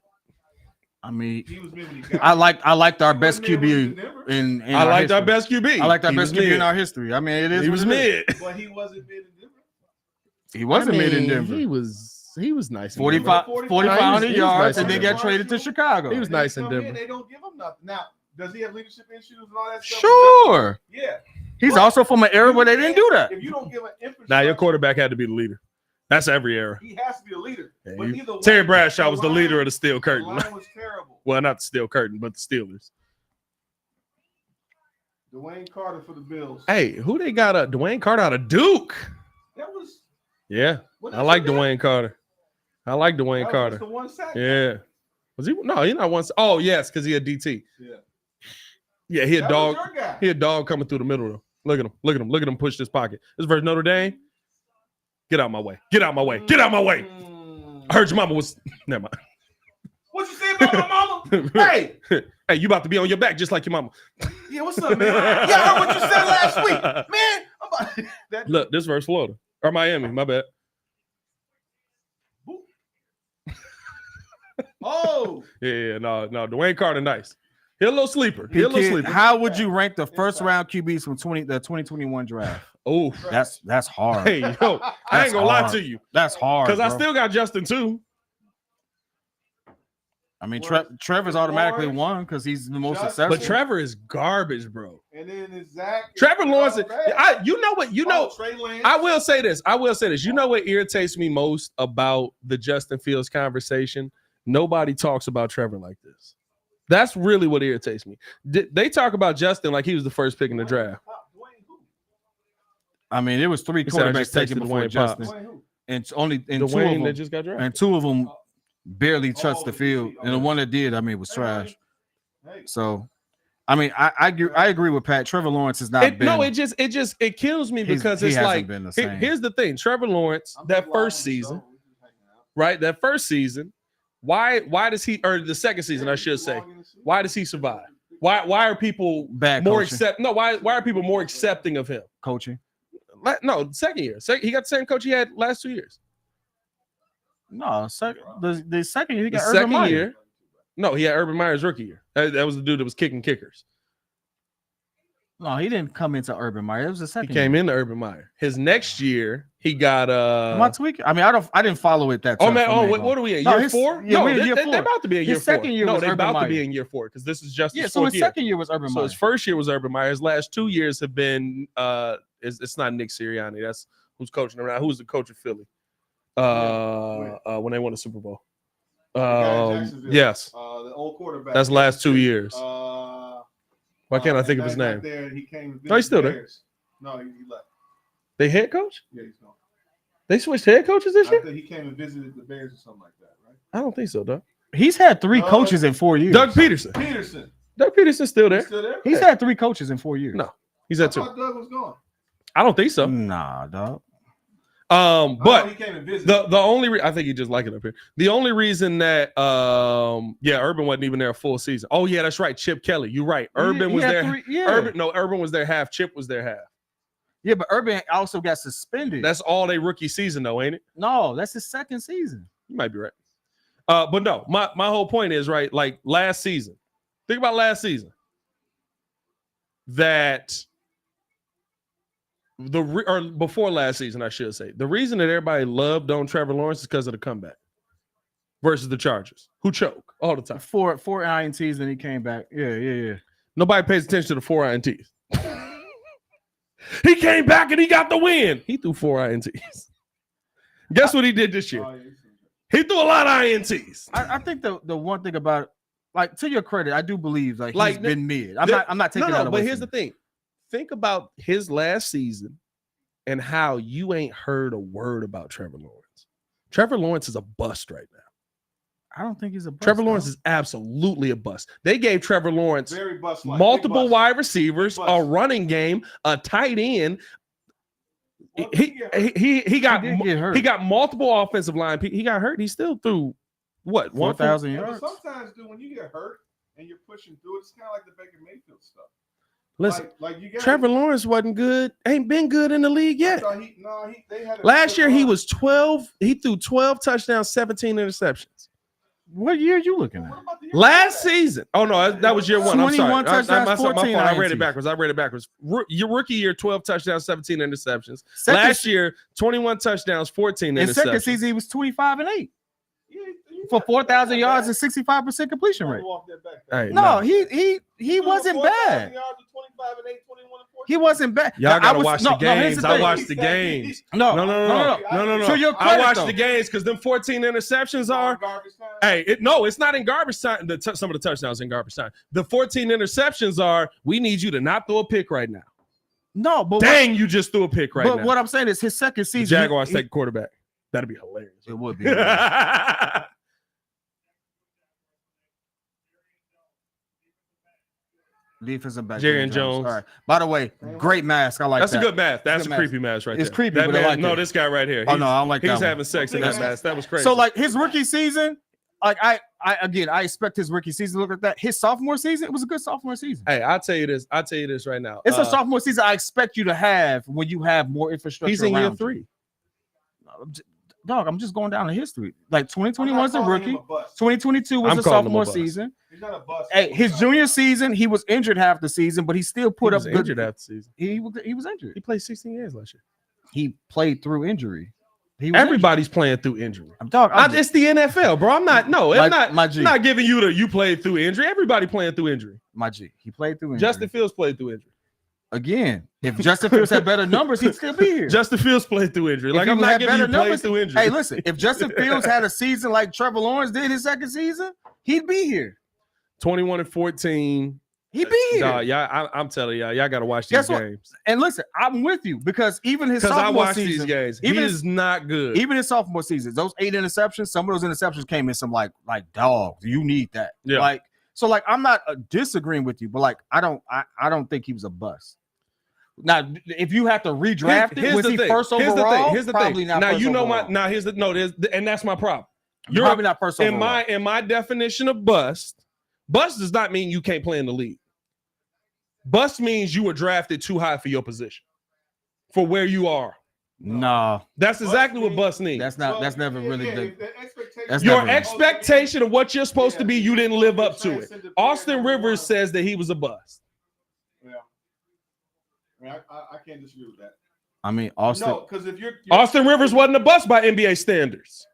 I mean, he was mid when he got I liked our best He wasn't mid when he was QB in Denver. in I liked history. our best QB. I liked our He best was QB in mid. our history. I mean, it is. He what was it is. mid. But he wasn't mid in Denver. He wasn't mid in I mean, Denver. He was nice. in 45 Denver. 4,500 He was yards, nice and in then Denver. got traded to Chicago. He was nice in Denver. They don't give him nothing. Now, does he have leadership issues and all that stuff? Sure. Yeah. He's But also from an era where they didn't do that. If you don't give an infrastructure, Now your quarterback had to be the leader. That's every era. he has to be a leader. Yeah, But either way, Terry Bradshaw was the line- leader of the steel The curtain. line was terrible. Well, not the steel curtain, but the Steelers. Dwayne Carter for the Bills. Hey, who they got? Dwayne Carter out of Duke. That was. Yeah, what I like did you do? Dwayne Carter. I like Dwayne That was Carter. the one sack. Yeah. Was he? No, he's not one. Oh, yes, because he had DT. Yeah. Yeah, he had That dog. was your guy. He had dog coming through the middle. Though. Look at him. Look at him. Look at him push this pocket. This versus Notre Dame. Get out my way. Get out my way. Get out my way. I heard your mama was. Never mind. What you say about my mama? Hey, Hey, you about to be on your back just like your mama. yeah, what's up, man? Yeah, I heard what you said last week, man. I'm about that. Look, this versus Florida or Miami. My bad. Oh, Yeah, no. Dwayne Carter, nice. He a little sleeper. He a little sleeper. How would you rank the first round QBs from the 2021 draft? Oh, That's hard. hey, yo, I ain't That's gonna lie hard. to you That's hard. because I bro. still got Justin too. I mean, Trevor's automatically won because he's the most Justin- successful. But Trevor is garbage, bro. and then it's Zach. Trevor Lawrence. Oh, You know what? You know. Trey Lance. I will say this. You know what irritates me most about the Justin Fields conversation? Nobody talks about Trevor like this. That's really what irritates me. They talk about Justin like he was the first pick in the draft. Dwayne who? I mean, there was three He said, I quarterbacks just taken texted before Dwayne Justin, Pops. Dwayne who? and only and Dwayne that just got drafted. two of them barely touched the field, Oh, and the one that did, I mean, was trash. Hey, So, I mean, I agree with Pat. Trevor Lawrence has not been. No, it kills me because he it's hasn't like been the same. here's the thing. Trevor Lawrence, I'm that just first live on the season, show. We just hanging out. right? That first season, why does he, or the second season, I should say, why does he survive? Why are people Bad more coaching. why are people more accepting of him? coaching. No, second year. He got the same coach he had last 2 years. No, the second year he The got Urban second Meyer. year, no, he had Urban Meyer's rookie year. That was the dude that was kicking kickers. No, he didn't come into Urban Meyer. It was the He second. came year. into Urban Meyer. His next year, he got Am I tweaking? I mean, I didn't follow it that. Oh tough man! for Oh, me, what are we in? No, Year his- 4? yeah, No, we're in year they're 4. about to be in His year 4. second year No, was they're Urban about to be Meyer. in year 4 because this is just Yeah, his so fourth his year. second year was Urban So Meyer. his first year was Urban Meyer. His last 2 years have been it's not Nick Sirianni. That's who's coaching around. Who's the coach of Philly? When they won the Super Bowl. guy in Jacksonville. Yes, The old quarterback. that's the last 2 years. Why Why can't I think of his name? There, he came and No, he's still there. Bears. No, he left. They head coach? Yeah, he's gone. They switched head coaches this I year? think he came and visited the Bears or something like that, right? I don't think so, Doug. He's had 3 coaches in 4 years. Doug Peterson. Peterson. Doug Peterson's still He's there. still there? He's had 3 coaches in 4 years. No. He's at I 2. thought Doug was gone. I don't think so. Nah, dog. But he came and visited. the only I think he just like it up here. The only reason that Urban wasn't even there a full season. Oh yeah, that's right. Chip Kelly. You're right. Urban He was had there. 3 yeah. Urban was there half. Chip was there half. Yeah, but Urban also got suspended. That's all they rookie season though, ain't it? No, that's his second season. You might be right. But no, my whole point is, right, like last season. Think about last season. Or before last season, I should say. The reason that everybody loved on Trevor Lawrence is because of the comeback versus the Chargers, who choke all the time. Four INTs, and he came back. Yeah. Nobody pays attention to the 4 INTs. He came back and he got the win. He threw 4 INTs. Guess what he did this year? He threw a lot of INTs. I think the one thing about it, like, to your credit, I do believe he's been mid. I'm not taking that away. But here's the thing. Think about his last season and how you ain't heard a word about Trevor Lawrence. Trevor Lawrence is a bust right now. I don't think he's a bust. Trevor Lawrence is absolutely a bust. They gave Trevor Lawrence Very bust-like. multiple Big bust. wide receivers, Big bust. a running game, a tight end. Well, He got multiple offensive line. He got hurt. He still threw what 4,000 Yeah, yards. but sometimes, dude, when you get hurt and you're pushing through, it's kind of like the Baker Mayfield stuff. Listen, like you got Trevor Lawrence wasn't good. Ain't been good in the league yet. They had Last year he was 12. He threw 12 touchdowns, 17 interceptions. What year are you looking at? Last season. Oh no, that was year one. I'm sorry. 21 touchdowns, my fault. 14 I read it INTs. backwards. Your rookie year, 12 touchdowns, 17 interceptions. Second- Last year, 21 touchdowns, 14 In interceptions. second season, he was 25-8 for 4,000 yards and 65% completion rate. Hey, No, he wasn't bad. He wasn't bad. Y'all gotta I was- watch no, the no, here's games. the I thing. watched the games. No. No. So your I credit, watched though. the games because them 14 interceptions are. Hey, it's not in garbage time. Some of the touchdowns in garbage time. The 14 interceptions are. We need you to not throw a pick right now. No, but Dang, you just threw a pick right now. but what I'm saying is his second The season. Jaguars take quarterback. That'd be hilarious. It would be. Defensive back. Jerry Jones. All right. By the way, great mask. I like That's that. a good mask. That's Good a creepy mask right there. It's creepy, That but I man, like no, it. this guy right here. Oh no, I don't like that. He's one. having sex in that mask. That was crazy. So like his rookie season, like I expect his rookie season to look like that. His sophomore season, it was a good sophomore season. hey, I'll tell you this right now. It's a sophomore season I expect you to have when you have more infrastructure. He's in year around you. 3. Dog, I'm just going down the history. Like 2021 was a calling rookie. him a bust. 2022 was I'm a calling him a sophomore bust. season. He's not a bust. Hey, his junior season, he was injured half the season, but he still put up good. injured after season. He was injured. He played 16 years last year. He played through injury. He was Everybody's playing through injury. injured. I'm It's the NFL, bro. I'm not. No, it's not. my G. I'm not giving you you played through injury. Everybody playing through injury. My G. He played through injury. Justin Fields played through injury. Again, if Justin Fields had better numbers, he'd still be here. Justin Fields played through injury. If Like he I'm not had giving you better played numbers- through injury. Hey, listen, if Justin Fields had a season like Trevor Lawrence did his second season, he'd be here. 21-14. He'd be here. Dog, I'm telling y'all got to watch these Guess what? games. And listen, I'm with you because even his Because I sophomore watch these season, games. even He his- is not good. even his sophomore season, those 8 interceptions, some of those interceptions came in some like dogs. You need that. Yeah. Like so, like I'm not disagreeing with you, but like I don't think he was a bust. Now, if you have to redraft it, was he first overall? Here's the Probably thing. not. Now first you know overall. and that's my problem. You're probably not first in overall. in my definition of bust. Bust does not mean you can't play in the league. Bust means you were drafted too high for your position, for where you are. No, That's exactly what bust means. that's not. That's never really the. That's Your never- expectation of what you're supposed to be, you didn't live up to it. Austin Rivers says that he was a bust. I can't disagree with that. I mean, Austin. No, because if you're Austin Rivers wasn't a bust by NBA standards,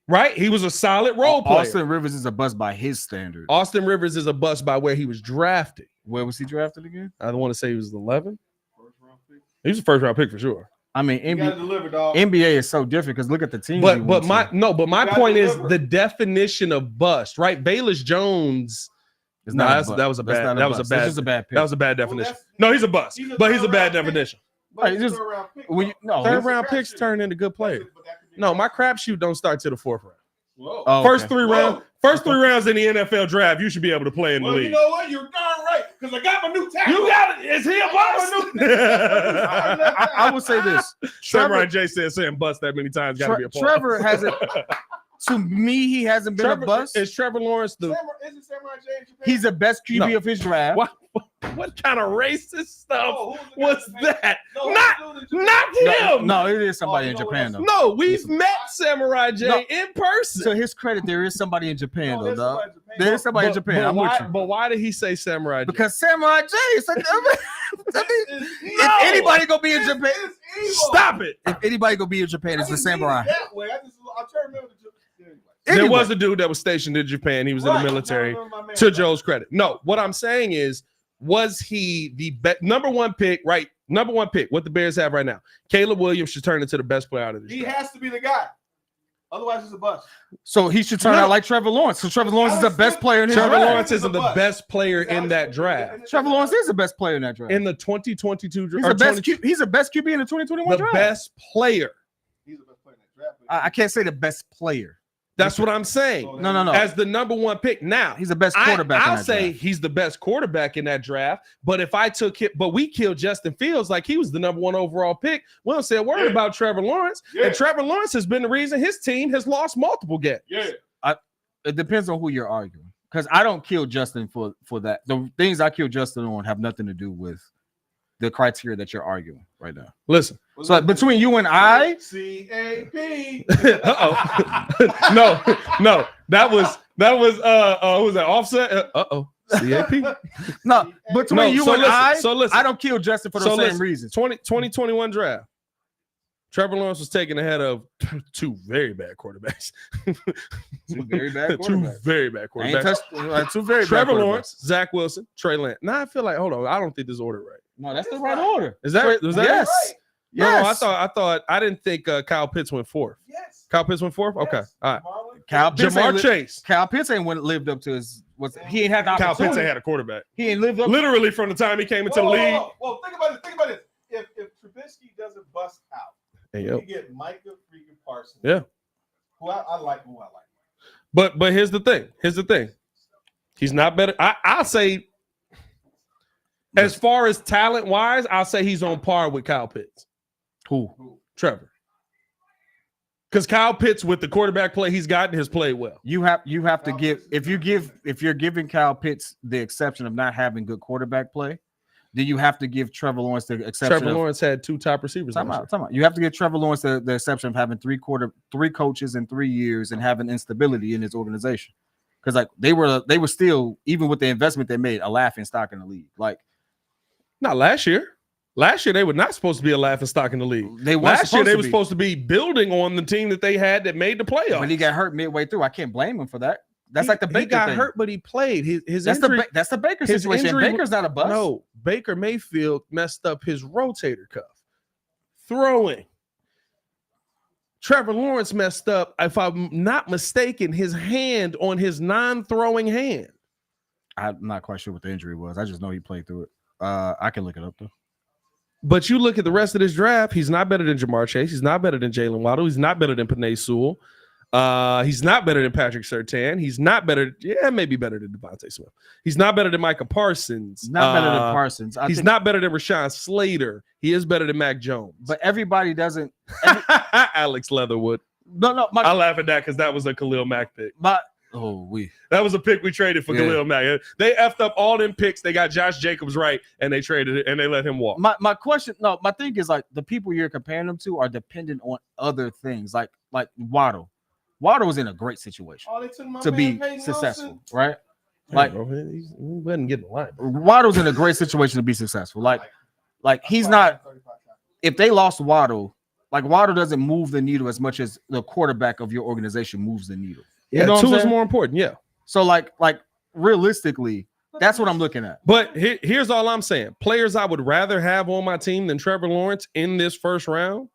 right? He was a solid role player. Austin Rivers is a bust by his standards. Austin Rivers is a bust by where he was drafted. Where was he drafted again? I don't want to say he was 11. He was a first round pick for sure. I mean, you gotta deliver, dog. NBA is so different because look at the team. But my gotta point is deliver. the definition of bust, right? Bayless Jones. That was a bad pick. That was a bad definition. that's- No, he's a bust, but he's a bad third-round pick. definition. But Hey, he's a just- third-round pick, when you, no, Third it's a round picks crapshoot. turn into good players. But that could be No, a my crapshoot. crapshoot don't start to the 4th round. Whoa. Oh, First okay. three rounds in the NFL draft, you should be able to play in the Well, league. you know what? You're darn right. Because I got my new tackle. You got it. Is he a bust? I would say this. Samurai J said saying bust that many times got to be a pause. Trevor hasn't. To me, he hasn't been a bust. Is Trevor Lawrence the? Isn't Samurai J in Japan? He's the best QB of his draft. Why? What kind of racist stuff Oh, was that? No, Not him. No, it is somebody in Japan though. No, we've met Samurai J in person. To his credit, there is somebody in Japan though, there's dog. somebody in Japan. There is somebody in Japan. I'm with you. But why did he say Samurai J? Because Samurai J is like, if anybody gonna be in Japan, Stop it. if anybody gonna be in Japan, it's the samurai. That way. I'm trying to remember There Anyway. was a dude that was stationed in Japan. He was in the military. To Joe's credit. No, what I'm saying is, was he the number one pick, right? Number one pick, what the Bears have right now. Caleb Williams should turn into the best player out of this He draft. has to be the guy. Otherwise, it's a bust. So he should turn out like Trevor Lawrence. So Trevor Lawrence is the best player in his Trevor draft. Lawrence isn't the best player in that draft. Trevor Lawrence is the best player in that draft. In the 2022 He's draft. he's the best QB in the 2021 The draft. best player. He's the best player in that draft. I can't say the best player. That's what I'm saying. No. As the number one pick. Now, He's the best quarterback. in I'll that say draft. he's the best quarterback in that draft. But if I took him, but we killed Justin Fields like he was the number one overall pick. We don't say a word about Trevor Lawrence. And Trevor Lawrence has been the reason his team has lost multiple games. Yeah. It depends on who you're arguing. Because I don't kill Justin for that. The things I kill Justin on have nothing to do with the criteria that you're arguing right now. Listen. So between you and I, CAP. no. That was who was that Offset? CAP. no, between you and listen. I don't kill Justin for those same reasons. 2021 draft. Trevor Lawrence was taken ahead of two very bad quarterbacks. Two very bad Two quarterbacks. very bad I ain't quarterbacks. touched, two very Trevor bad Lawrence, Zach Wilson, Trey Lance. Now I feel like, hold on, I don't think this order right. No, that's the right order. Is that Yes. right? Yes. No, I didn't think Kyle Pitts went fourth. Yes. Kyle Pitts went fourth? Okay. All right. Kyle Pitts Jamar Chase. Kyle Pitts ain't lived up to his. He ain't had the Kyle opportunity. Pitts ain't had a quarterback. He ain't lived up. Literally from the time he came into the league. Well, think about it. If Trubisky doesn't bust out, Hey, you yo. get Micah freaking Parsons. Yeah. Who I like. But here's the thing. He's not better. I'll say, as far as talent wise, I'll say he's on par with Kyle Pitts. Who? Trevor. Because Kyle Pitts, with the quarterback play he's gotten, has played well. You have to give if you're giving Kyle Pitts the exception of not having good quarterback play, then you have to give Trevor Lawrence the exception. Trevor Lawrence had two top receivers. Time out. You have to give Trevor Lawrence the exception of having three coaches in 3 years and having instability in his organization. Because like they were still, even with the investment they made, a laughing stock in the league. Like not last year. Last year they were not supposed to be a laughing stock in the league. Last year they were supposed to be building on the team that they had that made the playoffs. But he got hurt midway through. I can't blame him for that. That's like the Baker He got thing. hurt, but he played. His That's injury, that's the Baker his situation. injury- Baker's not a bust. No, Baker Mayfield messed up his rotator cuff. Throwing. Trevor Lawrence messed up, if I'm not mistaken, his hand on his non-throwing hand. I'm not quite sure what the injury was. I just know he played through it. I can look it up though. But you look at the rest of this draft, he's not better than Jamar Chase. He's not better than Jalen Waddle. He's not better than Penei Sewell. He's not better than Patrick Surtain. He's not better. Yeah, maybe better than Devontae Smith. He's not better than Micah Parsons. Not better than Parsons. He's not better than Rashawn Slater. He is better than Mac Jones. But everybody doesn't. Alex Leatherwood. No. I laugh at that because that was a Khalil Mack pick. That was a pick we traded for Khalil Mack. They effed up all them picks. They got Josh Jacobs right, and they traded it, and they let him walk. My question, my thing is like the people you're comparing them to are dependent on other things, like Waddle. Waddle was in a great situation to be successful, right? Like, bro, he wasn't getting the line. Waddle's in a great situation to be successful. Like he's not. If they lost Waddle, like Waddle doesn't move the needle as much as the quarterback of your organization moves the needle. Yeah, you know two is more important. Yeah. So like realistically, that's what I'm looking at. But here's all I'm saying: players I would rather have on my team than Trevor Lawrence in this first round: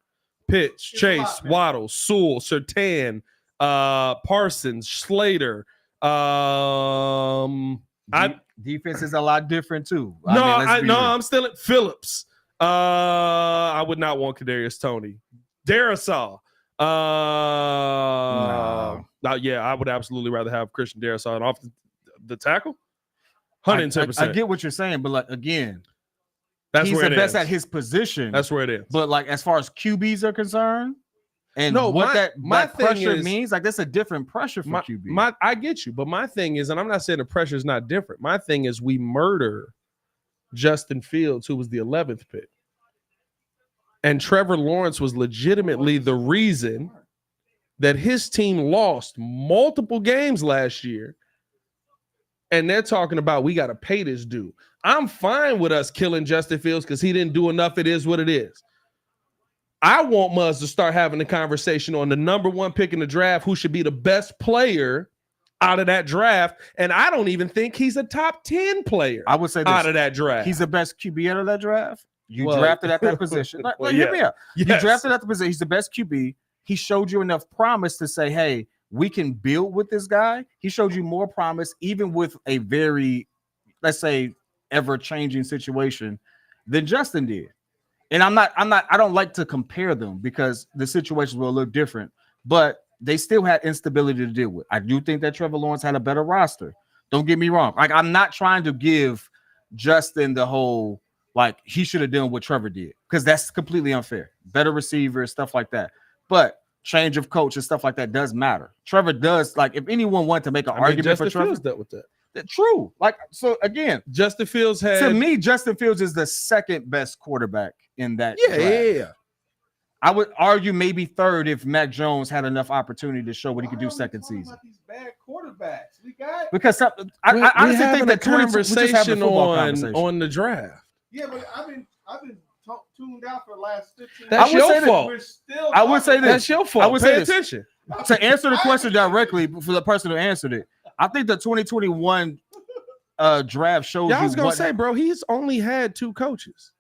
Pitts, Chase, Waddle, Sewell, Surtain, Parsons, Slater. Defense is a lot different too. I'm still at Phillips. I would not want Kadarius Toney. Darrisaw. I would absolutely rather have Christian Darrisaw off the tackle. 110%. I get what you're saying, but like again, he's the best at his position. That's where it is. But like as far as QBs are concerned, and my pressure means, like that's a different pressure for QB. I get you, but my thing is, and I'm not saying the pressure is not different. My thing is we murder Justin Fields, who was the 11th pick. And Trevor Lawrence was legitimately the reason that his team lost multiple games last year. And they're talking about, we got to pay this dude. I'm fine with us killing Justin Fields because he didn't do enough. It is what it is. I want Muzz to start having the conversation on the number 1 pick in the draft, who should be the best player out of that draft. And I don't even think he's a top 10 player. I would say this, out of that draft. He's the best QB out of that draft. You drafted at that position. Hear me out. Yes. You drafted at the position. He's the best QB. He showed you enough promise to say, hey, we can build with this guy. He showed you more promise, even with a very, let's say, ever-changing situation than Justin did. And I don't like to compare them because the situations will look different, but they still had instability to deal with. I do think that Trevor Lawrence had a better roster. Don't get me wrong. Like, I'm not trying to give Justin the whole, like, he should have done what Trevor did, because that's completely unfair. Better receiver, stuff like that. But change of coach and stuff like that does matter. Trevor does, like, if anyone wanted to make an argument Justin for Trevor, Fields dealt with that. True. Like, so again, Justin Fields had, to me, Justin Fields is the second best quarterback in that draft. Yeah. I would argue maybe third if Mac Jones had enough opportunity to show what he could do second season. These bad quarterbacks we got. Because I honestly think that conversation on the draft. Yeah, but I've been tuned out for the last 15 That's your fault. I would say this. That's your fault. I would Pay say this. attention. To answer the question directly for the person who answered it, I think the 2021 draft shows Yeah, I you was gonna what. say, bro, he's only had 2 coaches.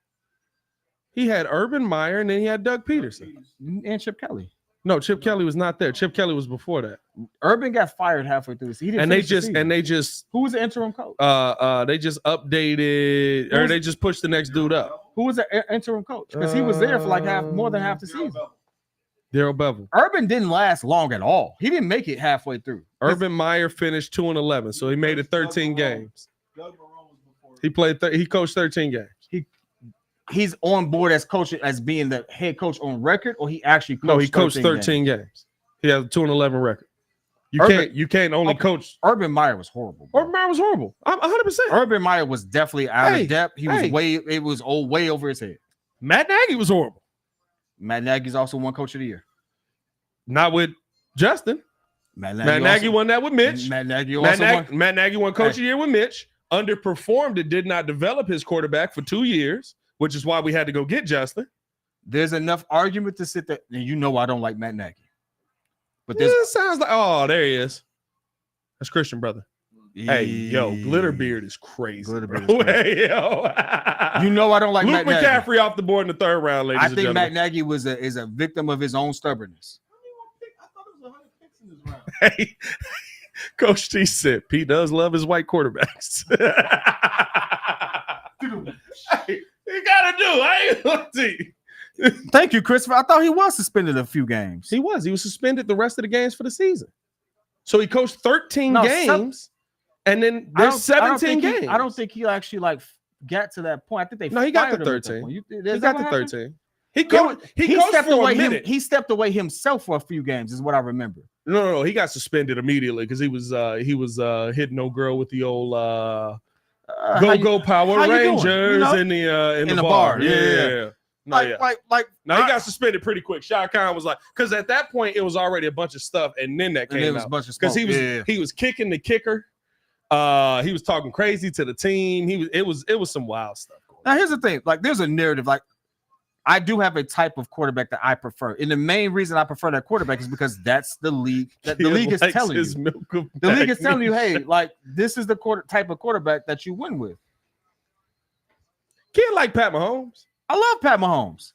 He had Urban Meyer and then he had Doug Peterson. And Chip Kelly. No, Chip Kelly was not there. Chip Kelly was before that. Urban got fired halfway through the season. And they just who was the interim coach? They just updated, or they just pushed the next dude up. Who was the interim coach? Because he was there for like more than half the season. Darryl Bevel. Urban didn't last long at all. He didn't make it halfway through. Urban Meyer finished 2-11, so he made it 13 games. He coached 13 games. He's on board as coach, as being the head coach on record, or he actually coached? No, he coached 13 games. He has a 2-11 record. You can't only coach. Urban Meyer was horrible. Bro. Urban Meyer was horrible. I'm 100%. Urban Meyer was definitely out of depth. He was way over his head. Matt Nagy was horrible. Matt Nagy's also won coach of the year. Not with Justin. Matt Nagy won that with Mitch. Matt Nagy won coach of the year with Mitch. Underperformed and did not develop his quarterback for 2 years, which is why we had to go get Justin. There's enough argument to sit there. And you know I don't like Matt Nagy. But this sounds like, oh, there he is. That's Christian, brother. Hey, yo, Glitterbeard is crazy. Glitterbeard is crazy. Hey, yo. You know I don't like Luke Matt McCaffrey Nagy. off the board in the 3rd round, ladies and I think gentlemen. Matt Nagy is a victim of his own stubbornness. I thought it was 100 picks in this round. Hey, Coach T said Pete does love his white quarterbacks. Hey, you gotta do. I ain't gonna see. Thank you, Christopher. I thought he was suspended a few games. He was suspended the rest of the games for the season. So he coached 13 games, and then there's 17 games. I don't think he actually got to that point. I think he got to 13. He got to 13. He stepped away. He stepped away himself for a few games, is what I remember. No. He got suspended immediately because he was hitting no girl with the old go Power Rangers in the bar. Yeah. No, he got suspended pretty quick. Shah Khan was like, because at that point it was already a bunch of stuff, and then that came out because he was kicking the kicker. He was talking crazy to the team. It was some wild stuff. Now here's the thing: like, there's a narrative. Like, I do have a type of quarterback that I prefer, and the main reason I prefer that quarterback is because that's the league. That the league is telling you. The league is telling you, hey, like, this is the type of quarterback that you win with. Kid like Pat Mahomes. I love Pat Mahomes.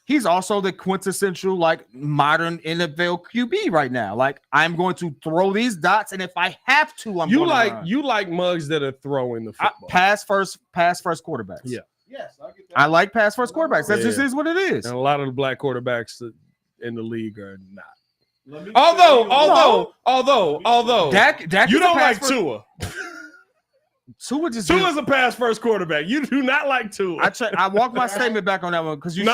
He's also the quintessential, like, modern NFL QB right now. Like, I'm going to throw these dots, and if I have to, I'm going to run. You like mugs that are throwing the football. Pass first quarterbacks. Yeah. Yes, I get that. I like pass first quarterbacks. That just is what it is. And a lot of the black quarterbacks in the league are not. Although Dak you don't like Tua. Tua's a pass first quarterback. You do not like Tua. I walked my statement back on that one because you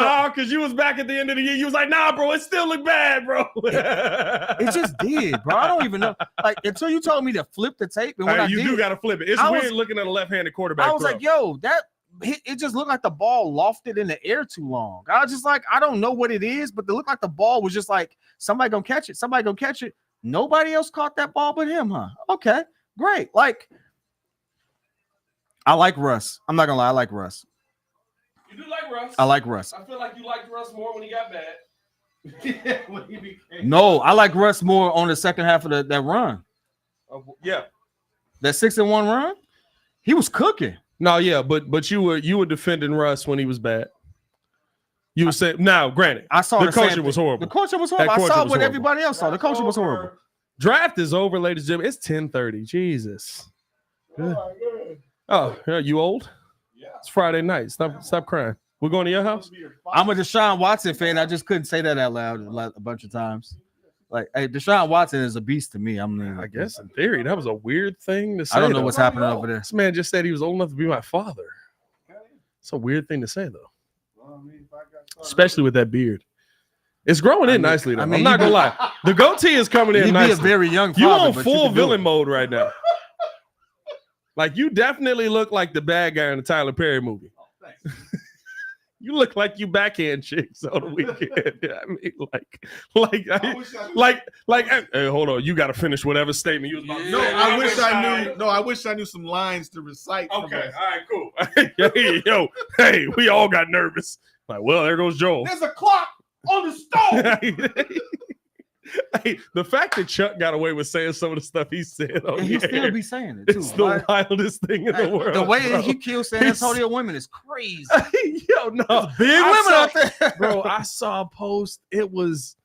was back at the end of the year. You was like, nah, bro, it still look bad, bro. It just did, bro. I don't even know. Like, until you told me to flip the tape, and when you do gotta flip it. It's weird looking at a left-handed quarterback. I was like, yo, it just looked like the ball lofted in the air too long. I was just like, I don't know what it is, but it looked like the ball was just like, somebody gonna catch it. Somebody gonna catch it. Nobody else caught that ball but him, huh? Okay, great. Like, I like Russ. I'm not gonna lie, I like Russ. You do like Russ? I like Russ. I feel like you liked Russ more when he got bad. No, I like Russ more on the second half of that run. Yeah. That 6-1 run, he was cooking. No, yeah, but you were defending Russ when he was bad. You were saying now, granted, I saw the coaching was horrible. The coaching was horrible. I saw what everybody else saw. The coaching was horrible. Draft is over, ladies and gentlemen. It's 10:30. Jesus. Oh, you old? Yeah. It's Friday night. Stop crying. We're going to your house? I'm a Deshaun Watson fan. I just couldn't say that out loud a bunch of times. Like, hey, Deshaun Watson is a beast to me. I guess in theory, that was a weird thing to say. I don't know what's happening over there. This man just said he was old enough to be my father. It's a weird thing to say, though. Especially with that beard. It's growing in nicely, though. I'm not going to lie. The goatee is coming in nicely. He'd be a very young father. You on full villain mode right now. Like, you definitely look like the bad guy in the Tyler Perry movie. Oh, thanks. You look like you backhand chicks on the weekend. I mean, hey, hold on. You got to finish whatever statement you was about to say. I wish I knew some lines to recite. Okay, all right, cool. Hey, we all got nervous. Like, well, there goes Joel. There's a clock on the stove. Hey, the fact that Chuck got away with saying some of the stuff he said on he the still air, be saying it too. it's the wildest thing in the world. The way bro. he kills San Antonio women is crazy. Yo, no, big women out there, bro. I saw a post. It was,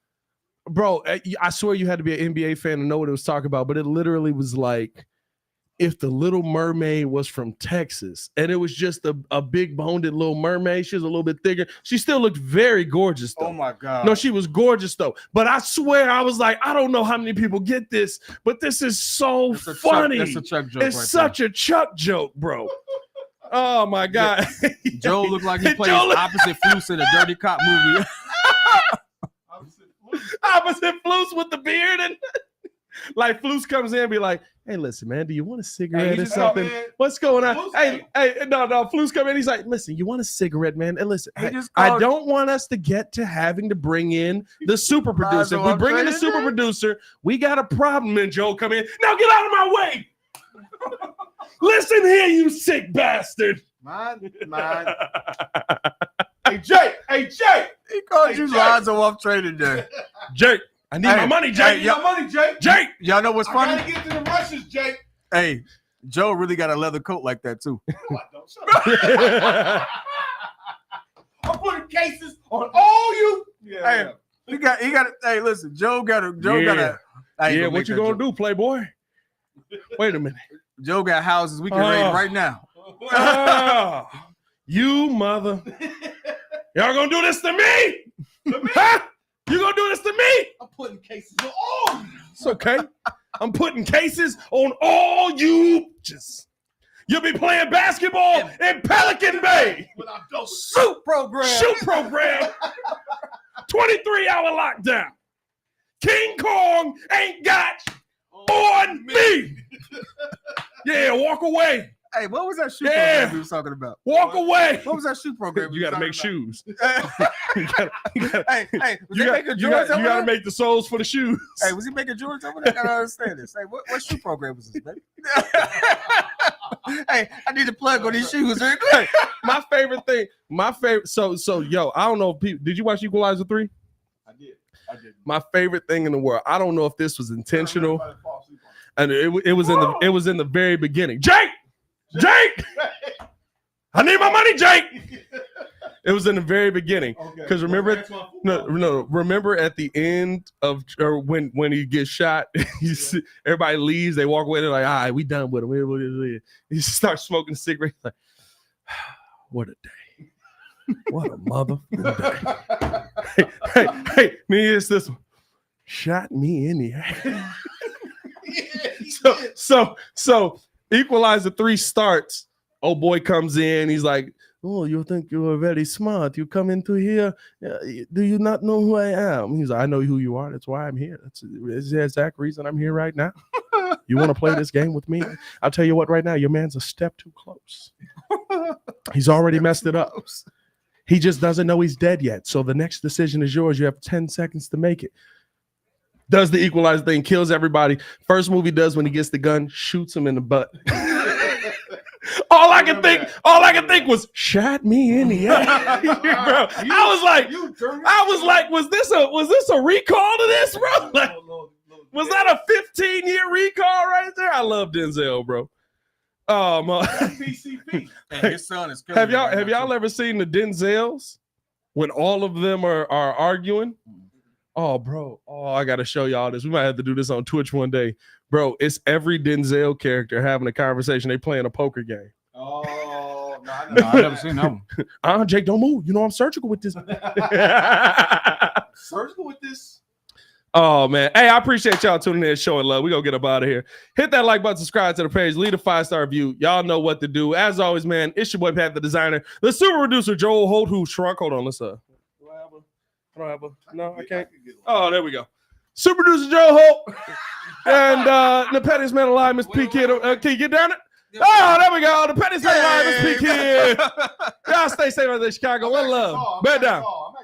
bro. I swear you had to be an NBA fan to know what it was talking about, but it literally was like if the Little Mermaid was from Texas and it was just a big boned Little Mermaid. She was a little bit thicker. She still looked very gorgeous, though. Oh my God. No, she was gorgeous, though. But I swear, I was like, I don't know how many people get this, but this is so funny. That's a Chuck joke. It's such a Chuck joke, bro. Oh my God. Joe looked like he plays opposite Flus in a Dirty Cop movie. Opposite Flus with the beard and like Flus comes in and be like, hey, listen, man, do you want a cigarette or something? What's going on? No, Flus come in. He's like, listen, you want a cigarette, man? And listen, I don't want us to get to having to bring in the super producer. If we bring in the super producer, we got a problem. And Joe come in. Now get out of my way. Listen here, you sick bastard. Mine. Hey, Jake. He called you Lonzo off trading day. Jake. I need my money, Jake. Jake. Y'all know what's funny? I gotta get to the rushes, Jake. Hey, Joe really got a leather coat like that too. I'm putting cases on all you. Yeah. Hey, he got. Hey, listen, Joe got a. Yeah, what you gonna do, Playboy? Wait a minute. Joe got houses we can raid right now. You mother. Y'all gonna do this to me? Huh? You gonna do this to me? I'm putting cases on all you. It's okay. I'm putting cases on all you. You'll be playing basketball in Pelican Bay. Shoot program. 23-hour lockdown. King Kong ain't got on me. Yeah, walk away. Hey, what was that shoe program we was talking about? Walk away. What was that shoe program? You got to make shoes. You got to make the soles for the shoes. Hey, was he making Jordans over there? I don't understand this. Hey, what shoe program was this, baby? Hey, I need to plug on these shoes. Hey, my favorite thing. So, yo, I don't know if people, did you watch Equalizer 3? I did. My favorite thing in the world. I don't know if this was intentional. And it was in the very beginning. Jake! I need my money, Jake. It was in the very beginning. Because remember at the end of or when he gets shot, you see, everybody leaves, they walk away, they're like, all right, we done with him. He starts smoking a cigarette. He's like, what a day. What a motherfucking day. Hey, me is this one. Shot me in the ass. So Equalizer 3 starts. Oh boy comes in. He's like, oh, you think you are very smart. You come into here. Do you not know who I am? He's like, I know who you are. That's why I'm here. That's the exact reason I'm here right now. You want to play this game with me? I'll tell you what right now, your man's a step too close. He's already messed it up. He just doesn't know he's dead yet. So the next decision is yours. You have 10 seconds to make it. Does the equalizer thing, kills everybody. First move he does when he gets the gun, shoots him in the butt. All I can think was shot me in the ass. Bro, I was like, was this a recall to this, bro? Like, was that a 15-year recall right there? I love Denzel, bro. Oh my. PCP. And his son is have y'all ever seen the Denzels when all of them are arguing? Oh, bro. Oh, I gotta show y'all this. We might have to do this on Twitch one day. Bro, it's every Denzel character having a conversation. They playing a poker game. Oh, no, I've never seen that one. Jake, don't move. You know I'm surgical with this. Surgical with this? Oh, man. Hey, I appreciate y'all tuning in and showing love. We're going to get up out of here. Hit that like button, subscribe to the page, leave a 5-star review. Y'all know what to do. As always, man, it's your boy, Pat the Designer, the super producer, Joel Holt, who shrunk. Hold on, let's I don't have a, no, I can't. Oh, there we go. Super producer, Joel Holt. And the pettiest man alive, Miss P. Kid. Can you get down it? Oh, there we go. The pettiest man alive, Miss P. Kid. Y'all stay safe out there, Chicago. One love. Bed down.